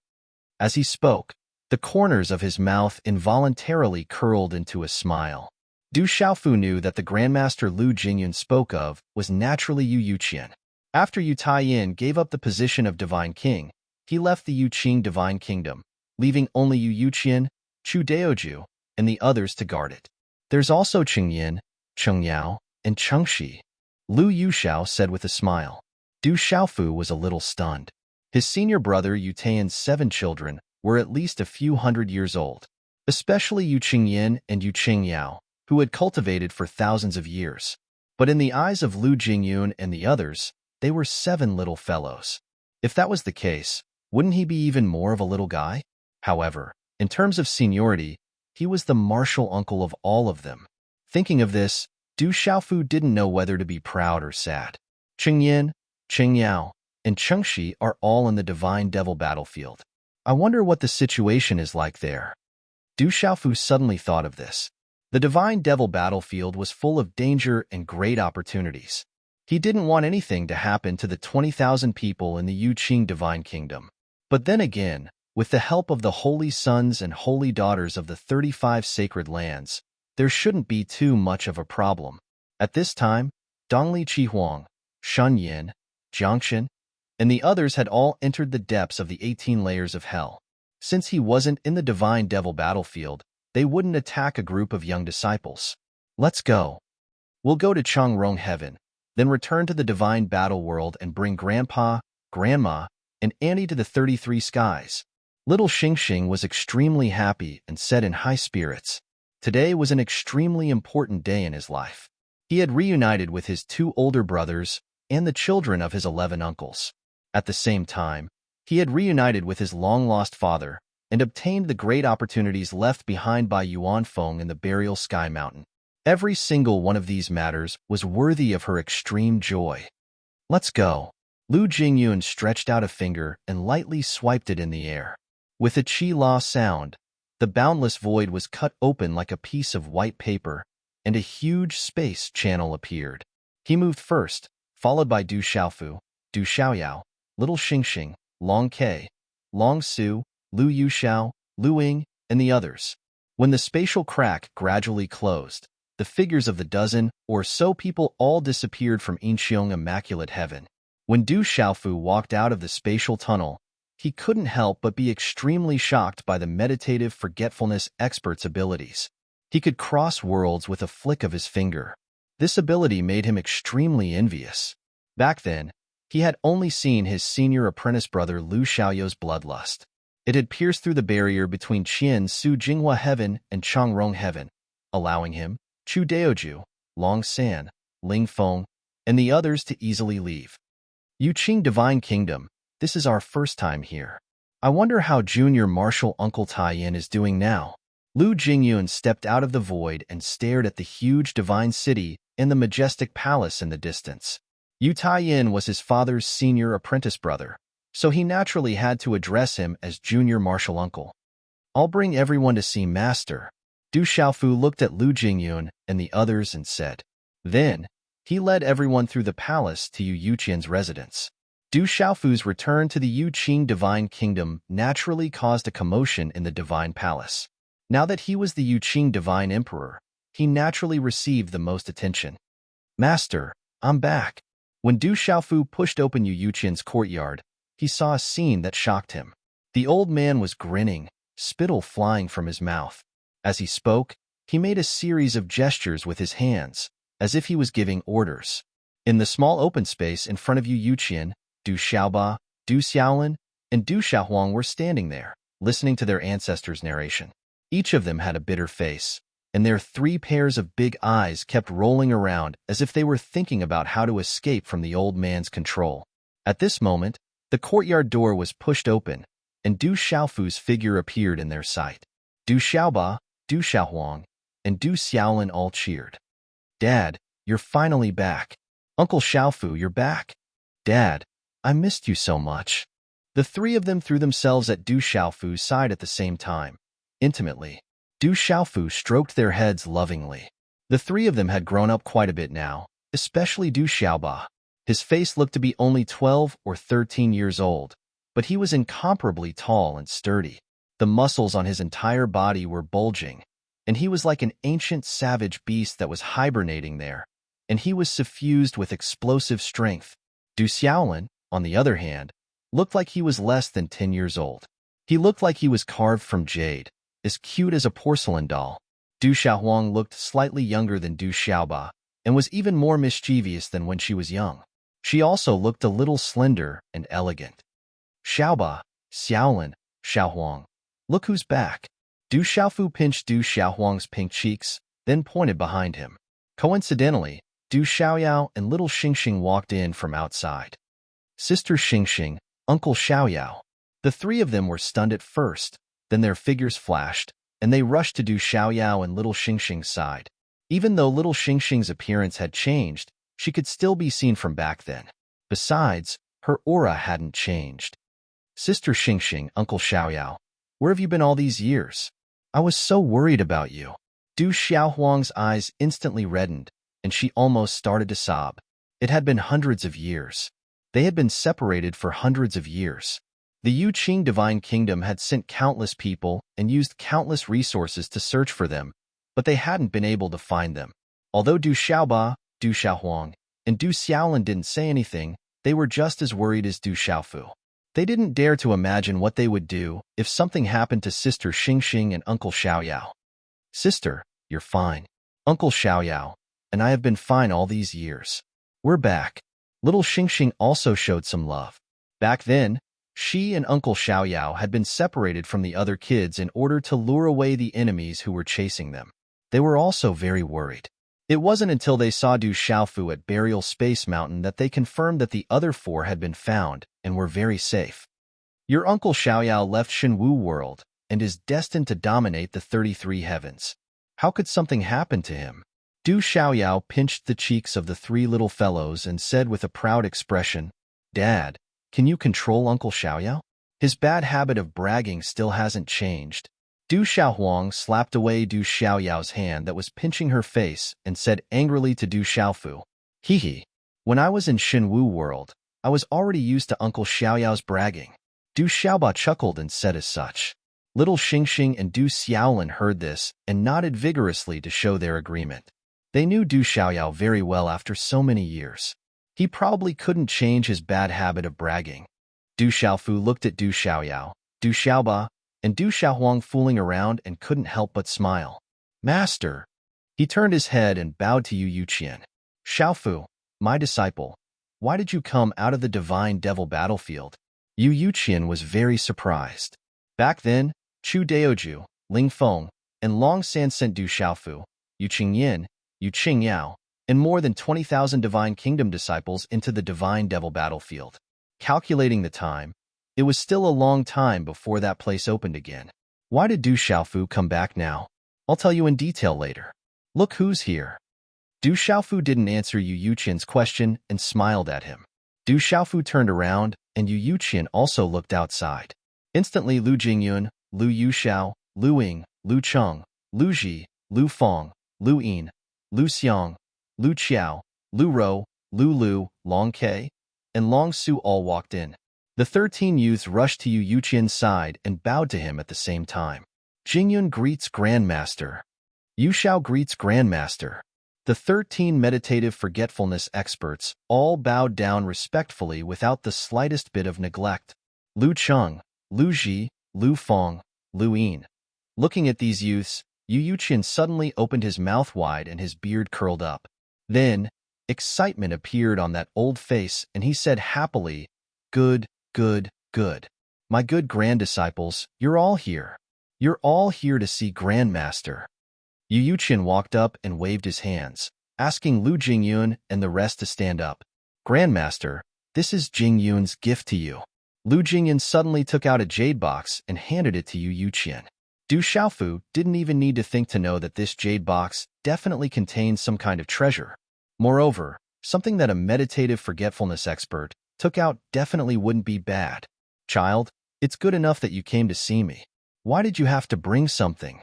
As he spoke, the corners of his mouth involuntarily curled into a smile. Du Xiaofu knew that the Grandmaster Lu Jingyun spoke of was naturally Yu Yuqian. After Yu Taiyin gave up the position of Divine King, he left the Yuqing Divine Kingdom, leaving only Yu Yuqian, Chu Daoju, and the others to guard it. There's also Chengyin, Chengyao, and Chengxi, Lu Yuxiao said with a smile. Du Xiaofu was a little stunned. His senior brother Yu Taiyan's 7 children were at least a few hundred years old, especially Yu Qingyin and Yu Qingyao, who had cultivated for thousands of years. But in the eyes of Lu Jingyun and the others, they were 7 little fellows. If that was the case, wouldn't he be even more of a little guy? However, in terms of seniority, he was the martial uncle of all of them. Thinking of this, Du Xiaofu didn't know whether to be proud or sad. Chengyin, Chengyao, and Chengxi are all in the Divine Devil battlefield. I wonder what the situation is like there. Du Xiaofu suddenly thought of this. The Divine Devil battlefield was full of danger and great opportunities. He didn't want anything to happen to the 20,000 people in the Yuqing Divine Kingdom. But then again, with the help of the holy sons and holy daughters of the 35 sacred lands, there shouldn't be too much of a problem. At this time, Dongli Qihuang, Shun Yin, Jiangxin, and the others had all entered the depths of the 18 layers of hell. Since he wasn't in the Divine Devil battlefield, they wouldn't attack a group of young disciples. Let's go. We'll go to Changrong Heaven, then return to the Divine Battle World and bring Grandpa, Grandma, and Annie to the 33 skies. Little Xingxing was extremely happy and said in high spirits. Today was an extremely important day in his life. He had reunited with his 2 older brothers and the children of his 11 uncles. At the same time, he had reunited with his long-lost father and obtained the great opportunities left behind by Yuan Feng in the Burial Sky Mountain. Every single one of these matters was worthy of her extreme joy. Let's go. Lu Jingyun stretched out a finger and lightly swiped it in the air. With a chi-la sound, the boundless void was cut open like a piece of white paper, and a huge space channel appeared. He moved first, followed by Du Xiaofu, Du Xiaoyao, Little Xingxing, Long K, Long Su, Lu Yuxiao, Lu Ying, and the others. When the spatial crack gradually closed, the figures of the dozen or so people all disappeared from Inxiong Immaculate Heaven. When Du Xiaofu walked out of the spatial tunnel, he couldn't help but be extremely shocked by the meditative forgetfulness expert's abilities. He could cross worlds with a flick of his finger. This ability made him extremely envious. Back then, he had only seen his senior apprentice brother Lu Xiaoyou's bloodlust. It had pierced through the barrier between Qian Su Jinghua Heaven and Changrong Heaven, allowing him, Chu Daoju, Long San, Ling Feng, and the others to easily leave. Yuqing Divine Kingdom, this is our first time here. I wonder how Junior Martial Uncle Taiyin is doing now. Lu Jingyun stepped out of the void and stared at the huge divine city and the majestic palace in the distance. Yu Taiyin was his father's senior apprentice brother, so he naturally had to address him as Junior Martial Uncle. I'll bring everyone to see Master. Du Xiaofu looked at Lu Jingyun and the others and said. Then, he led everyone through the palace to Yu Yuqian's residence. Du Xiaofu's return to the Yuqing Divine Kingdom naturally caused a commotion in the Divine Palace. Now that he was the Yuqing Divine Emperor, he naturally received the most attention. Master, I'm back. When Du Xiaofu pushed open Yu Yuqian's courtyard, he saw a scene that shocked him. The old man was grinning, spittle flying from his mouth. As he spoke, he made a series of gestures with his hands, as if he was giving orders. In the small open space in front of Yu Yuqian, Du Xiaoba, Du Xiaolin, and Du Xiaohuang were standing there, listening to their ancestors' narration. Each of them had a bitter face, and their 3 pairs of big eyes kept rolling around as if they were thinking about how to escape from the old man's control. At this moment, the courtyard door was pushed open, and Du Xiaofu's figure appeared in their sight. Du Xiaoba, Du Xiaohuang, and Du Xiaolin all cheered. Dad, you're finally back. Uncle Xiaofu, you're back. Dad, I missed you so much. The 3 of them threw themselves at Du Xiaofu's side at the same time, intimately. Du Xiaofu stroked their heads lovingly. The 3 of them had grown up quite a bit now, especially Du Xiaoba. His face looked to be only 12 or 13 years old, but he was incomparably tall and sturdy. The muscles on his entire body were bulging, and he was like an ancient savage beast that was hibernating there, and he was suffused with explosive strength. Du Xiaolin, on the other hand, looked like he was less than 10 years old. He looked like he was carved from jade, as cute as a porcelain doll. Du Xiaohuang looked slightly younger than Du Xiaoba, and was even more mischievous than when she was young. She also looked a little slender and elegant. Xiaoba, Xiaolin, Xiaohuang, look who's back. Du Xiaofu pinched Du Xiaohuang's pink cheeks, then pointed behind him. Coincidentally, Du Xiaoyao and little Xingxing walked in from outside. Sister Xingxing, Uncle Xiaoyao. The 3 of them were stunned at first, then their figures flashed, and they rushed to Du Xiaoyao and little Xingxing's side. Even though little Xingxing's appearance had changed, she could still be seen from back then. Besides, her aura hadn't changed. Sister Xingxing, Uncle Xiaoyao, where have you been all these years? I was so worried about you. Du Xiaohuang's eyes instantly reddened, and she almost started to sob. It had been hundreds of years. They had been separated for hundreds of years. The Yuqing Divine Kingdom had sent countless people and used countless resources to search for them, but they hadn't been able to find them. Although Du Xiaoba, Du Xiaohuang, and Du Xiaolin didn't say anything, they were just as worried as Du Xiaofu. They didn't dare to imagine what they would do if something happened to Sister Xingxing and Uncle Xiaoyao. Sister, you're fine. Uncle Xiaoyao, and I have been fine all these years. We're back. Little Xingxing also showed some love. Back then, she and Uncle Xiaoyao had been separated from the other kids in order to lure away the enemies who were chasing them. They were also very worried. It wasn't until they saw Du Xiaofu at Burial Space Mountain that they confirmed that the other 4 had been found and were very safe. Your Uncle Xiaoyao left Shenwu World and is destined to dominate the 33 heavens. How could something happen to him? Du Xiaoyao pinched the cheeks of the 3 little fellows and said with a proud expression, Dad, can you control Uncle Xiaoyao? His bad habit of bragging still hasn't changed. Du Xiaohuang slapped away Du Xiaoyao's hand that was pinching her face and said angrily to Du Xiaofu, Hee. When I was in Shenwu World, I was already used to Uncle Xiaoyao's bragging. Du Xiaoba chuckled and said as such. Little Xingxing and Du Xiaolin heard this and nodded vigorously to show their agreement. They knew Du Xiaoyao very well after so many years. He probably couldn't change his bad habit of bragging. Du Xiaofu looked at Du Xiaoyao, Du Xiaoba, and Du Xiaohuang fooling around and couldn't help but smile. Master! He turned his head and bowed to Yu Yuqian. Xiaofu, my disciple, why did you come out of the divine devil battlefield? Yu Yuqian was very surprised. Back then, Chu Daoju, Ling Feng, and Long San sent Du Xiaofu, Yu Qingyin, Yu Qingyao, and more than 20,000 Divine Kingdom disciples into the divine devil battlefield. Calculating the time, it was still a long time before that place opened again. Why did Du Xiaofu come back now? I'll tell you in detail later. Look who's here. Du Xiaofu didn't answer Yu Yuqian's question and smiled at him. Du Xiaofu turned around, and Yu Yuqian also looked outside. Instantly Lu Jingyun, Lu Yuxiao, Lu Ying, Lu Cheng, Lu Ji, Lu Feng, Lu Yin, Lu Xiang, Lu Qiao, Lu Rou, Lu Lu, Long Ke, and Long Su all walked in. The 13 youths rushed to Yu Yuqian's side and bowed to him at the same time. Jingyun greets Grandmaster. Yu Xiao greets Grandmaster. The 13 meditative forgetfulness experts all bowed down respectfully without the slightest bit of neglect. Lu Cheng, Lu Ji, Lu Feng, Lu Yin. Looking at these youths, Yu Yuqian suddenly opened his mouth wide and his beard curled up. Then, excitement appeared on that old face and he said happily, "Good, good, good. My good grand-disciples, you're all here. You're all here to see Grandmaster." Yu Yuqian walked up and waved his hands, asking Lu Jingyun and the rest to stand up. "Grandmaster, this is Jingyun's gift to you." Lu Jingyun suddenly took out a jade box and handed it to Yu Yuqian. Du Xiaofu didn't even need to think to know that this jade box definitely contained some kind of treasure. Moreover, something that a meditative forgetfulness expert took out definitely wouldn't be bad. "Child, it's good enough that you came to see me. Why did you have to bring something?"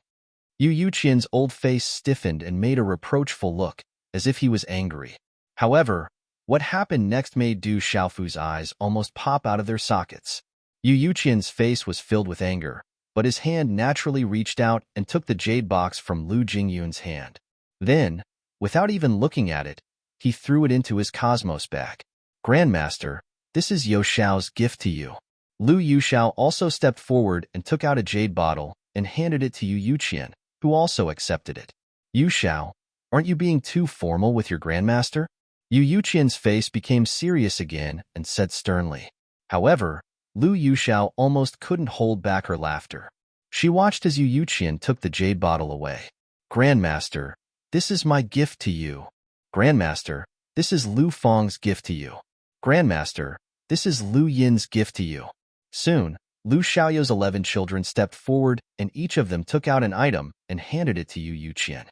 Yu Yuqian's old face stiffened and made a reproachful look, as if he was angry. However, what happened next made Du Xiaofu's eyes almost pop out of their sockets. Yu Yuqian's face was filled with anger, but his hand naturally reached out and took the jade box from Lu Jingyun's hand. Then, without even looking at it, he threw it into his cosmos bag. "Grandmaster, this is Yo Xiao's gift to you." Lu Yuxiao also stepped forward and took out a jade bottle and handed it to Yu Yuqian, who also accepted it. "Yu Xiao, aren't you being too formal with your grandmaster?" Yu Yuqian's face became serious again and said sternly. However, Lu Yuxiao almost couldn't hold back her laughter. She watched as Yu Yuqian took the jade bottle away. "Grandmaster, this is my gift to you." "Grandmaster, this is Lu Feng's gift to you." "Grandmaster, this is Lu Yin's gift to you." Soon, Lu Xiaoyou's 11 children stepped forward and each of them took out an item and handed it to Yu Yuqian.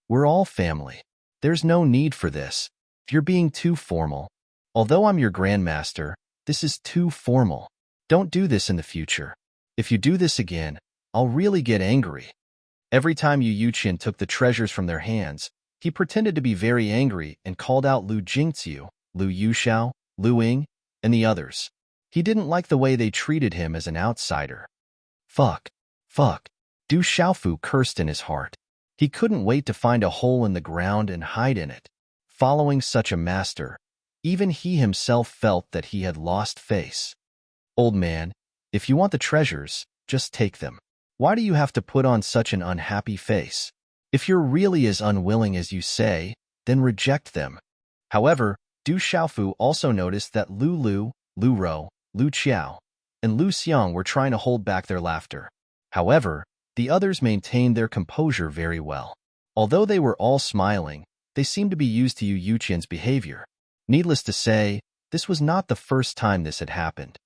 "We're all family. There's no need for this. You're being too formal. Although I'm your grandmaster, this is too formal. Don't do this in the future. If you do this again, I'll really get angry." Every time Yu Yuqian took the treasures from their hands, he pretended to be very angry and called out Lu Jingxiu, Lu Yuxiao, Lu Ying, and the others. He didn't like the way they treated him as an outsider. Fuck. Du Xiaofu cursed in his heart. He couldn't wait to find a hole in the ground and hide in it. Following such a master, even he himself felt that he had lost face. "Old man, if you want the treasures, just take them. Why do you have to put on such an unhappy face? If you're really as unwilling as you say, then reject them." However, Du Xiaofu also noticed that Lu Lu, Lu Rou, Lu Qiao, and Lu Xiang were trying to hold back their laughter. However, the others maintained their composure very well. Although they were all smiling, they seemed to be used to Yu Yuqian's behavior. Needless to say, this was not the first time this had happened.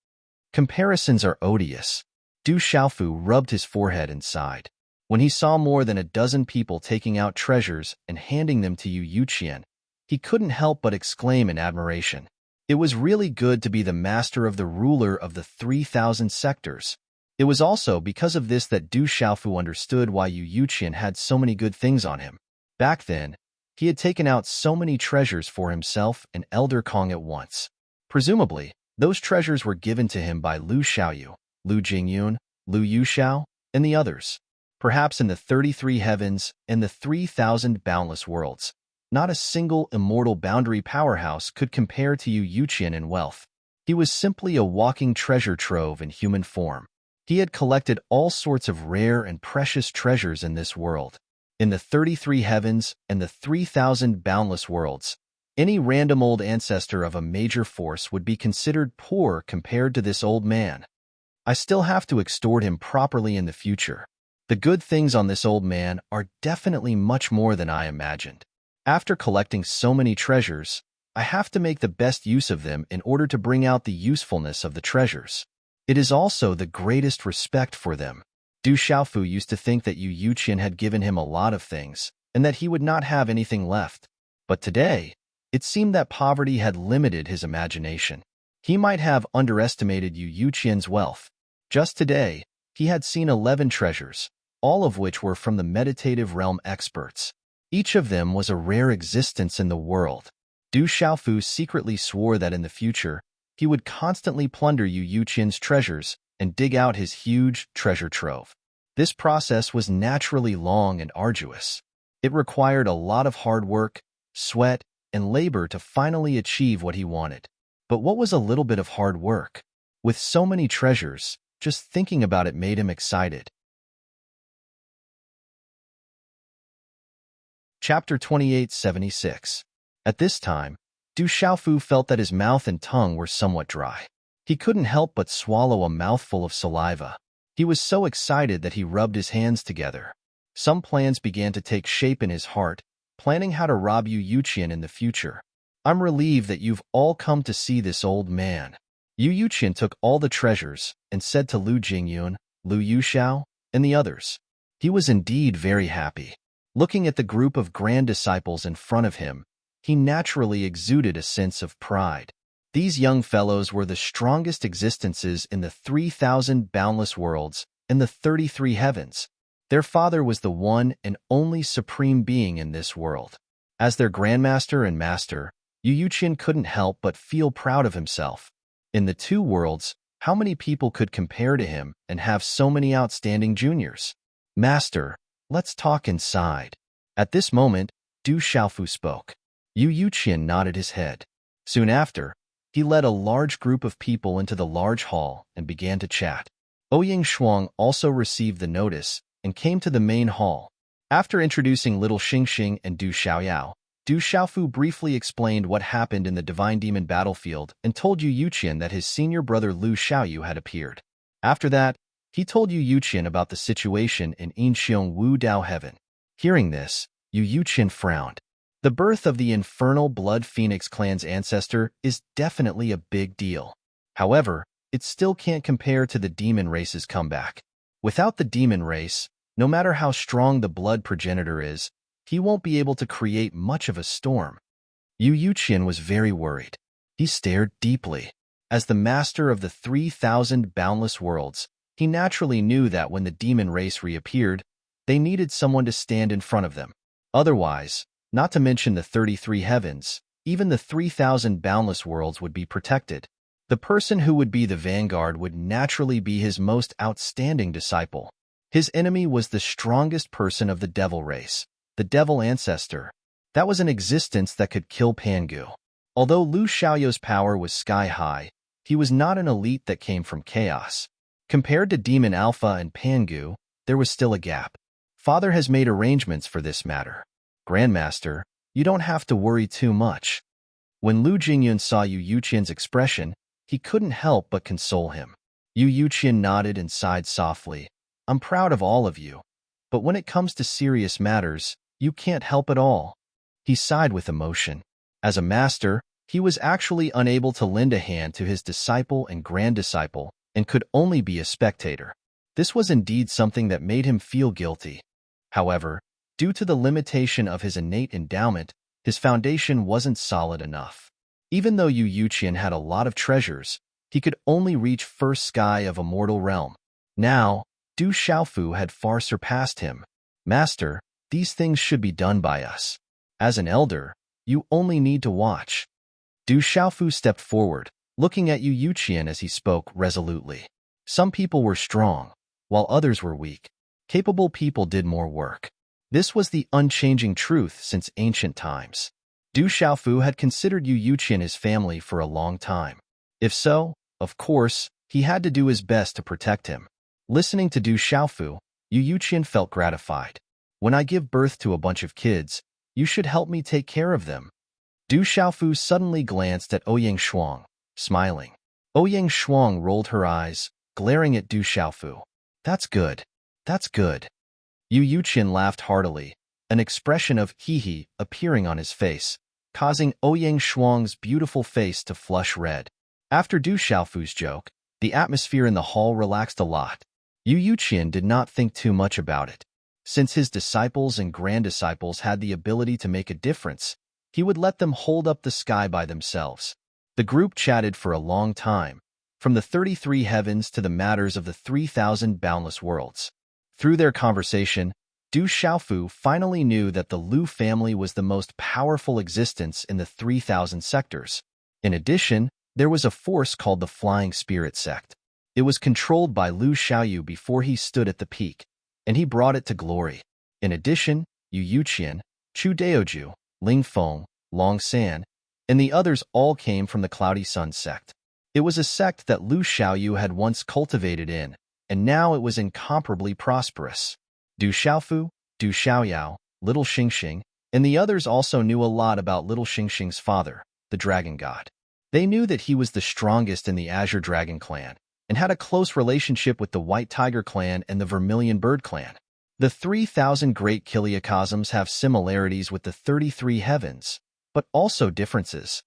Comparisons are odious. Du Xiaofu rubbed his forehead and sighed. When he saw more than a dozen people taking out treasures and handing them to Yu Yuqian, he couldn't help but exclaim in admiration. It was really good to be the master of the ruler of the 3,000 sectors. It was also because of this that Du Xiaofu understood why Yu Yuqian had so many good things on him. Back then, he had taken out so many treasures for himself and Elder Kong at once. Presumably, those treasures were given to him by Lu Xiaoyu, Lu Jingyun, Lu Yuxiao, and the others. Perhaps in the 33 heavens and the 3,000 boundless worlds, not a single immortal boundary powerhouse could compare to Yu Yuqian in wealth. He was simply a walking treasure trove in human form. He had collected all sorts of rare and precious treasures in this world. In the 33 heavens and the 3,000 boundless worlds, any random old ancestor of a major force would be considered poor compared to this old man. I still have to extort him properly in the future. The good things on this old man are definitely much more than I imagined. After collecting so many treasures, I have to make the best use of them in order to bring out the usefulness of the treasures. It is also the greatest respect for them. Du Xiaofu used to think that Yu Yuqian had given him a lot of things, and that he would not have anything left. But today, it seemed that poverty had limited his imagination. He might have underestimated Yu Yuqian's wealth. Just today, he had seen 11 treasures, all of which were from the meditative realm experts. Each of them was a rare existence in the world. Du Xiaofu secretly swore that in the future, he would constantly plunder Yu Yuqian's treasures and dig out his huge treasure trove. This process was naturally long and arduous. It required a lot of hard work, sweat, and labor to finally achieve what he wanted. But what was a little bit of hard work? With so many treasures, just thinking about it made him excited. Chapter 2876. At this time, Du Xiaofu felt that his mouth and tongue were somewhat dry. He couldn't help but swallow a mouthful of saliva. He was so excited that he rubbed his hands together. Some plans began to take shape in his heart, planning how to rob Yu Yuqian in the future. I'm relieved that you've all come to see this old man. Yu Yuqian took all the treasures and said to Lu Jingyun, Lu Yuxiao, and the others. He was indeed very happy. Looking at the group of grand disciples in front of him, he naturally exuded a sense of pride. These young fellows were the strongest existences in the 3,000 boundless worlds and the 33 heavens. Their father was the one and only supreme being in this world. As their grandmaster and master, Yu Yuqian couldn't help but feel proud of himself. In the two worlds, how many people could compare to him and have so many outstanding juniors? Master, let's talk inside. At this moment, Du Xiaofu spoke. Yu Yuqian nodded his head. Soon after, he led a large group of people into the large hall and began to chat. Ouyang Shuang also received the notice and came to the main hall. After introducing little Xingxing and Du Xiaoyao, Du Xiaofu briefly explained what happened in the Divine Demon battlefield and told Yu Yuqian that his senior brother Lu Xiaoyu had appeared. After that, he told Yu Yuqian about the situation in Inxiong Wu Dao Heaven. Hearing this, Yu Yuqian frowned. The birth of the infernal Blood Phoenix clan's ancestor is definitely a big deal. However, it still can't compare to the demon race's comeback. Without the demon race, no matter how strong the blood progenitor is, he won't be able to create much of a storm. Yu Yuqian was very worried. He stared deeply. As the master of the 3,000 boundless worlds, he naturally knew that when the demon race reappeared, they needed someone to stand in front of them. Otherwise, not to mention the 33 heavens, even the 3,000 boundless worlds would be protected. The person who would be the vanguard would naturally be his most outstanding disciple. His enemy was the strongest person of the devil race, the devil ancestor. That was an existence that could kill Pangu. Although Lu Xiaoyou's power was sky-high, he was not an elite that came from chaos. Compared to Demon Alpha and Pangu, there was still a gap. Father has made arrangements for this matter. Grandmaster, you don't have to worry too much. When Lu Jingyun saw Yu Yuqian's expression, he couldn't help but console him. Yu Yuqian nodded and sighed softly. I'm proud of all of you, but when it comes to serious matters, you can't help at all. He sighed with emotion. As a master, he was actually unable to lend a hand to his disciple and grand-disciple, and could only be a spectator. This was indeed something that made him feel guilty. However, due to the limitation of his innate endowment, his foundation wasn't solid enough. Even though Yu Yuqian had a lot of treasures, he could only reach first sky of a mortal realm. Now, Du Xiaofu had far surpassed him. Master, these things should be done by us. As an elder, you only need to watch. Du Xiaofu stepped forward, looking at Yu Yuqian as he spoke resolutely. Some people were strong, while others were weak. Capable people did more work. This was the unchanging truth since ancient times. Du Xiaofu had considered Yu Yuqian his family for a long time. If so, of course, he had to do his best to protect him. Listening to Du Xiaofu, Yu Yuqian felt gratified. When I give birth to a bunch of kids, you should help me take care of them. Du Xiaofu suddenly glanced at Ouyang Shuang, smiling. Ouyang Shuang rolled her eyes, glaring at Du Xiaofu. That's good. That's good. Yu Yuqian laughed heartily, an expression of hee-hee appearing on his face, causing Ouyang Shuang's beautiful face to flush red. After Du Xiaofu's joke, the atmosphere in the hall relaxed a lot. Yu Yuqian did not think too much about it. Since his disciples and grand-disciples had the ability to make a difference, he would let them hold up the sky by themselves. The group chatted for a long time, from the 33 heavens to the matters of the 3,000 boundless worlds. Through their conversation, Du Xiaofu finally knew that the Lu family was the most powerful existence in the 3,000 sectors. In addition, there was a force called the Flying Spirit Sect. It was controlled by Lu Xiaoyu before he stood at the peak, and he brought it to glory. In addition, Yu Yuqian, Chu Daoju, Ling Feng, Long San, and the others all came from the Cloudy Sun sect. It was a sect that Lu Xiaoyu had once cultivated in, and now it was incomparably prosperous. Du Xiaofu, Du Xiaoyao, Little Xingxing, and the others also knew a lot about Little Xingxing's father, the dragon god. They knew that he was the strongest in the Azure Dragon clan, and had a close relationship with the White Tiger clan and the Vermilion Bird clan. The 3,000 great Kiliacosms have similarities with the 33 heavens, but also differences.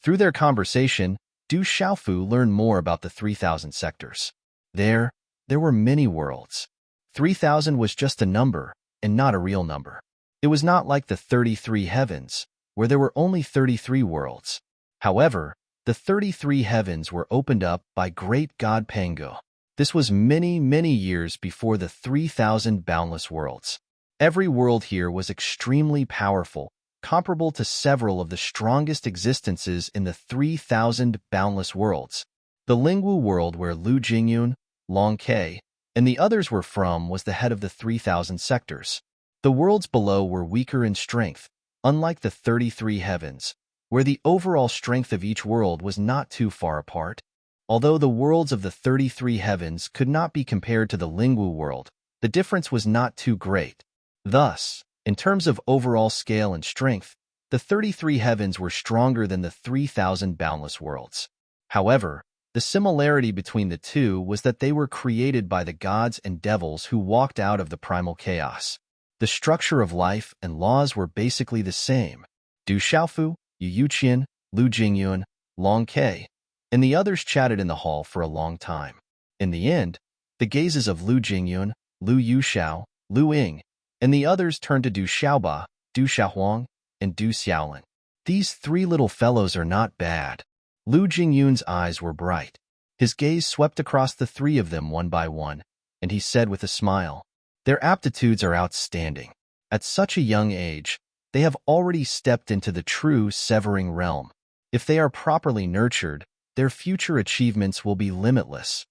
Through their conversation, Du Xiaofu learned more about the 3,000 sectors. There were many worlds. 3,000 was just a number, and not a real number. It was not like the 33 heavens, where there were only 33 worlds. However, the 33 heavens were opened up by great god Pango. This was many, many years before the 3,000 boundless worlds. Every world here was extremely powerful, comparable to several of the strongest existences in the 3,000 boundless worlds. The Lingwu world where Lu Jingyun, Long Ke, and the others were from was the head of the 3,000 sectors. The worlds below were weaker in strength, unlike the 33 heavens, where the overall strength of each world was not too far apart. Although the worlds of the 33 heavens could not be compared to the Lingwu world, the difference was not too great. Thus, in terms of overall scale and strength, the 33 heavens were stronger than the 3,000 boundless worlds. However, the similarity between the two was that they were created by the gods and devils who walked out of the primal chaos. The structure of life and laws were basically the same. Du Xiaofu, Yu Yuqian, Lu Jingyun, Long Ke, and the others chatted in the hall for a long time. In the end, the gazes of Lu Jingyun, Lu Yuxiao, Lu Ying, and the others turned to Du Xiaoba, Du Xiaohuang, and Du Xiaolin. These three little fellows are not bad. Lu Jingyun's eyes were bright. His gaze swept across the three of them one by one, and he said with a smile, "Their aptitudes are outstanding. At such a young age, they have already stepped into the true severing realm. If they are properly nurtured, their future achievements will be limitless."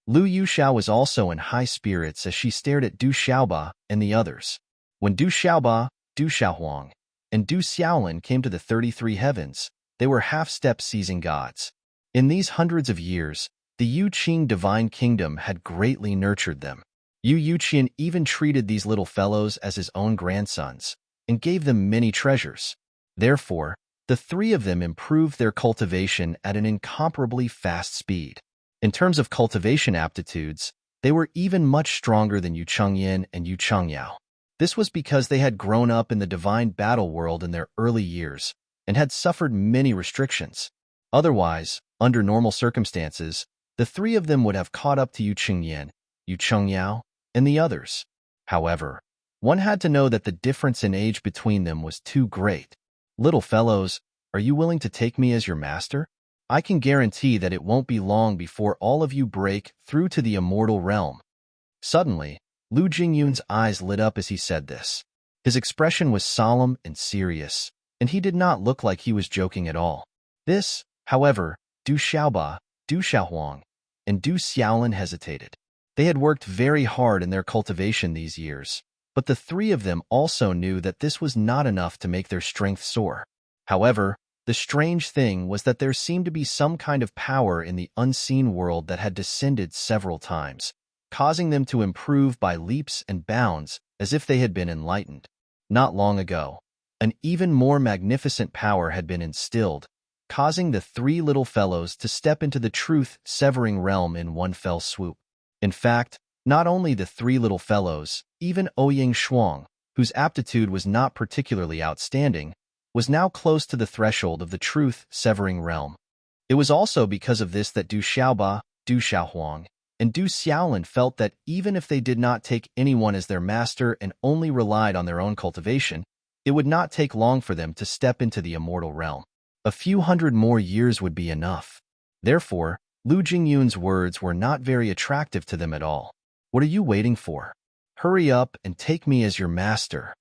Lu Yuxiao was also in high spirits as she stared at Du Xiaoba and the others. When Du Xiaoba, Du Xiaohuang, and Du Xiaolin came to the 33 heavens, they were half-step seizing gods. In these hundreds of years, the Yu Qing divine kingdom had greatly nurtured them. Yu Yuqian even treated these little fellows as his own grandsons, and gave them many treasures. Therefore, the three of them improved their cultivation at an incomparably fast speed. In terms of cultivation aptitudes, they were even much stronger than Yu Chengyan and Yu Chengyao. This was because they had grown up in the divine battle world in their early years, and had suffered many restrictions. Otherwise, under normal circumstances, the three of them would have caught up to Yu Chengyan, Yu Chengyao, and the others. However, one had to know that the difference in age between them was too great. "Little fellows, are you willing to take me as your master? I can guarantee that it won't be long before all of you break through to the immortal realm." Suddenly, Lu Jingyun's eyes lit up as he said this. His expression was solemn and serious, and he did not look like he was joking at all. This, however, Du Xiaoba, Du Xiaohuang, and Du Xiaolin hesitated. They had worked very hard in their cultivation these years, but the three of them also knew that this was not enough to make their strength soar. However, the strange thing was that there seemed to be some kind of power in the unseen world that had descended several times, causing them to improve by leaps and bounds as if they had been enlightened. Not long ago, an even more magnificent power had been instilled, causing the three little fellows to step into the truth-severing realm in one fell swoop. In fact, not only the three little fellows, even Ouyang Shuang, whose aptitude was not particularly outstanding, was now close to the threshold of the truth-severing realm. It was also because of this that Du Xiaoba, Du Xiaohuang, and Du Xiaolin felt that even if they did not take anyone as their master and only relied on their own cultivation, it would not take long for them to step into the immortal realm. A few hundred more years would be enough. Therefore, Lu Jingyun's words were not very attractive to them at all. "What are you waiting for? Hurry up and take me as your master."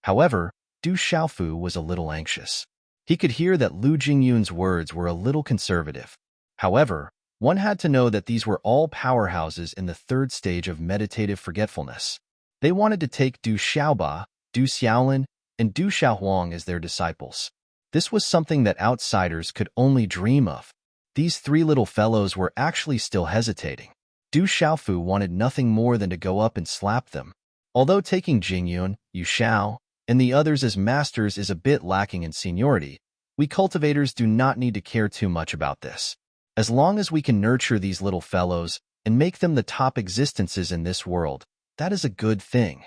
However, Du Xiaofu was a little anxious. He could hear that Lu Jingyun's words were a little conservative. However, one had to know that these were all powerhouses in the third stage of meditative forgetfulness. They wanted to take Du Xiaoba, Du Xiaolin, and Du Xiaohuang as their disciples. This was something that outsiders could only dream of. These three little fellows were actually still hesitating. Du Xiaofu wanted nothing more than to go up and slap them. Although taking Jingyun, Yu Xiao, and the others as masters is a bit lacking in seniority, we cultivators do not need to care too much about this. As long as we can nurture these little fellows and make them the top existences in this world, that is a good thing.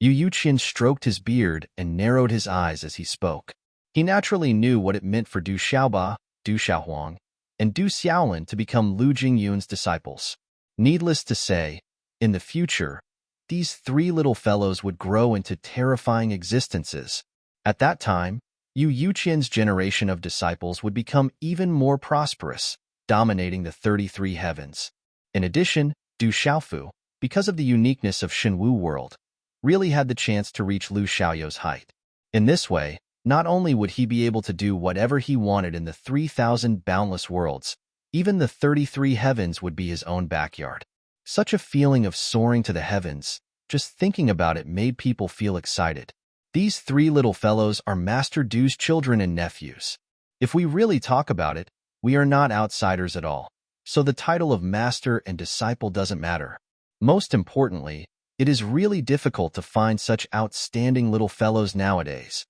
Yu Yuqian stroked his beard and narrowed his eyes as he spoke. He naturally knew what it meant for Du Xiaoba, Du Xiaohuang, and Du Xiaolin to become Lu Jingyun's disciples. Needless to say, in the future, these three little fellows would grow into terrifying existences. At that time, Yu Yuqian's generation of disciples would become even more prosperous, dominating the 33 heavens. In addition, Du Xiaofu, because of the uniqueness of Shenwu world, really had the chance to reach Lu Xiaoyou's height. In this way, not only would he be able to do whatever he wanted in the 3,000 boundless worlds, even the 33 heavens would be his own backyard. Such a feeling of soaring to the heavens, just thinking about it made people feel excited. These three little fellows are Master Du's children and nephews. If we really talk about it, we are not outsiders at all. So the title of master and disciple doesn't matter. Most importantly, it is really difficult to find such outstanding little fellows nowadays.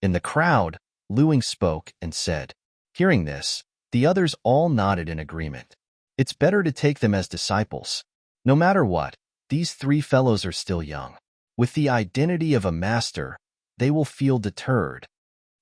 In the crowd, Luing spoke and said. Hearing this, the others all nodded in agreement. It's better to take them as disciples. No matter what, these three fellows are still young. With the identity of a master, they will feel deterred.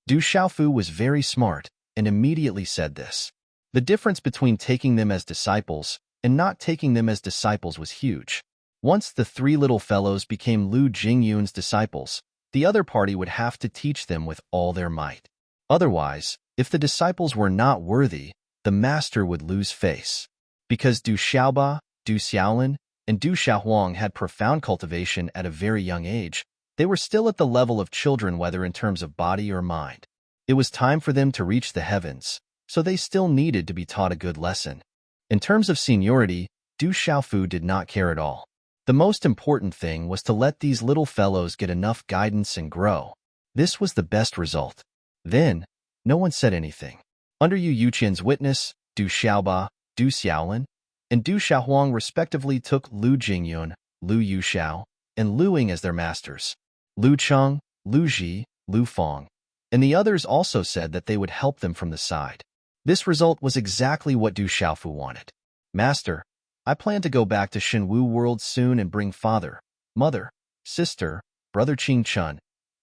Du Xiaofu was very smart and immediately said this. The difference between taking them as disciples and not taking them as disciples was huge. Once the three little fellows became Lu Jingyun's disciples, the other party would have to teach them with all their might. Otherwise, if the disciples were not worthy, the master would lose face. Because Du Xiaoba, Du Xiaolin, and Du Xiaohuang had profound cultivation at a very young age, they were still at the level of children whether in terms of body or mind. It was time for them to reach the heavens, so they still needed to be taught a good lesson. In terms of seniority, Du Xiaofu did not care at all. The most important thing was to let these little fellows get enough guidance and grow. This was the best result. Then, no one said anything. Under Yu Yuqian's witness, Du Xiaoba, Du Xiaolin, and Du Xiaohuang respectively took Lu Jingyun, Lu Yuxiao, and Luing as their masters. Lu Cheng, Lu Ji, Lu Feng, and the others also said that they would help them from the side. This result was exactly what Du Xiaofu wanted. Master, I plan to go back to Shenwu world soon and bring father, mother, sister, brother Qing Chun,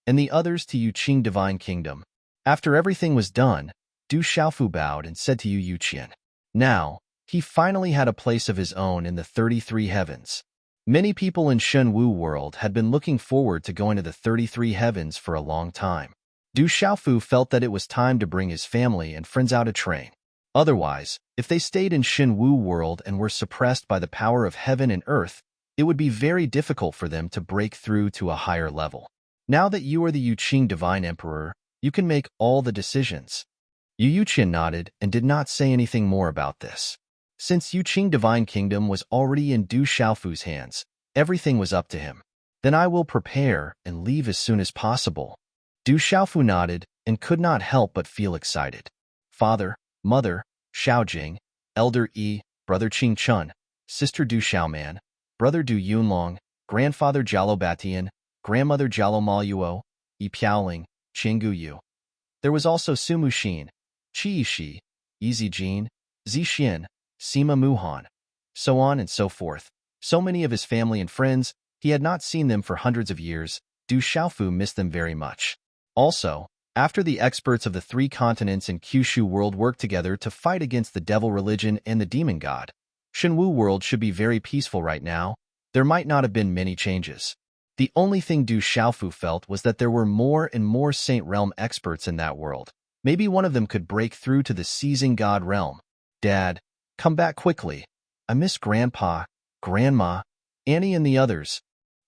and the others to Yu Qing Divine Kingdom. After everything was done, Du Xiaofu bowed and said to Yu Yuqian. Now, he finally had a place of his own in the 33 heavens. Many people in Shenwu world had been looking forward to going to the 33 heavens for a long time. Du Xiaofu felt that it was time to bring his family and friends out to train. Otherwise, if they stayed in Shenwu world and were suppressed by the power of heaven and earth, it would be very difficult for them to break through to a higher level. Now that you are the Yu Qing Divine Emperor, you can make all the decisions. Yu Yuqian nodded and did not say anything more about this. Since Yu Qing Divine Kingdom was already in Du Xiaofu's hands, everything was up to him. Then I will prepare and leave as soon as possible. Du Xiaofu nodded and could not help but feel excited. Father, mother, Xiaojing, elder Yi, brother Qing Chun, sister Du Xiaoman, brother Du Yunlong, grandfather Jialo Batian, grandmother Jialo Maluo, Yi Piaoling, Qinggu Yu. There was also Sumu Xin, Qi Shi, Yi Jin, Zi Xian, Sima Muhan, so on and so forth. So many of his family and friends, he had not seen them for hundreds of years. Du Xiaofu missed them very much. Also, after the experts of the 3 continents in Kyushu world worked together to fight against the devil religion and the demon god, Shenwu world should be very peaceful right now. There might not have been many changes. The only thing Du Xiaofu felt was that there were more and more Saint Realm experts in that world. Maybe one of them could break through to the seizing god realm. Dad, come back quickly. I miss Grandpa, Grandma, Annie and the others.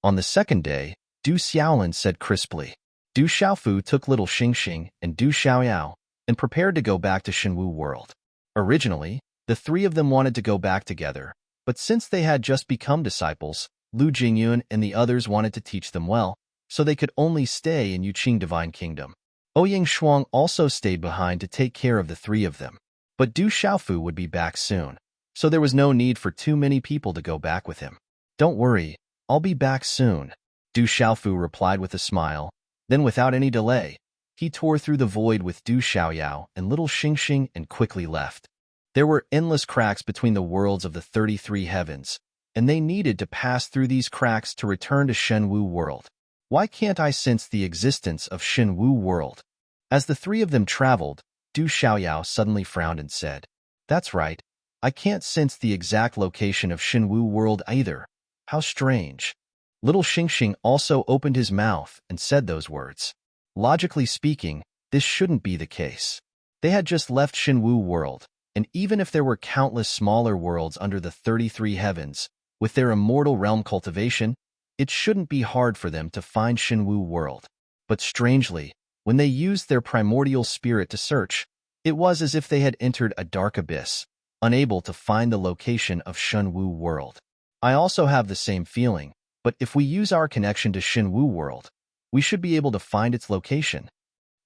On the second day, Du Xiaolin said crisply. Du Xiaofu took little Xingxing and Du Xiaoyao and prepared to go back to Shenwu world. Originally, the 3 of them wanted to go back together, but since they had just become disciples, Lu Jingyun and the others wanted to teach them well, so they could only stay in Yuqing Divine Kingdom. Ouyang Shuang also stayed behind to take care of the three of them. But Du Xiaofu would be back soon, so there was no need for too many people to go back with him. Don't worry, I'll be back soon, Du Xiaofu replied with a smile. Then without any delay, he tore through the void with Du Xiaoyao and little Xingxing and quickly left. There were endless cracks between the worlds of the 33 heavens, and they needed to pass through these cracks to return to Shenwu World. Why can't I sense the existence of Shenwu World? As the three of them traveled, Du Xiaoyao suddenly frowned and said, "That's right, I can't sense the exact location of Shenwu World either. How strange." Little Xingxing also opened his mouth and said those words. Logically speaking, this shouldn't be the case. They had just left Shenwu World, and even if there were countless smaller worlds under the 33 heavens, with their immortal realm cultivation, it shouldn't be hard for them to find Shenwu World. But strangely, when they used their primordial spirit to search, it was as if they had entered a dark abyss, unable to find the location of Shenwu World. I also have the same feeling, but if we use our connection to Shenwu World, we should be able to find its location.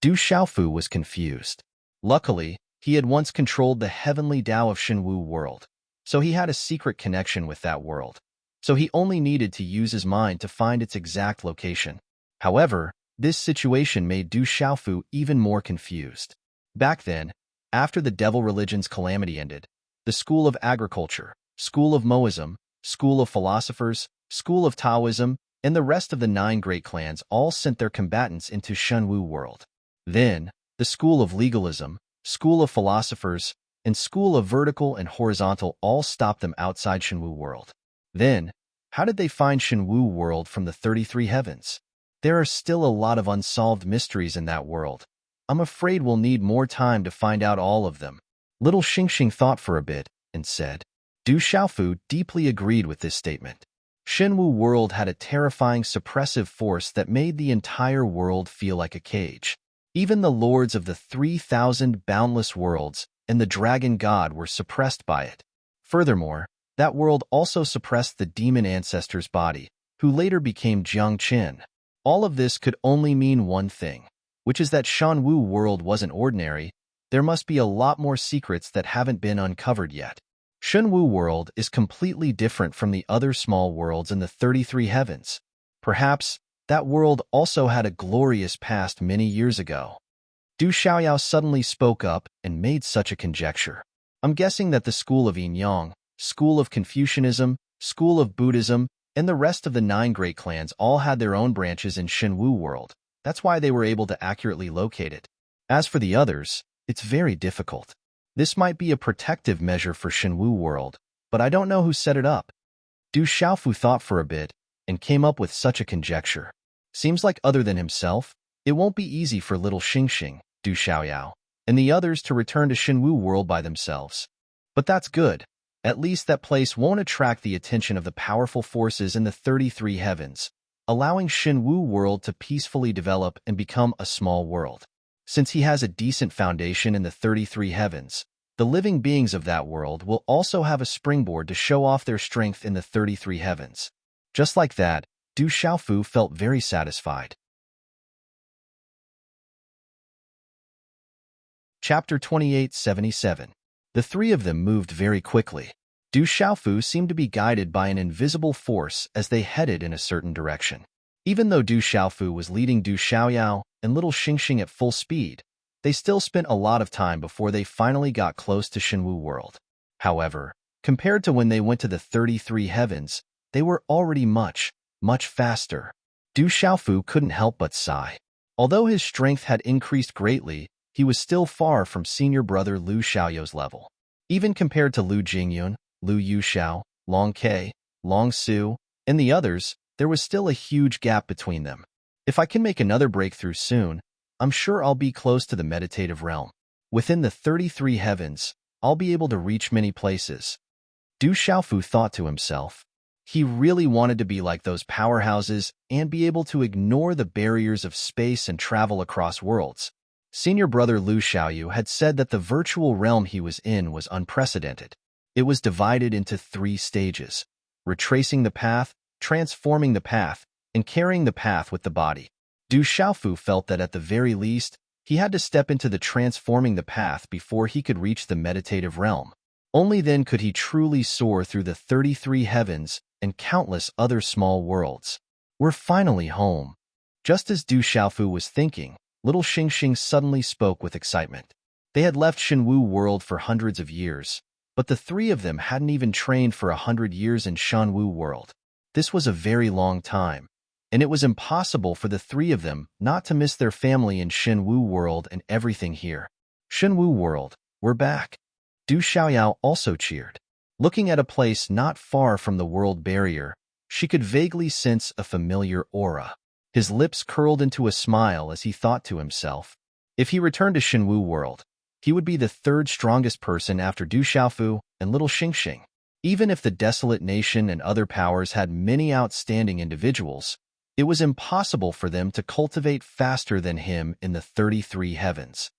Du Xiaofu was confused. Luckily, he had once controlled the heavenly Tao of Shenwu World, so he had a secret connection with that world. So he only needed to use his mind to find its exact location. However, this situation made Du Xiaofu even more confused. Back then, after the devil religion's calamity ended, the School of Agriculture, School of Moism, School of Philosophers, School of Taoism, and the rest of the 9 great clans all sent their combatants into Shenwu World. Then, the School of Legalism, School of Philosophers, and School of Vertical and Horizontal all stopped them outside Shenwu World. Then, how did they find Shenwu World from the 33 heavens? There are still a lot of unsolved mysteries in that world. I'm afraid we'll need more time to find out all of them. Little Xingxing thought for a bit and said. Du Xiaofu deeply agreed with this statement. Shenwu World had a terrifying suppressive force that made the entire world feel like a cage. Even the lords of the 3,000 boundless worlds and the dragon god were suppressed by it. Furthermore, that world also suppressed the demon ancestor's body, who later became Jiang Qin. All of this could only mean one thing, which is that Shenwu World wasn't ordinary. There must be a lot more secrets that haven't been uncovered yet. Shenwu World is completely different from the other small worlds in the 33 heavens. Perhaps that world also had a glorious past many years ago. Du Xiaoyao suddenly spoke up and made such a conjecture. I'm guessing that the School of Yin-Yang, School of Confucianism, School of Buddhism, and the rest of the 9 great clans all had their own branches in Shenwu World. That's why they were able to accurately locate it. As for the others, it's very difficult. This might be a protective measure for Shenwu World, but I don't know who set it up. Du Xiaofu thought for a bit and came up with such a conjecture. Seems like other than himself, it won't be easy for little Xingxing, Du Xiaoyao, and the others to return to Shenwu World by themselves. But that's good. At least that place won't attract the attention of the powerful forces in the 33 heavens, allowing Shenwu World to peacefully develop and become a small world. Since he has a decent foundation in the 33 heavens, the living beings of that world will also have a springboard to show off their strength in the 33 heavens. Just like that, Du Xiaofu felt very satisfied. Chapter 2877. The three of them moved very quickly. Du Xiaofu seemed to be guided by an invisible force as they headed in a certain direction. Even though Du Xiaofu was leading Du Xiaoyao and little Xingxing at full speed, they still spent a lot of time before they finally got close to Shenwu World. However, compared to when they went to the 33 heavens, they were already much faster. Du Xiaofu couldn't help but sigh. Although his strength had increased greatly, he was still far from senior brother Lu Xiaoyao's level. Even compared to Lu Jingyun, Lu Yuxiao, Long Ke, Long Su, and the others, there was still a huge gap between them. If I can make another breakthrough soon, I'm sure I'll be close to the meditative realm. Within the 33 heavens, I'll be able to reach many places. Du Xiaofu thought to himself. He really wanted to be like those powerhouses and be able to ignore the barriers of space and travel across worlds. Senior brother Lu Xiaoyu had said that the virtual realm he was in was unprecedented. It was divided into 3 stages: retracing the path, transforming the path, and carrying the path with the body. Du Xiaofu felt that at the very least, he had to step into the transforming the path before he could reach the meditative realm. Only then could he truly soar through the 33 heavens and countless other small worlds. We're finally home. Just as Du Xiaofu was thinking, little Xingxing suddenly spoke with excitement. They had left Shenwu world for hundreds of years, but the three of them hadn't even trained for 100 years in Shenwu world. This was a very long time, and it was impossible for the three of them not to miss their family in Shenwu world and everything here. Shenwu world, we're back. Du Xiaoyao also cheered. Looking at a place not far from the world barrier, she could vaguely sense a familiar aura. His lips curled into a smile as he thought to himself, if he returned to Shenwu world, he would be the third strongest person after Du Xiaofu and little Xingxing. Even if the desolate nation and other powers had many outstanding individuals, it was impossible for them to cultivate faster than him in the 33 heavens.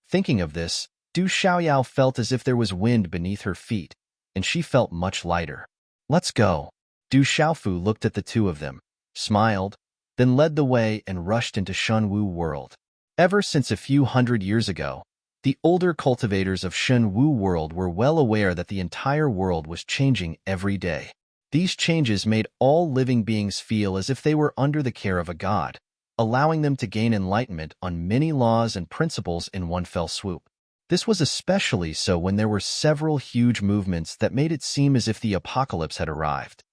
Thinking of this, Du Xiaoyao felt as if there was wind beneath her feet, and she felt much lighter. Let's go. Du Xiaofu looked at the two of them, smiled, then led the way and rushed into Shenwu world. Ever since a few hundred years ago, the older cultivators of Shenwu world were well aware that the entire world was changing every day. These changes made all living beings feel as if they were under the care of a god, allowing them to gain enlightenment on many laws and principles in one fell swoop. This was especially so when there were several huge movements that made it seem as if the apocalypse had arrived.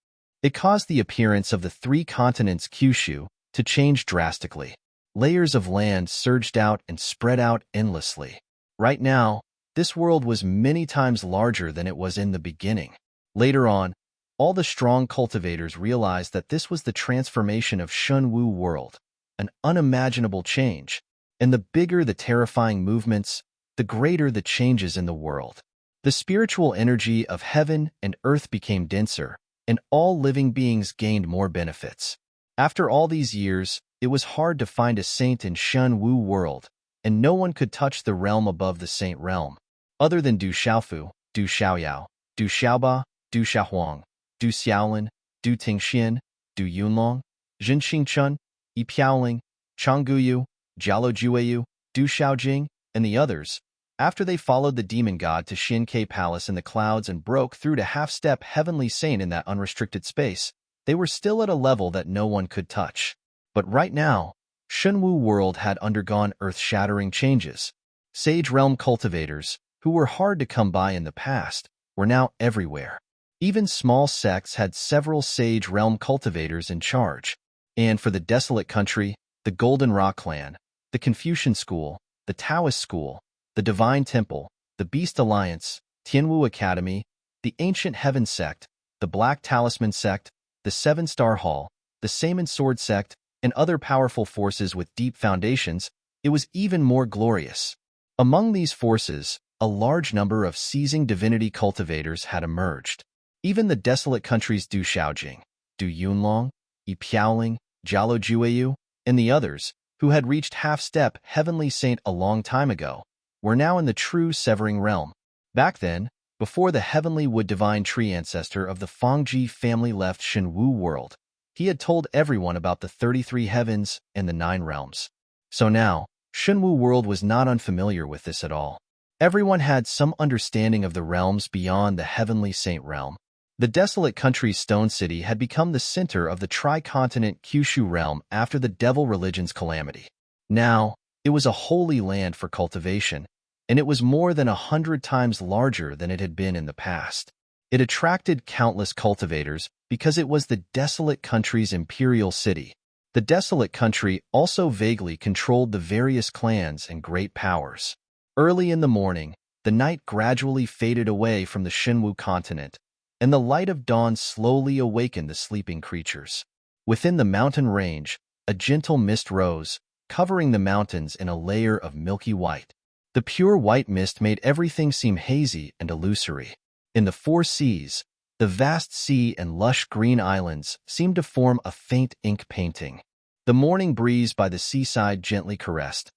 It caused the appearance of the three continents Kyushu to change drastically. Layers of land surged out and spread out endlessly. Right now, this world was many times larger than it was in the beginning. Later on, all the strong cultivators realized that this was the transformation of Shenwu world, an unimaginable change, and the bigger the terrifying movements, the greater the changes in the world. The spiritual energy of heaven and earth became denser, and all living beings gained more benefits. After all these years, it was hard to find a saint in Shenwu world, and no one could touch the realm above the saint realm. Other than Du Xiaofu, Du Xiaoyao, Du Xiaoba, Du Xiaohuang, Du Xiaolin, Du Tingxian, Du Yunlong, Jin Xingchun, Yi Piaoling, Changguyu, Jialo Jueyu, Du Xiaojing, and the others, after they followed the demon god to Xinkei Palace in the clouds and broke through to half-step heavenly saint in that unrestricted space, they were still at a level that no one could touch. But right now, Shenwu world had undergone earth-shattering changes. Sage realm cultivators, who were hard to come by in the past, were now everywhere. Even small sects had several sage realm cultivators in charge. And for the desolate country, the Golden Rock clan, the Confucian school, the Taoist school, the Divine Temple, the Beast Alliance, Tianwu Academy, the Ancient Heaven sect, the Black Talisman sect, the Seven Star Hall, the Saman Sword sect, and other powerful forces with deep foundations, it was even more glorious. Among these forces, a large number of seizing divinity cultivators had emerged. Even the desolate countries Du Xiaojing, Du Yunlong, Yi Piaoling, Jialo Jueyu, and the others, who had reached half-step heavenly saint a long time ago, were now in the true severing realm. Back then, before the heavenly wood divine tree ancestor of the Fangji family left Shenwu world, he had told everyone about the 33 heavens and the 9 realms. So now, Shenwu world was not unfamiliar with this at all. Everyone had some understanding of the realms beyond the heavenly saint realm. The desolate country's stone city had become the center of the tri-continent Kyushu realm after the devil religion's calamity. Now, it was a holy land for cultivation, and it was more than 100 times larger than it had been in the past. It attracted countless cultivators because it was the desolate country's imperial city. The desolate country also vaguely controlled the various clans and great powers. Early in the morning, the night gradually faded away from the Shenwu continent, and the light of dawn slowly awakened the sleeping creatures. Within the mountain range, a gentle mist rose, covering the mountains in a layer of milky white. The pure white mist made everything seem hazy and illusory. In the 4 seas, the vast sea and lush green islands seemed to form a faint ink painting. The morning breeze by the seaside gently caressed.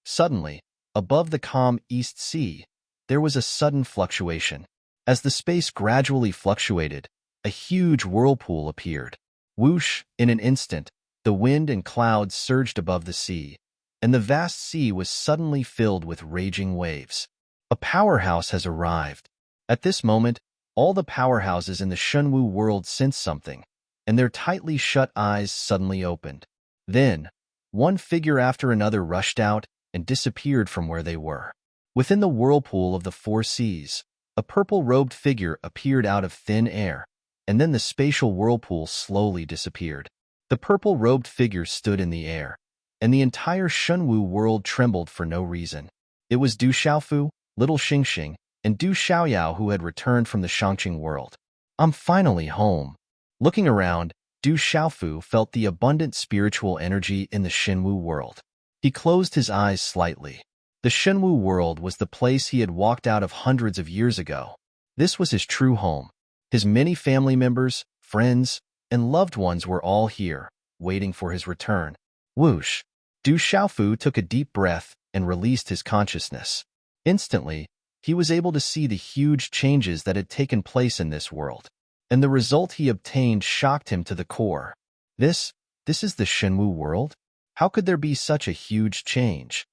Suddenly, above the calm East Sea, there was a sudden fluctuation. As the space gradually fluctuated, a huge whirlpool appeared. Whoosh, in an instant, The wind and clouds surged above the sea, and the vast sea was suddenly filled with raging waves. A powerhouse has arrived. At this moment, all the powerhouses in the Shenwu world sensed something, and their tightly shut eyes suddenly opened. Then, one figure after another rushed out and disappeared from where they were. Within the whirlpool of the four seas, a purple-robed figure appeared out of thin air, and then the spatial whirlpool slowly disappeared. The purple-robed figure stood in the air, and the entire Shenwu world trembled for no reason. It was Du Xiaofu, Little Xingxing, and Du Xiaoyao who had returned from the Shangqing world. "I'm finally home." Looking around, Du Xiaofu felt the abundant spiritual energy in the Shenwu world. He closed his eyes slightly. The Shenwu world was the place he had walked out of hundreds of years ago. This was his true home. His many family members, friends, and loved ones were all here, waiting for his return. Whoosh! Du Xiaofu took a deep breath and released his consciousness. Instantly, he was able to see the huge changes that had taken place in this world, and the result he obtained shocked him to the core. This is the Shenwu world? How could there be such a huge change?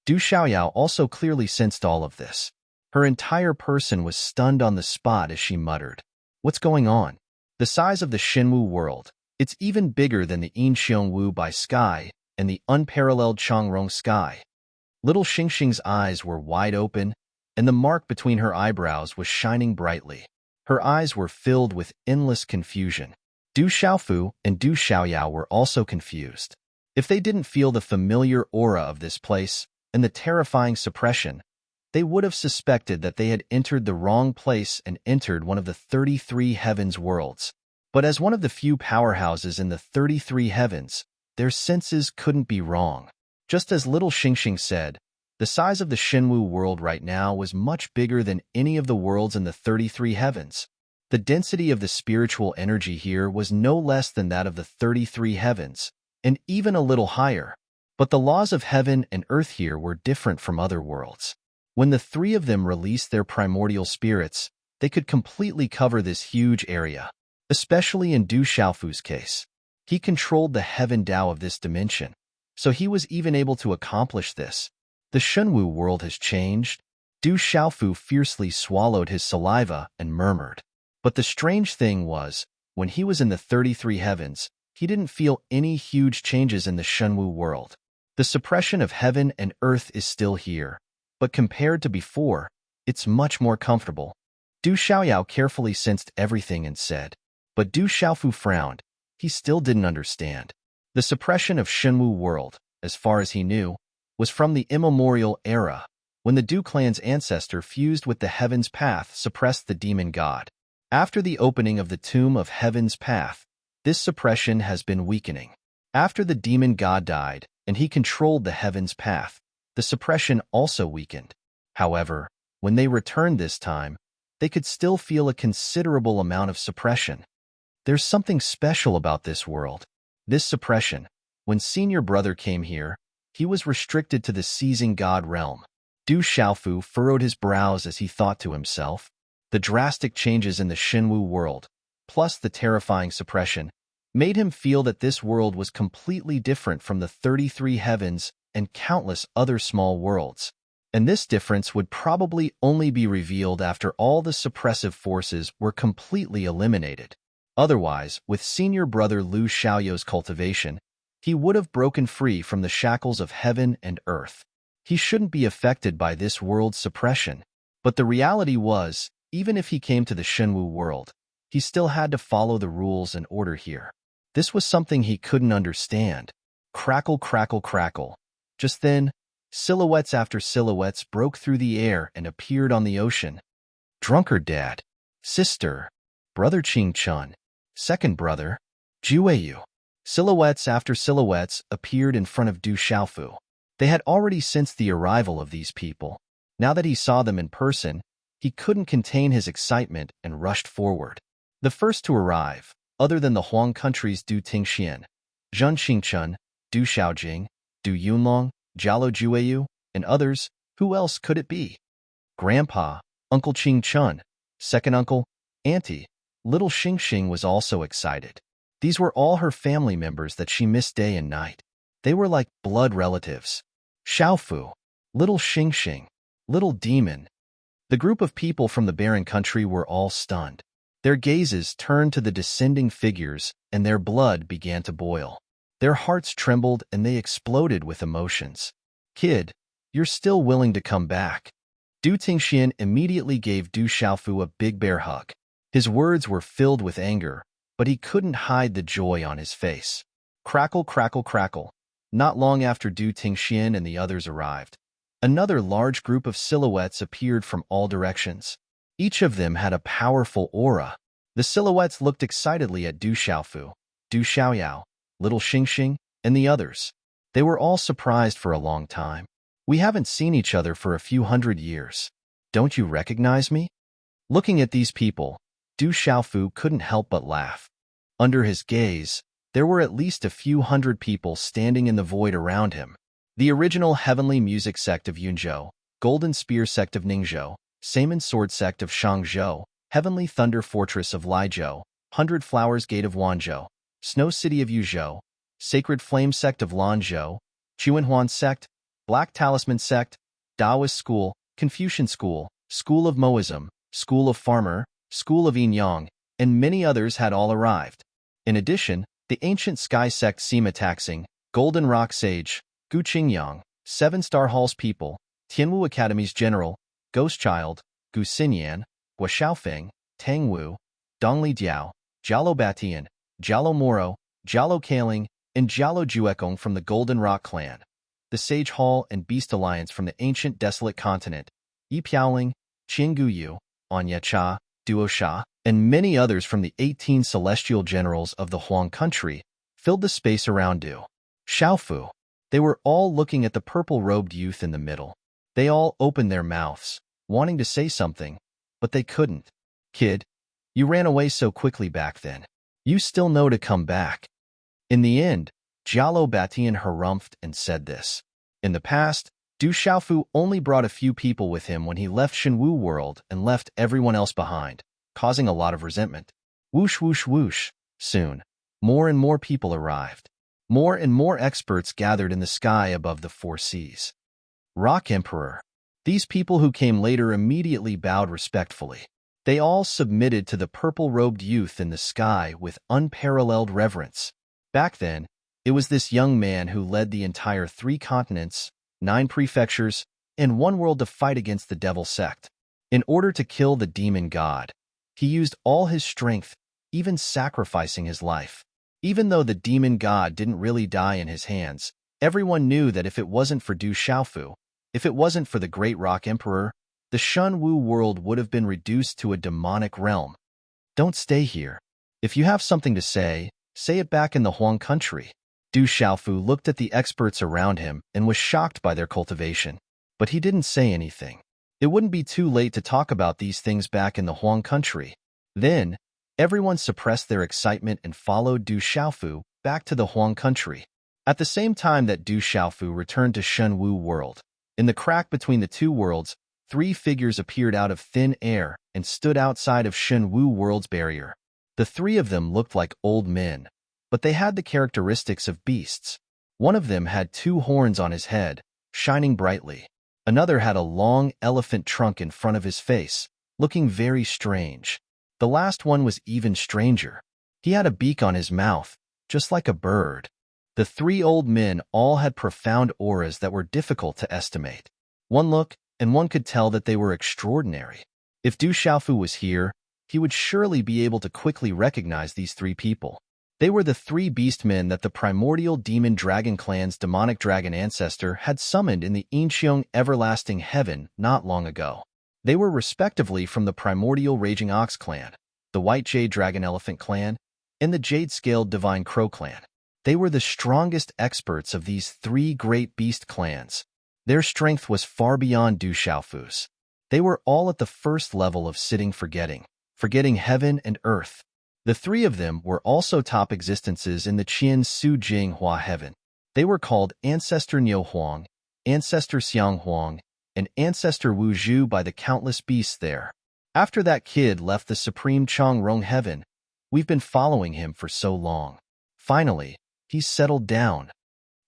Du Xiaoyao also clearly sensed all of this. Her entire person was stunned on the spot as she muttered, "What's going on?" The size of the Shenwu world, it's even bigger than the Yinxiongwu by sky and the unparalleled Changrong sky. Little Xingxing's eyes were wide open, and the mark between her eyebrows was shining brightly. Her eyes were filled with endless confusion. Du Xiaofu and Du Xiaoyao were also confused. If they didn't feel the familiar aura of this place and the terrifying suppression, they would have suspected that they had entered the wrong place and entered one of the 33 heavens worlds. But as one of the few powerhouses in the 33 heavens, their senses couldn't be wrong. Just as Little Xingxing said, the size of the Shenwu world right now was much bigger than any of the worlds in the 33 heavens. The density of the spiritual energy here was no less than that of the 33 heavens, and even a little higher. But the laws of heaven and earth here were different from other worlds. When the three of them released their primordial spirits, they could completely cover this huge area, especially in Du Xiaofu's case. He controlled the heaven Tao of this dimension, so he was even able to accomplish this. The Shenwu world has changed. Du Xiaofu fiercely swallowed his saliva and murmured. But the strange thing was, when he was in the 33 heavens, he didn't feel any huge changes in the Shenwu world. The suppression of heaven and earth is still here, but compared to before, it's much more comfortable. Du Xiaoyao carefully sensed everything and said, but Du Xiaofu frowned. He still didn't understand. The suppression of Shenwu world, as far as he knew, was from the immemorial era, when the Du clan's ancestor fused with the Heaven's Path suppressed the demon god. After the opening of the tomb of Heaven's Path, this suppression has been weakening. After the demon god died, and he controlled the Heaven's Path, the suppression also weakened. However, when they returned this time, they could still feel a considerable amount of suppression. There's something special about this world. This suppression, when senior brother came here, he was restricted to the seizing god realm. Du Xiaofu furrowed his brows as he thought to himself. The drastic changes in the Shenwu world, plus the terrifying suppression, made him feel that this world was completely different from the 33 heavens and countless other small worlds. And this difference would probably only be revealed after all the suppressive forces were completely eliminated. Otherwise, with senior brother Lu Xiaoyao's cultivation, he would have broken free from the shackles of heaven and earth. He shouldn't be affected by this world's suppression. But the reality was, even if he came to the Shenwu world, he still had to follow the rules and order here. This was something he couldn't understand. Crackle, crackle, crackle. Just then, silhouettes after silhouettes broke through the air and appeared on the ocean. Drunkard dad, sister, brother Qing Chun, second brother, Jueyu. Silhouettes after silhouettes appeared in front of Du Xiaofu. They had already sensed the arrival of these people. Now that he saw them in person, he couldn't contain his excitement and rushed forward. The first to arrive, other than the Huang country's Du Tingxian, Zhen Xingchun, Du Xiaojing, Du Yunlong, Jialo Jueyu, and others, who else could it be? Grandpa, Uncle Qing Chun, second uncle, auntie. Little Xingxing was also excited. These were all her family members that she missed day and night. They were like blood relatives. Xiaofu, little Xing Xing, little demon. The group of people from the barren country were all stunned. Their gazes turned to the descending figures, and their blood began to boil. Their hearts trembled, and they exploded with emotions. Kid, you're still willing to come back. Du Tingxian immediately gave Du Xiaofu a big bear hug. His words were filled with anger, but he couldn't hide the joy on his face. Crackle, crackle, crackle. Not long after Du Tingxian and the others arrived, another large group of silhouettes appeared from all directions. Each of them had a powerful aura. The silhouettes looked excitedly at Du Xiaofu, Du Xiaoyao, little Xing Xing, and the others. They were all surprised for a long time. We haven't seen each other for a few hundred years. Don't you recognize me? Looking at these people, Du Xiaofu couldn't help but laugh. Under his gaze, there were at least a few hundred people standing in the void around him. The original Heavenly Music sect of Yunzhou, Golden Spear sect of Ningzhou, Saman Sword sect of Shangzhou, Heavenly Thunder Fortress of Laizhou, 100 Flowers Gate of Wanzhou, Snow City of Yuzhou, Sacred Flame sect of Lanzhou, Chuanhuan sect, Black Talisman sect, Taoist school, Confucian school, School of Moism, School of Farmer, School of Yinyang, and many others had all arrived. In addition, the Ancient Sky sect Sima Taxing, Golden Rock Sage, Gu Qingyang, Seven Star Hall's people, Tianwu Academy's general, Ghost Child, Gu Xinyan, Gua Xiaofeng, Tang Wu, Dongli Diao, Jialo Batian, Jialo Moro, Jialo Kaling, and Jialo Juekong from the Golden Rock clan, the Sage Hall and Beast Alliance from the ancient desolate continent, Yi Piaoling, Qin Guyu, Anya Cha, Duo Sha, and many others from the 18 celestial generals of the Huang country, filled the space around Du Xiaofu. They were all looking at the purple-robed youth in the middle. They all opened their mouths, wanting to say something, but they couldn't. Kid, you ran away so quickly back then. You still know to come back. In the end, Jialo Batian harumphed and said this. In the past, Du Xiaofu only brought a few people with him when he left Shenwu world and left everyone else behind, causing a lot of resentment. Whoosh, whoosh, whoosh. Soon, more and more people arrived. More and more experts gathered in the sky above the four seas. Rock Emperor. These people who came later immediately bowed respectfully. They all submitted to the purple-robed youth in the sky with unparalleled reverence. Back then, it was this young man who led the entire 3 continents, 9 prefectures, and 1 world to fight against the devil sect. In order to kill the demon god, he used all his strength, even sacrificing his life. Even though the demon god didn't really die in his hands, everyone knew that if it wasn't for Du Xiaofu, if it wasn't for the great Rock Emperor, the Shenwu world would have been reduced to a demonic realm. Don't stay here. If you have something to say it back in the Huang country. Du Xiaofu looked at the experts around him and was shocked by their cultivation. But he didn't say anything. It wouldn't be too late to talk about these things back in the Huang country. Then, everyone suppressed their excitement and followed Du Xiaofu back to the Huang country. At the same time that Du Xiaofu returned to Shenwu world, in the crack between the 2 worlds, 3 figures appeared out of thin air and stood outside of Shenwu world's barrier. The 3 of them looked like old men, but they had the characteristics of beasts. One of them had 2 horns on his head, shining brightly. Another had a long elephant trunk in front of his face, looking very strange. The last one was even stranger. He had a beak on his mouth, just like a bird. The 3 old men all had profound auras that were difficult to estimate. One look, and one could tell that they were extraordinary. If Du Xiaofu was here, he would surely be able to quickly recognize these 3 people. They were the 3 beastmen that the primordial demon dragon clan's demonic dragon ancestor had summoned in the Incheong everlasting heaven not long ago. They were respectively from the primordial raging ox clan, the white jade dragon elephant clan, and the jade-scaled divine crow clan. They were the strongest experts of these 3 great beast clans. Their strength was far beyond Du Xiaofu's. They were all at the first level of sitting forgetting heaven and earth. The 3 of them were also top existences in the Qian Su Jing Hua heaven. They were called Ancestor Niu Huang, Ancestor Xiang Huang, and Ancestor Wu Zhu by the countless beasts there. After that kid left the supreme Chong Rong heaven, We've been following him for so long. Finally, he's settled down.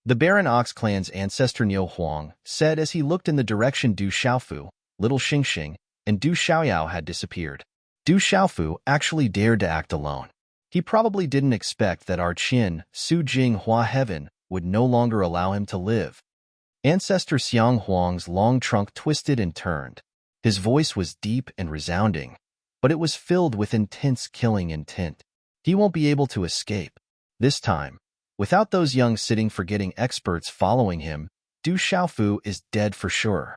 The Baron Ox clan's ancestor Niu Huang said as he looked in the direction Du Xiaofu, Little Xingxing, and Du Xiaoyao had disappeared. Du Xiaofu actually dared to act alone. He probably didn't expect that our Qin, Su Jing Hua Heaven, would no longer allow him to live. Ancestor Xiang Huang's long trunk twisted and turned. His voice was deep and resounding, but it was filled with intense killing intent. He won't be able to escape. This time, without those young sitting forgetting experts following him, Du Xiaofu is dead for sure.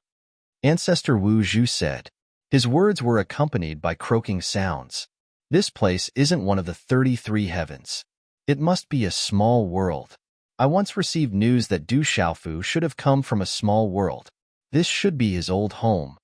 Ancestor Wu Zhu said. His words were accompanied by croaking sounds. This place isn't one of the 33 heavens. It must be a small world. I once received news that Du Xiaofu should have come from a small world. This should be his old home.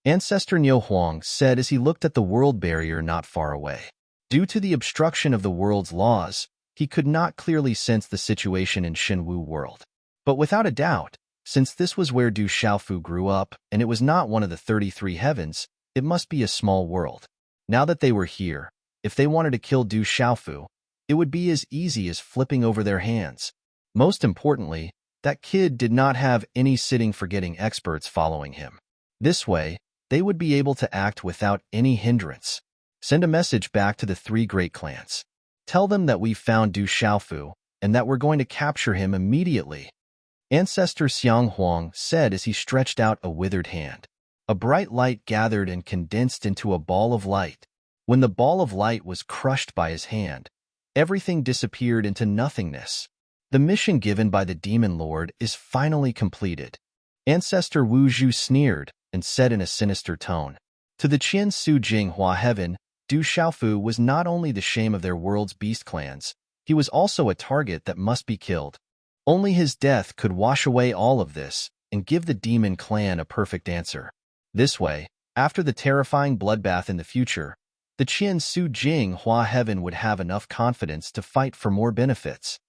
Ancestor Niu Huang said as he looked at the world barrier not far away. Due to the obstruction of the world's laws, he could not clearly sense the situation in Shenwu world. But without a doubt, since this was where Du Xiaofu grew up and it was not one of the 33 heavens, it must be a small world. Now that they were here, if they wanted to kill Du Xiaofu, it would be as easy as flipping over their hands. Most importantly, that kid did not have any sitting forgetting experts following him. This way, they would be able to act without any hindrance. Send a message back to the 3 great clans. Tell them that we've found Du Xiaofu and that we're going to capture him immediately. Ancestor Xiang Huang said as he stretched out a withered hand. A bright light gathered and condensed into a ball of light. When the ball of light was crushed by his hand, everything disappeared into nothingness. The mission given by the Demon Lord is finally completed. Ancestor Wu Zhu sneered and said in a sinister tone. To the Qian Su Jing Hua Heaven, Du Xiaofu was not only the shame of their world's beast clans, he was also a target that must be killed. Only his death could wash away all of this and give the demon clan a perfect answer. This way, after the terrifying bloodbath in the future, the Qian Su Jing Hua Heaven would have enough confidence to fight for more benefits.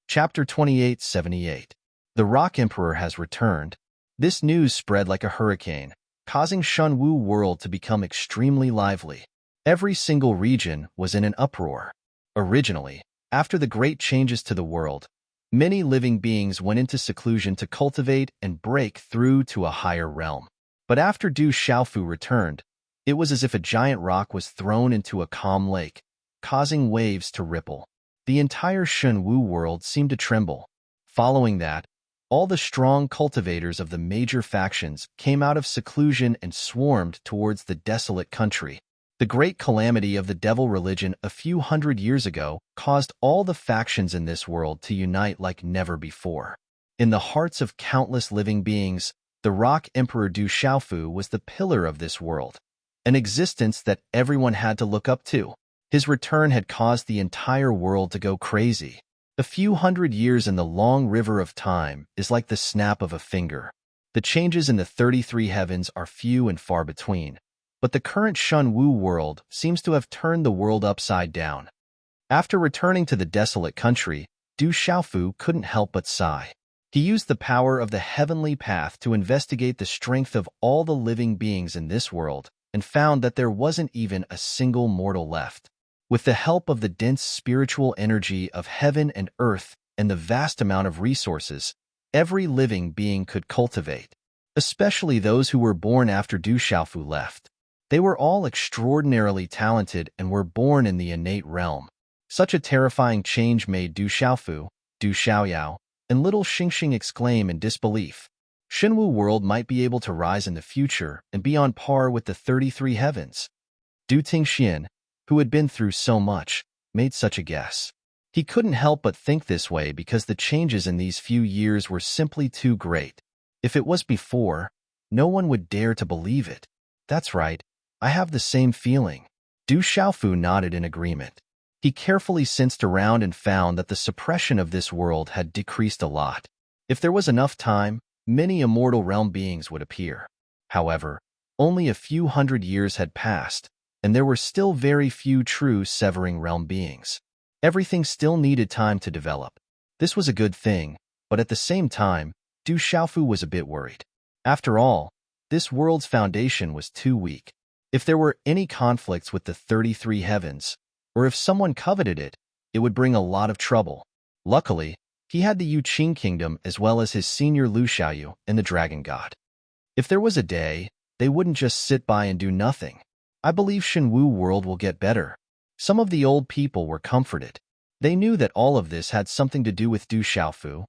Chapter 2878. The Rock Emperor has returned. This news spread like a hurricane, causing Shenwu world to become extremely lively. Every single region was in an uproar. Originally, after the great changes to the world, many living beings went into seclusion to cultivate and break through to a higher realm. But after Du Xiaofu returned, it was as if a giant rock was thrown into a calm lake, causing waves to ripple. The entire Shenwu world seemed to tremble. Following that, all the strong cultivators of the major factions came out of seclusion and swarmed towards the desolate country. The great calamity of the devil religion a few hundred years ago caused all the factions in this world to unite like never before. In the hearts of countless living beings, the Rock Emperor Du Xiaofu was the pillar of this world, an existence that everyone had to look up to. His return had caused the entire world to go crazy. A few hundred years in the long river of time is like the snap of a finger. The changes in the 33 heavens are few and far between, but the current Shenwu world seems to have turned the world upside down. After returning to the desolate country, Du Xiaofu couldn't help but sigh. He used the power of the heavenly path to investigate the strength of all the living beings in this world and found that there wasn't even a single mortal left. With the help of the dense spiritual energy of heaven and earth and the vast amount of resources, every living being could cultivate, especially those who were born after Du Xiaofu left. They were all extraordinarily talented and were born in the innate realm. Such a terrifying change made Du Xiaofu, Du Xiaoyao, and Little Xingxing exclaim in disbelief. Shenwu world might be able to rise in the future and be on par with the 33 heavens. Du Tingxian, who had been through so much, made such a guess. He couldn't help but think this way because the changes in these few years were simply too great. If it was before, no one would dare to believe it. That's right, I have the same feeling. Du Xiaofu nodded in agreement. He carefully sensed around and found that the suppression of this world had decreased a lot. If there was enough time, many immortal realm beings would appear. However, only a few hundred years had passed, and there were still very few true severing realm beings. Everything still needed time to develop. This was a good thing, but at the same time, Du Xiaofu was a bit worried. After all, this world's foundation was too weak. If there were any conflicts with the 33 heavens, or if someone coveted it, it would bring a lot of trouble. Luckily, he had the Yuqing kingdom as well as his senior Lu Xiaoyu and the dragon god. If there was a day, they wouldn't just sit by and do nothing. I believe Shenwu world will get better. Some of the old people were comforted. They knew that all of this had something to do with Du Xiaofu.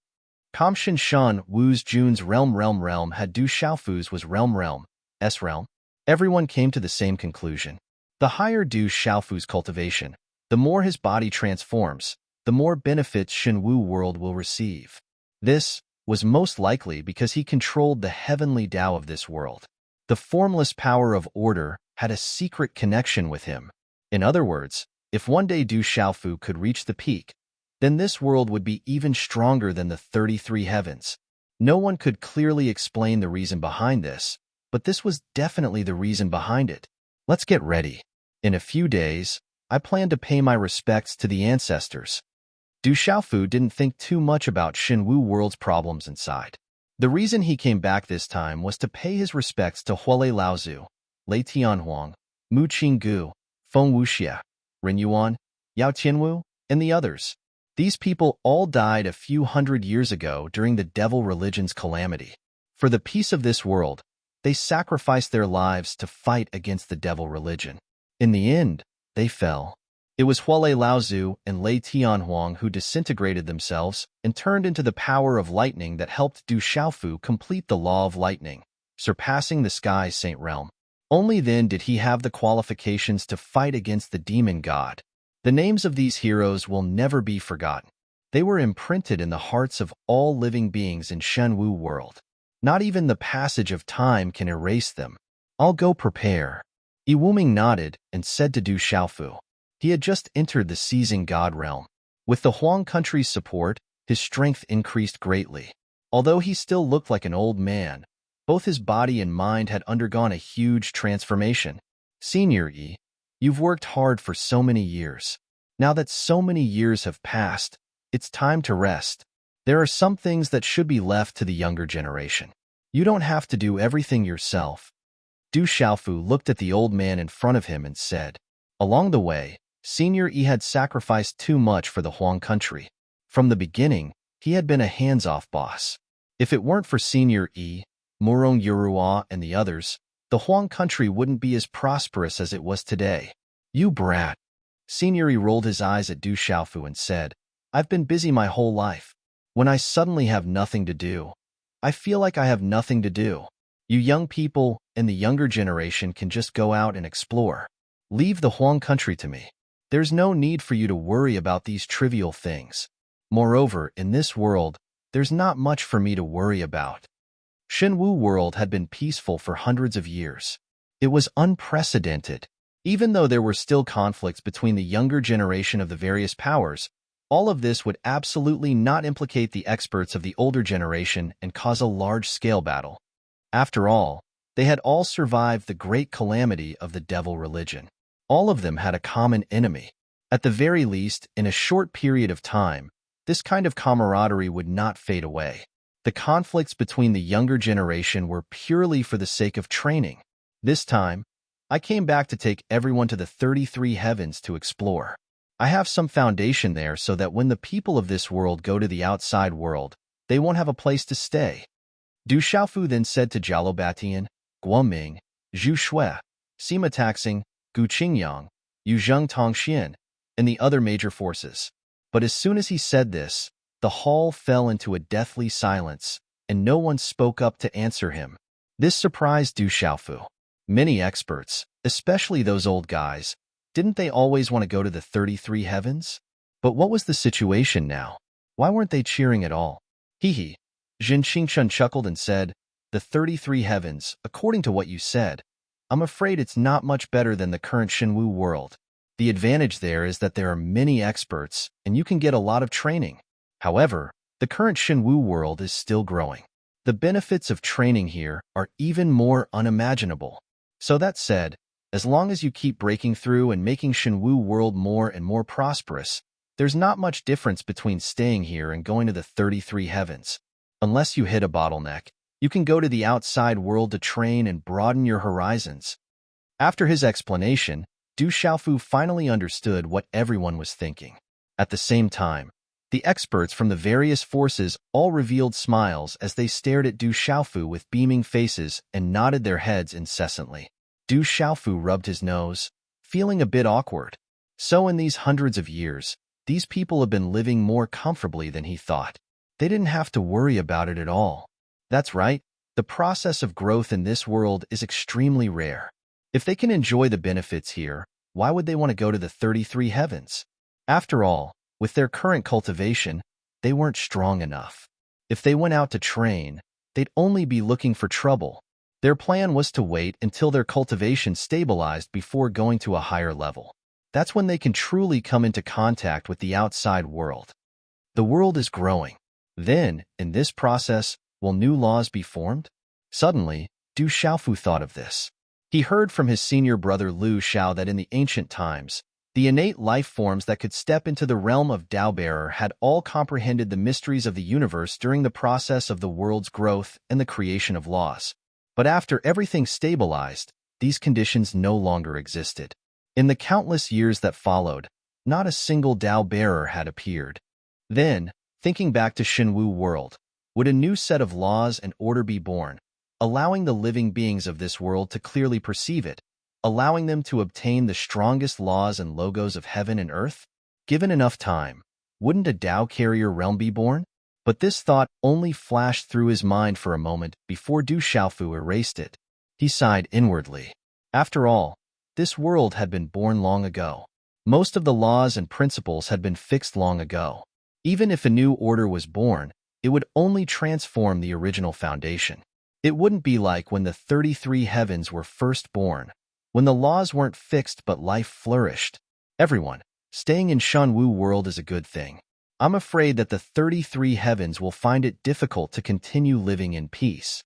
Kamshin Shan Wu's Jun's realm had Du Xiaofu's was realm, S realm. Everyone came to the same conclusion. The higher Du Xiaofu's cultivation, the more his body transforms, the more benefits Shenwu world will receive. This was most likely because he controlled the heavenly Tao of this world. The formless power of order had a secret connection with him. In other words, if one day Du Xiaofu could reach the peak, then this world would be even stronger than the 33 heavens. No one could clearly explain the reason behind this, but this was definitely the reason behind it. Let's get ready. In a few days, I plan to pay my respects to the ancestors. Du Xiaofu didn't think too much about Shenwu world's problems inside. The reason he came back this time was to pay his respects to Huolei Laozu, Lei Tianhuang, Mu Qinggu, Feng Wuxia, Ren Yuan, Yao Tianwu, and the others. These people all died a few hundred years ago during the devil religion's calamity. For the peace of this world, they sacrificed their lives to fight against the devil religion. In the end, they fell. It was Huolei Laozu and Lei Tianhuang who disintegrated themselves and turned into the power of lightning that helped Du Xiaofu complete the law of lightning, surpassing the Sky Saint realm. Only then did he have the qualifications to fight against the demon god. The names of these heroes will never be forgotten. They were imprinted in the hearts of all living beings in Shenwu world. Not even the passage of time can erase them. I'll go prepare. Yi Wuming nodded and said to Du Xiaofu. He had just entered the seizing god realm. With the Huang country's support, his strength increased greatly. Although he still looked like an old man, both his body and mind had undergone a huge transformation. Senior Yi, you've worked hard for so many years. Now that so many years have passed, it's time to rest. There are some things that should be left to the younger generation. You don't have to do everything yourself. Du Xiaofu looked at the old man in front of him and said, along the way, Senior Yi had sacrificed too much for the Huang country. From the beginning, he had been a hands-off boss. If it weren't for Senior Yi, Murong Yurua, and the others, the Huang country wouldn't be as prosperous as it was today. You brat. Senior Yi rolled his eyes at Du Xiaofu and said, I've been busy my whole life. When I suddenly have nothing to do, I feel like I have nothing to do. You young people and the younger generation can just go out and explore. Leave the Huang country to me. There's no need for you to worry about these trivial things. Moreover, in this world, there's not much for me to worry about. Shenwu world had been peaceful for hundreds of years. It was unprecedented. Even though there were still conflicts between the younger generation of the various powers, all of this would absolutely not implicate the experts of the older generation and cause a large-scale battle. After all, they had all survived the great calamity of the devil religion. All of them had a common enemy. At the very least, in a short period of time, this kind of camaraderie would not fade away. The conflicts between the younger generation were purely for the sake of training. This time, I came back to take everyone to the 33 heavens to explore. I have some foundation there so that when the people of this world go to the outside world, they won't have a place to stay. Du Xiaofu then said to Jialo Batian, Guoming, Zhu Shui, Sima Taxing, Gu Qingyang, Yu Zheng Tongxian, and the other major forces. But as soon as he said this, the hall fell into a deathly silence, and no one spoke up to answer him. This surprised Du Xiaofu. Many experts, especially those old guys, didn't they always want to go to the 33 heavens? But what was the situation now? Why weren't they cheering at all? Hee. Jin Qingshun chuckled and said, the 33 heavens, according to what you said, I'm afraid it's not much better than the current Shenwu world. The advantage there is that there are many experts, and you can get a lot of training. However, the current Shenwu world is still growing. The benefits of training here are even more unimaginable. So that said, as long as you keep breaking through and making Shenwu world more and more prosperous, there's not much difference between staying here and going to the 33 heavens. Unless you hit a bottleneck, You can go to the outside world to train and broaden your horizons. After his explanation, Du Xiaofu finally understood what everyone was thinking. At the same time, the experts from the various forces all revealed smiles as they stared at Du Xiaofu with beaming faces and nodded their heads incessantly. Du Xiaofu rubbed his nose, feeling a bit awkward. So in these hundreds of years, these people have been living more comfortably than he thought. They didn't have to worry about it at all. That's right, the process of growth in this world is extremely rare. If they can enjoy the benefits here, why would they want to go to the 33 heavens? After all, with their current cultivation, they weren't strong enough. If they went out to train, they'd only be looking for trouble. Their plan was to wait until their cultivation stabilized before going to a higher level. That's when they can truly come into contact with the outside world. The world is growing. Then, in this process, will new laws be formed? Suddenly, Du Xiaofu thought of this. He heard from his senior brother Liu Xiao that in the ancient times, the innate life forms that could step into the realm of Tao-bearer had all comprehended the mysteries of the universe during the process of the world's growth and the creation of laws. But after everything stabilized, these conditions no longer existed. In the countless years that followed, not a single Tao-bearer had appeared. Then, thinking back to Shenwu world, would a new set of laws and order be born, allowing the living beings of this world to clearly perceive it, allowing them to obtain the strongest laws and logos of heaven and earth? Given enough time, wouldn't a Tao carrier realm be born? But this thought only flashed through his mind for a moment before Du Xiaofu erased it. He sighed inwardly. After all, this world had been born long ago. Most of the laws and principles had been fixed long ago. Even if a new order was born, it would only transform the original foundation. It wouldn't be like when the 33 heavens were first born, when the laws weren't fixed but life flourished. Everyone, staying in Shenwu world is a good thing. I'm afraid that the 33 heavens will find it difficult to continue living in peace.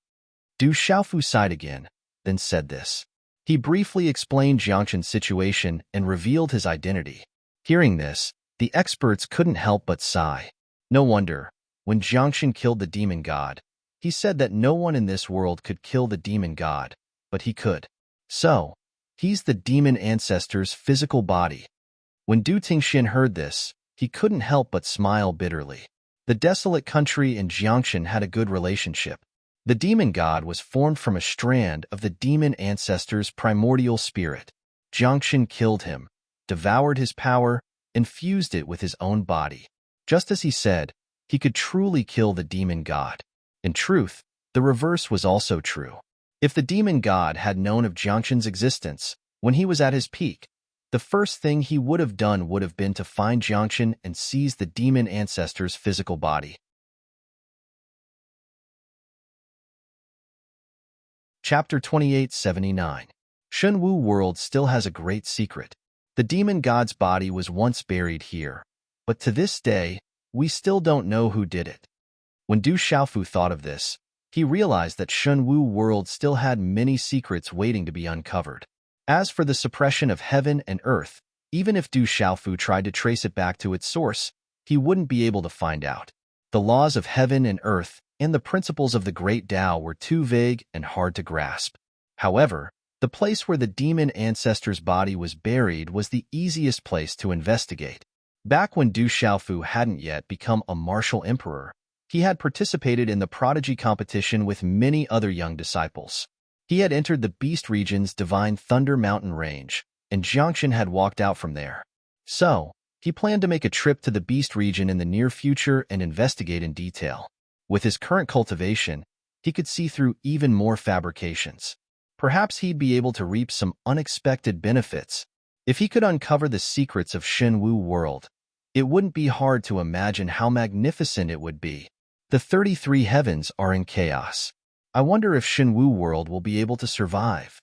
Du Xiaofu sighed again, then said this. He briefly explained Jiangxin's situation and revealed his identity. Hearing this, the experts couldn't help but sigh. No wonder, when Jiangxin killed the demon god, he said that no one in this world could kill the demon god, but he could. So, he's the demon ancestor's physical body. When Du Tingxian heard this, he couldn't help but smile bitterly. The desolate country and Jiangxin had a good relationship. The demon god was formed from a strand of the demon ancestor's primordial spirit. Jiangxin killed him, devoured his power, and fused it with his own body. Just as he said, he could truly kill the demon god. In truth, the reverse was also true. If the demon god had known of Jiangxin's existence when he was at his peak, the first thing he would have done would have been to find Jiangxin and seize the demon ancestor's physical body. Chapter 2879. Shenwu world still has a great secret. The demon god's body was once buried here, but to this day, we still don't know who did it. When Du Xiaofu thought of this, he realized that Shenwu world still had many secrets waiting to be uncovered. As for the suppression of heaven and earth, even if Du Xiaofu tried to trace it back to its source, he wouldn't be able to find out. The laws of heaven and earth and the principles of the great Tao were too vague and hard to grasp. However, the place where the demon ancestor's body was buried was the easiest place to investigate. Back when Du Xiaofu hadn't yet become a martial emperor, he had participated in the prodigy competition with many other young disciples. He had entered the Beast region's Divine Thunder Mountain range, and Jiangxin had walked out from there. So, he planned to make a trip to the Beast region in the near future and investigate in detail. With his current cultivation, he could see through even more fabrications. Perhaps he'd be able to reap some unexpected benefits. If he could uncover the secrets of Shenwu world, it wouldn't be hard to imagine how magnificent it would be. The 33 heavens are in chaos. I wonder if Shenwu world will be able to survive.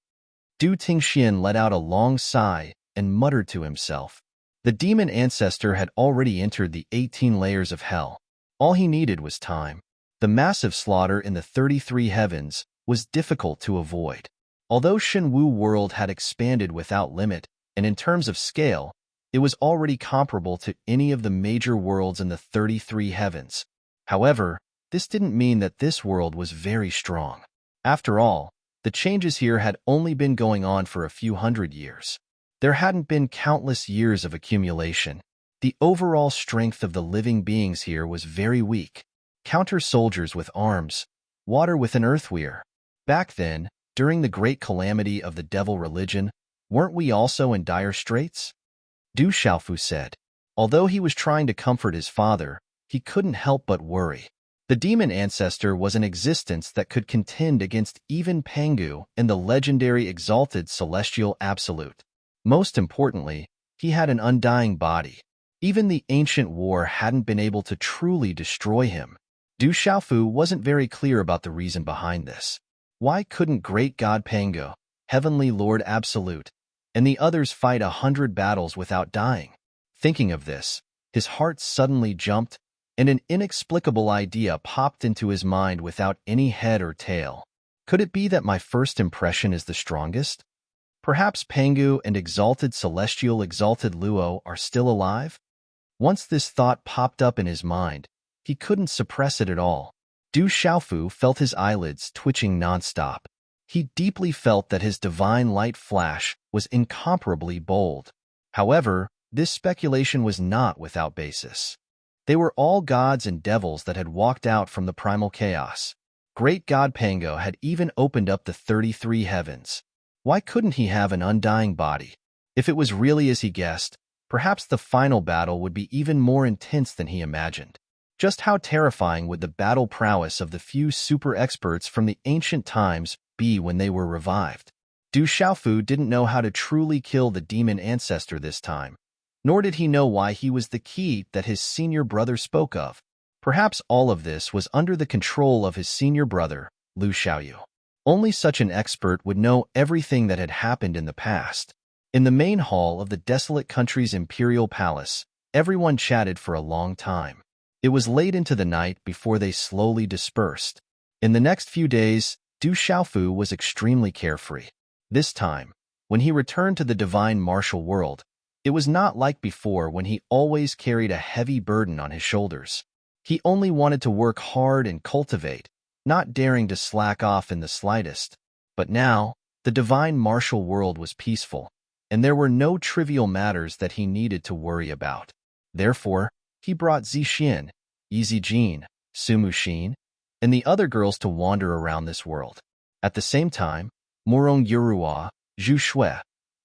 Du Tingxian let out a long sigh and muttered to himself. The demon ancestor had already entered the 18 layers of hell. All he needed was time. The massive slaughter in the 33 heavens was difficult to avoid. Although Shenwu world had expanded without limit, and in terms of scale, it was already comparable to any of the major worlds in the 33 heavens. However, this didn't mean that this world was very strong. After all, the changes here had only been going on for a few hundred years. There hadn't been countless years of accumulation. The overall strength of the living beings here was very weak. Counter-soldiers with arms, water with an earthweir. Back then, during the great calamity of the devil religion, weren't we also in dire straits? Du Xiaofu said. Although he was trying to comfort his father, he couldn't help but worry. The demon ancestor was an existence that could contend against even Pangu and the legendary exalted celestial absolute. Most importantly, he had an undying body. Even the ancient war hadn't been able to truly destroy him. Du Xiaofu wasn't very clear about the reason behind this. Why couldn't great god Pangu, heavenly lord absolute, and the others fight 100 battles without dying? Thinking of this, his heart suddenly jumped, and an inexplicable idea popped into his mind without any head or tail. Could it be that my first impression is the strongest? Perhaps Pangu and exalted celestial exalted Luo are still alive? Once this thought popped up in his mind, he couldn't suppress it at all. Du Xiaofu felt his eyelids twitching nonstop. He deeply felt that his divine light flash was incomparably bold. However, this speculation was not without basis. They were all gods and devils that had walked out from the primal chaos. Great god Pangu had even opened up the 33 heavens. Why couldn't he have an undying body? If it was really as he guessed, perhaps the final battle would be even more intense than he imagined. Just how terrifying would the battle prowess of the few super experts from the ancient times be when they were revived? Du Xiaofu didn't know how to truly kill the demon ancestor this time, nor did he know why he was the key that his senior brother spoke of. Perhaps all of this was under the control of his senior brother, Lu Xiaoyu. Only such an expert would know everything that had happened in the past. In the main hall of the desolate country's imperial palace, everyone chatted for a long time. It was late into the night before they slowly dispersed. In the next few days, Du Xiaofu was extremely carefree. This time, when he returned to the divine martial world, it was not like before when he always carried a heavy burden on his shoulders. He only wanted to work hard and cultivate, not daring to slack off in the slightest. But now, the divine martial world was peaceful, and there were no trivial matters that he needed to worry about. Therefore, he brought Zixin, Yizijin, Sumushin, and the other girls to wander around this world. At the same time, Murong Yurua, Zhu Shui,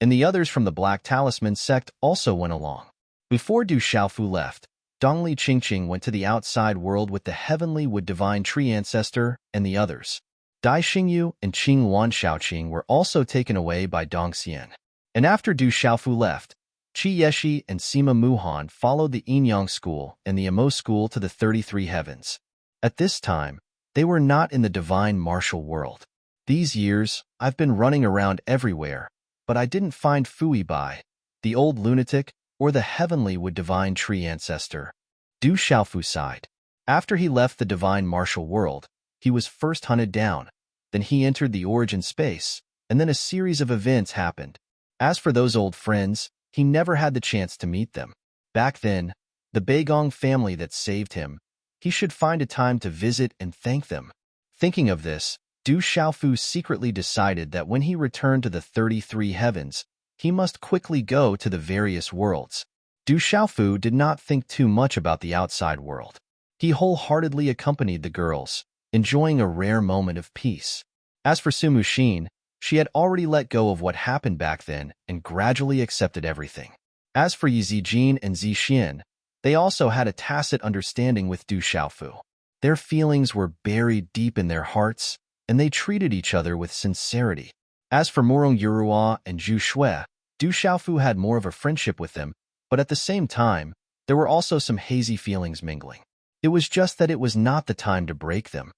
and the others from the Black Talisman sect also went along. Before Du Xiaofu left, Dongli Qingqing went to the outside world with the heavenly wood divine tree ancestor and the others. Dai Xingyu and Qing Wan Shaoqing were also taken away by Dong Xian. And after Du Xiaofu left, Qi Yeshi and Sima Muhan followed the Yinyang school and the Amo school to the 33 heavens. At this time, they were not in the divine martial world. These years, I've been running around everywhere, but I didn't find Fui Bai, the old lunatic, or the heavenly wood divine tree ancestor. Du Xiaofu sighed. After he left the divine martial world, he was first hunted down, then he entered the origin space, and then a series of events happened. As for those old friends, he never had the chance to meet them. Back then, the Beigong family that saved him, he should find a time to visit and thank them. Thinking of this, Du Xiaofu secretly decided that when he returned to the 33 heavens, he must quickly go to the various worlds. Du Xiaofu did not think too much about the outside world. He wholeheartedly accompanied the girls, enjoying a rare moment of peace. As for Sumushin, she had already let go of what happened back then and gradually accepted everything. As for Yizijin and Zixin, they also had a tacit understanding with Du Xiaofu. Their feelings were buried deep in their hearts, and they treated each other with sincerity. As for Murong Yurua and Zhu Shui, Du Xiaofu had more of a friendship with them, but at the same time, there were also some hazy feelings mingling. It was just that it was not the time to break them.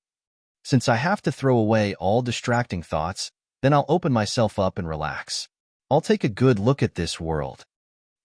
Since I have to throw away all distracting thoughts, then I'll open myself up and relax. I'll take a good look at this world.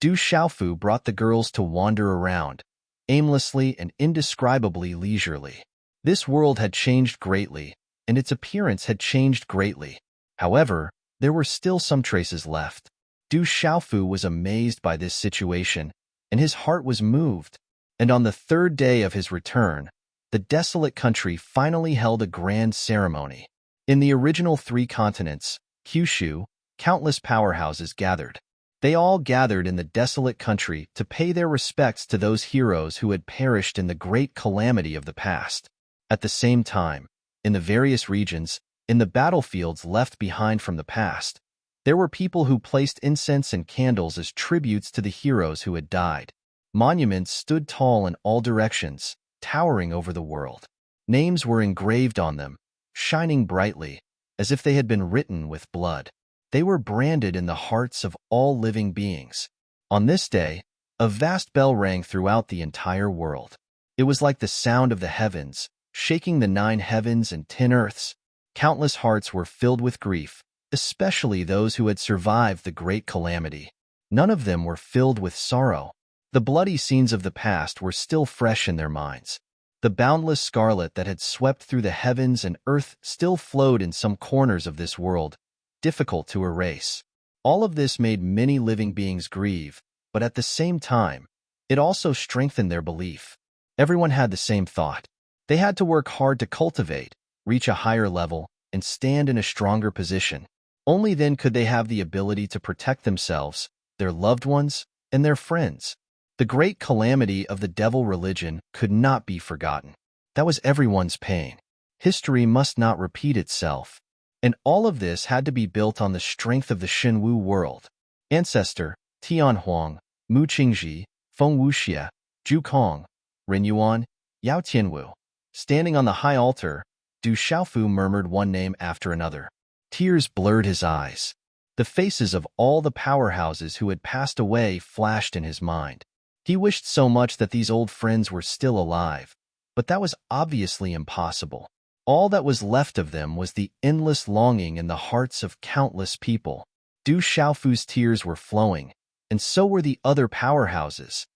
Du Xiaofu brought the girls to wander around, aimlessly and indescribably leisurely. This world had changed greatly, and its appearance had changed greatly. However, there were still some traces left. Du Xiaofu was amazed by this situation, and his heart was moved. And on the third day of his return, the desolate country finally held a grand ceremony. In the original 3 continents, Kyushu, countless powerhouses gathered. They all gathered in the desolate country to pay their respects to those heroes who had perished in the great calamity of the past. At the same time, in the various regions, in the battlefields left behind from the past, there were people who placed incense and candles as tributes to the heroes who had died. Monuments stood tall in all directions, towering over the world. Names were engraved on them, shining brightly, as if they had been written with blood. They were branded in the hearts of all living beings. On this day, a vast bell rang throughout the entire world. It was like the sound of the heavens, shaking the 9 heavens and 10 earths. Countless hearts were filled with grief, especially those who had survived the great calamity. None of them were filled with sorrow. The bloody scenes of the past were still fresh in their minds. The boundless scarlet that had swept through the heavens and earth still flowed in some corners of this world, difficult to erase. All of this made many living beings grieve, but at the same time, it also strengthened their belief. Everyone had the same thought. They had to work hard to cultivate, reach a higher level, and stand in a stronger position. Only then could they have the ability to protect themselves, their loved ones, and their friends. The great calamity of the devil religion could not be forgotten. That was everyone's pain. History must not repeat itself. And all of this had to be built on the strength of the Shenwu world. Ancestor, Tian Huang, Mu Qingji, Feng Wuxia, Zhu Kong, Ren Yuan, Yao Tianwu. Standing on the high altar, Du Xiaofu murmured one name after another. Tears blurred his eyes. The faces of all the powerhouses who had passed away flashed in his mind. He wished so much that these old friends were still alive, but that was obviously impossible. All that was left of them was the endless longing in the hearts of countless people. Du Xiaofu's tears were flowing, and so were the other powerhouses.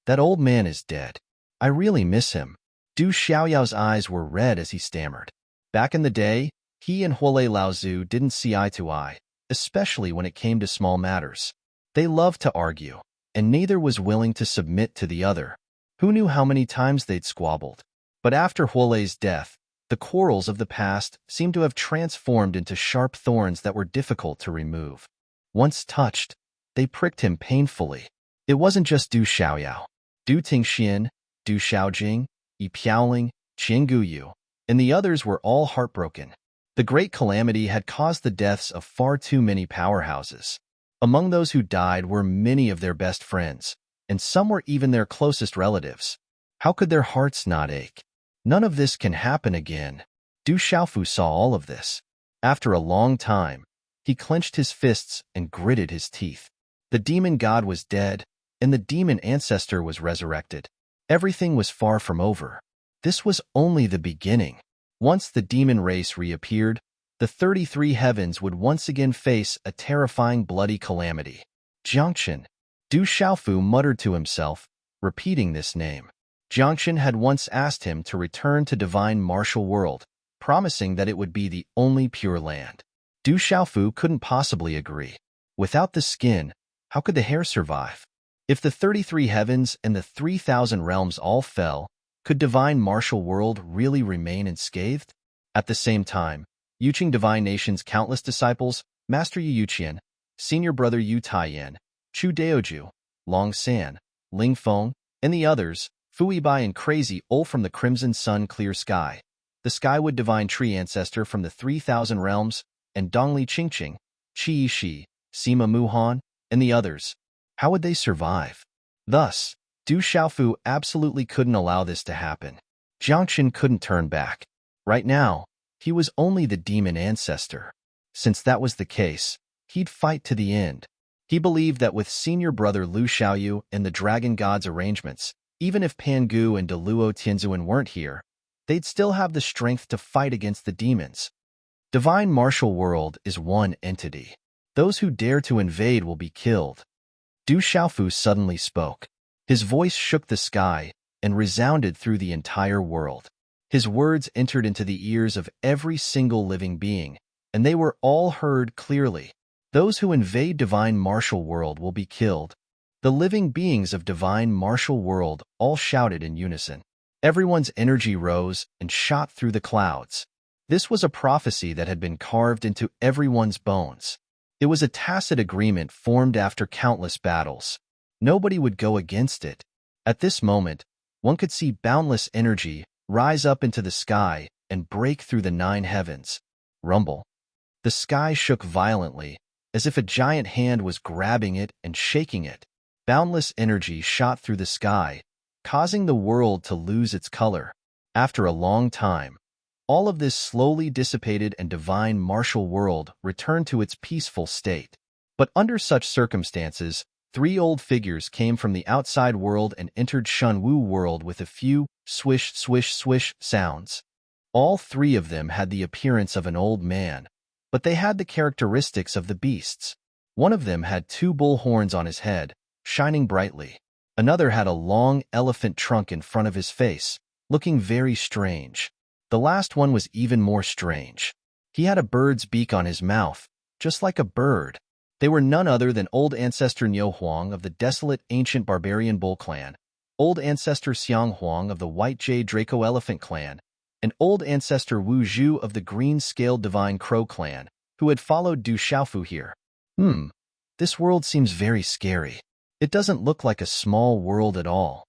That old man is dead. I really miss him. Du Xiaoyao's eyes were red as he stammered. Back in the day, he and Huolei Laozu didn't see eye to eye, especially when it came to small matters. They loved to argue, and neither was willing to submit to the other. Who knew how many times they'd squabbled? But after Huolei's death, the quarrels of the past seemed to have transformed into sharp thorns that were difficult to remove. Once touched, they pricked him painfully. It wasn't just Du Xiaoyao. Du Tingxian, Du Xiaojing, Yi Piaoling, Qian Guyu, and the others were all heartbroken. The great calamity had caused the deaths of far too many powerhouses. Among those who died were many of their best friends, and some were even their closest relatives. How could their hearts not ache? None of this can happen again. Du Xiaofu saw all of this. After a long time, he clenched his fists and gritted his teeth. The demon god was dead, and the demon ancestor was resurrected. Everything was far from over. This was only the beginning. Once the demon race reappeared, the 33 heavens would once again face a terrifying bloody calamity. Jiangchen. Du Xiaofu muttered to himself, repeating this name. Jiangchen had once asked him to return to divine martial world, promising that it would be the only pure land. Du Xiaofu couldn't possibly agree. Without the skin, how could the hair survive? If the 33 heavens and the 3,000 realms all fell, could divine martial world really remain unscathed? At the same time, Yuqing Divine Nation's countless disciples, Master Yu Yuqian, Senior Brother Yu Taiyan, Chu Daoju, Long San, Ling Feng, and the others, Fui Bai and Crazy Ol from the Crimson Sun Clear Sky, the Skywood Divine Tree Ancestor from the 3,000 Realms, and Dongli Qingqing, Qi Shi, Sima Muhan, and the others. How would they survive? Thus, Du Xiaofu absolutely couldn't allow this to happen. Jiangchen couldn't turn back. Right now, he was only the demon ancestor. Since that was the case, he'd fight to the end. He believed that with senior brother Lu Xiaoyu and the Dragon God's arrangements, even if Pangu and Deluo Tianzuan weren't here, they'd still have the strength to fight against the demons. Divine martial world is one entity. Those who dare to invade will be killed. Du Xiaofu suddenly spoke. His voice shook the sky and resounded through the entire world. His words entered into the ears of every single living being, and they were all heard clearly. Those who invade divine martial world will be killed. The living beings of divine martial world all shouted in unison. Everyone's energy rose and shot through the clouds. This was a prophecy that had been carved into everyone's bones. It was a tacit agreement formed after countless battles. Nobody would go against it. At this moment, one could see boundless energy rise up into the sky and break through the 9 heavens. Rumble. The sky shook violently, as if a giant hand was grabbing it and shaking it. Boundless energy shot through the sky, causing the world to lose its color. After a long time, all of this slowly dissipated and divine martial world returned to its peaceful state. But under such circumstances, 3 old figures came from the outside world and entered Shunwu world with a few swish, swish, swish sounds. All 3 of them had the appearance of an old man, but they had the characteristics of the beasts. One of them had 2 bull horns on his head, shining brightly. Another had a long elephant trunk in front of his face, looking very strange. The last one was even more strange. He had a bird's beak on his mouth, just like a bird. They were none other than Old Ancestor Niu Huang of the desolate ancient barbarian bull clan, Old Ancestor Xiang Huang of the white jade Draco elephant clan, and Old Ancestor Wu Zhu of the green-scaled divine crow clan, who had followed Du Xiaofu here. This world seems very scary. It doesn't look like a small world at all.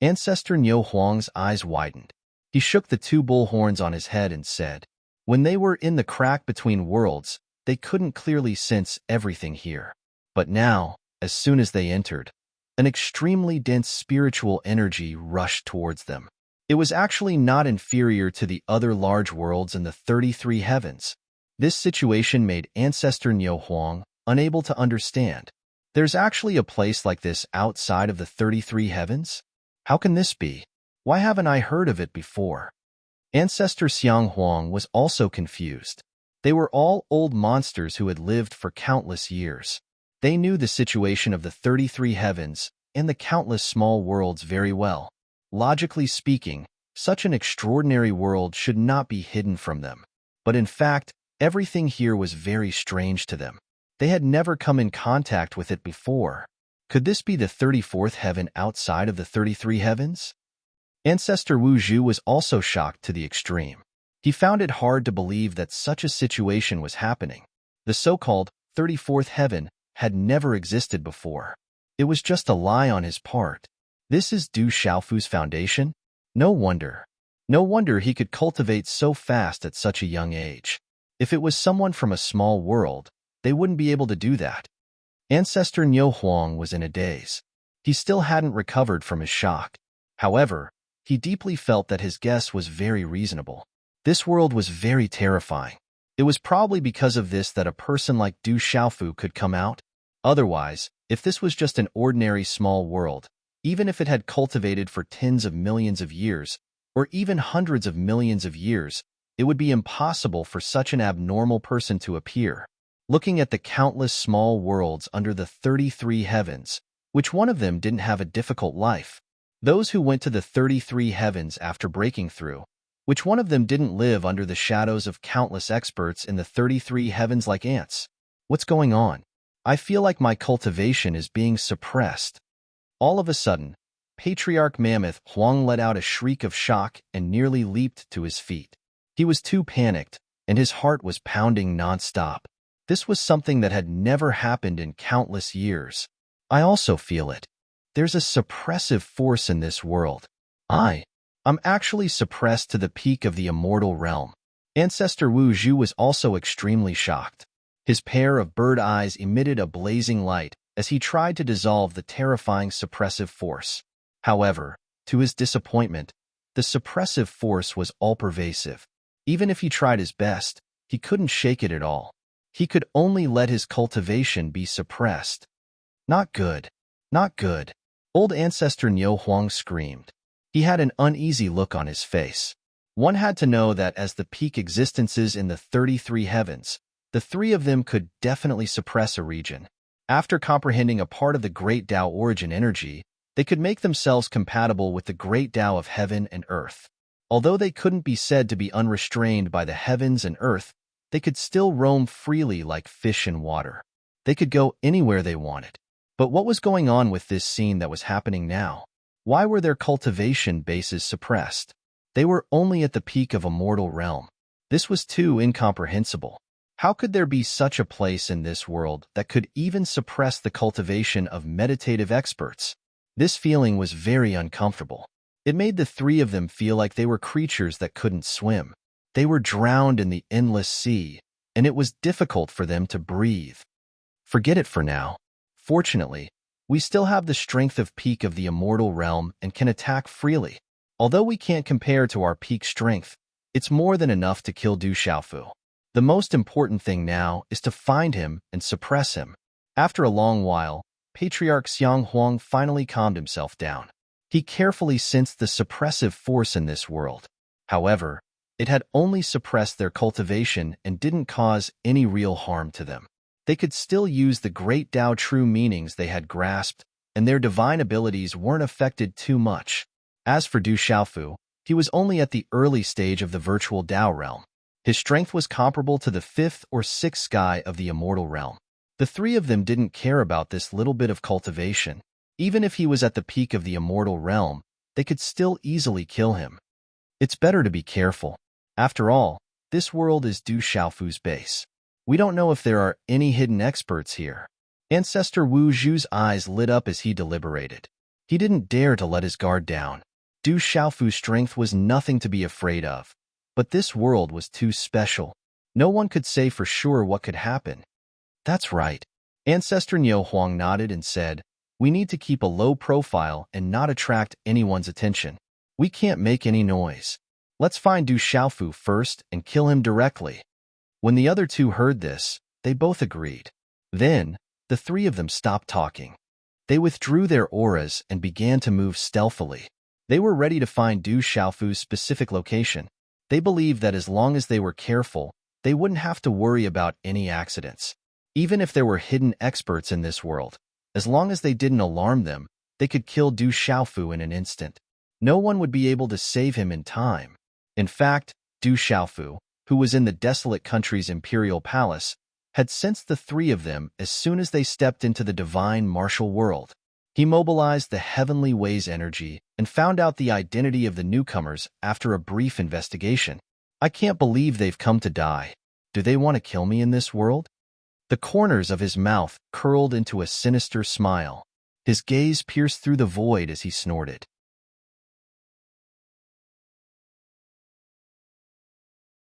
Ancestor Niu Huang's eyes widened. He shook the 2 bull horns on his head and said, when they were in the crack between worlds, they couldn't clearly sense everything here. But now, as soon as they entered, an extremely dense spiritual energy rushed towards them. It was actually not inferior to the other large worlds in the 33 heavens. This situation made Ancestor Niu Huang unable to understand. There's actually a place like this outside of the 33 heavens? How can this be? Why haven't I heard of it before? Ancestor Xiang Huang was also confused. They were all old monsters who had lived for countless years. They knew the situation of the 33 heavens and the countless small worlds very well. Logically speaking, such an extraordinary world should not be hidden from them. But in fact, everything here was very strange to them. They had never come in contact with it before. Could this be the 34th heaven outside of the 33 heavens? Ancestor Wu Zhu was also shocked to the extreme. He found it hard to believe that such a situation was happening. The so-called 34th heaven had never existed before. It was just a lie on his part. This is Du Xiaofu's foundation? No wonder. No wonder he could cultivate so fast at such a young age. If it was someone from a small world, they wouldn't be able to do that. Ancestor Niu Huang was in a daze. He still hadn't recovered from his shock. However, he deeply felt that his guess was very reasonable. This world was very terrifying. It was probably because of this that a person like Du Xiaofu could come out. Otherwise, if this was just an ordinary small world, even if it had cultivated for tens of millions of years, or even hundreds of millions of years, it would be impossible for such an abnormal person to appear. Looking at the countless small worlds under the 33 heavens, which one of them didn't have a difficult life? Those who went to the 33 heavens after breaking through, which one of them didn't live under the shadows of countless experts in the 33 heavens like ants? What's going on? I feel like my cultivation is being suppressed. All of a sudden, Patriarch Mammoth Huang let out a shriek of shock and nearly leaped to his feet. He was too panicked, and his heart was pounding nonstop. This was something that had never happened in countless years. I also feel it. There's a suppressive force in this world. I'm actually suppressed to the peak of the immortal realm. Ancestor Wu Zhu was also extremely shocked. His pair of bird eyes emitted a blazing light as he tried to dissolve the terrifying suppressive force. However, to his disappointment, the suppressive force was all-pervasive. Even if he tried his best, he couldn't shake it at all. He could only let his cultivation be suppressed. Not good. Not good. Old Ancestor Niu Huang screamed. He had an uneasy look on his face. One had to know that as the peak existences in the 33 heavens, the 3 of them could definitely suppress a region. After comprehending a part of the Great Tao origin energy, they could make themselves compatible with the Great Tao of heaven and earth. Although they couldn't be said to be unrestrained by the heavens and earth, they could still roam freely like fish in water. They could go anywhere they wanted. But what was going on with this scene that was happening now? Why were their cultivation bases suppressed? They were only at the peak of a mortal realm. This was too incomprehensible. How could there be such a place in this world that could even suppress the cultivation of meditative experts? This feeling was very uncomfortable. It made the three of them feel like they were creatures that couldn't swim. They were drowned in the endless sea, and it was difficult for them to breathe. Forget it for now. Fortunately, we still have the strength of peak of the immortal realm and can attack freely. Although we can't compare to our peak strength, it's more than enough to kill Du Xiaofu. The most important thing now is to find him and suppress him. After a long while, Patriarch Xiang Huang finally calmed himself down. He carefully sensed the suppressive force in this world. However, it had only suppressed their cultivation and didn't cause any real harm to them. They could still use the great Tao true meanings they had grasped, and their divine abilities weren't affected too much. As for Du Xiaofu, he was only at the early stage of the virtual Tao realm. His strength was comparable to the fifth or sixth sky of the immortal realm. The three of them didn't care about this little bit of cultivation. Even if he was at the peak of the immortal realm, they could still easily kill him. It's better to be careful. After all, this world is Du Xiaofu's base. We don't know if there are any hidden experts here. Ancestor Wu Zhu's eyes lit up as he deliberated. He didn't dare to let his guard down. Du Xiaofu's strength was nothing to be afraid of. But this world was too special. No one could say for sure what could happen. That's right. Ancestor Niu Huang nodded and said, "We need to keep a low profile and not attract anyone's attention. We can't make any noise. Let's find Du Xiaofu first and kill him directly." When the other two heard this, they both agreed. Then, the three of them stopped talking. They withdrew their auras and began to move stealthily. They were ready to find Du Xiaofu's specific location. They believed that as long as they were careful, they wouldn't have to worry about any accidents. Even if there were hidden experts in this world, as long as they didn't alarm them, they could kill Du Xiaofu in an instant. No one would be able to save him in time. In fact, Du Xiaofu, who was in the desolate country's imperial palace, had sensed the three of them as soon as they stepped into the divine martial world. He mobilized the heavenly ways energy and found out the identity of the newcomers after a brief investigation. "I can't believe they've come to die. Do they want to kill me in this world?" The corners of his mouth curled into a sinister smile. His gaze pierced through the void as he snorted.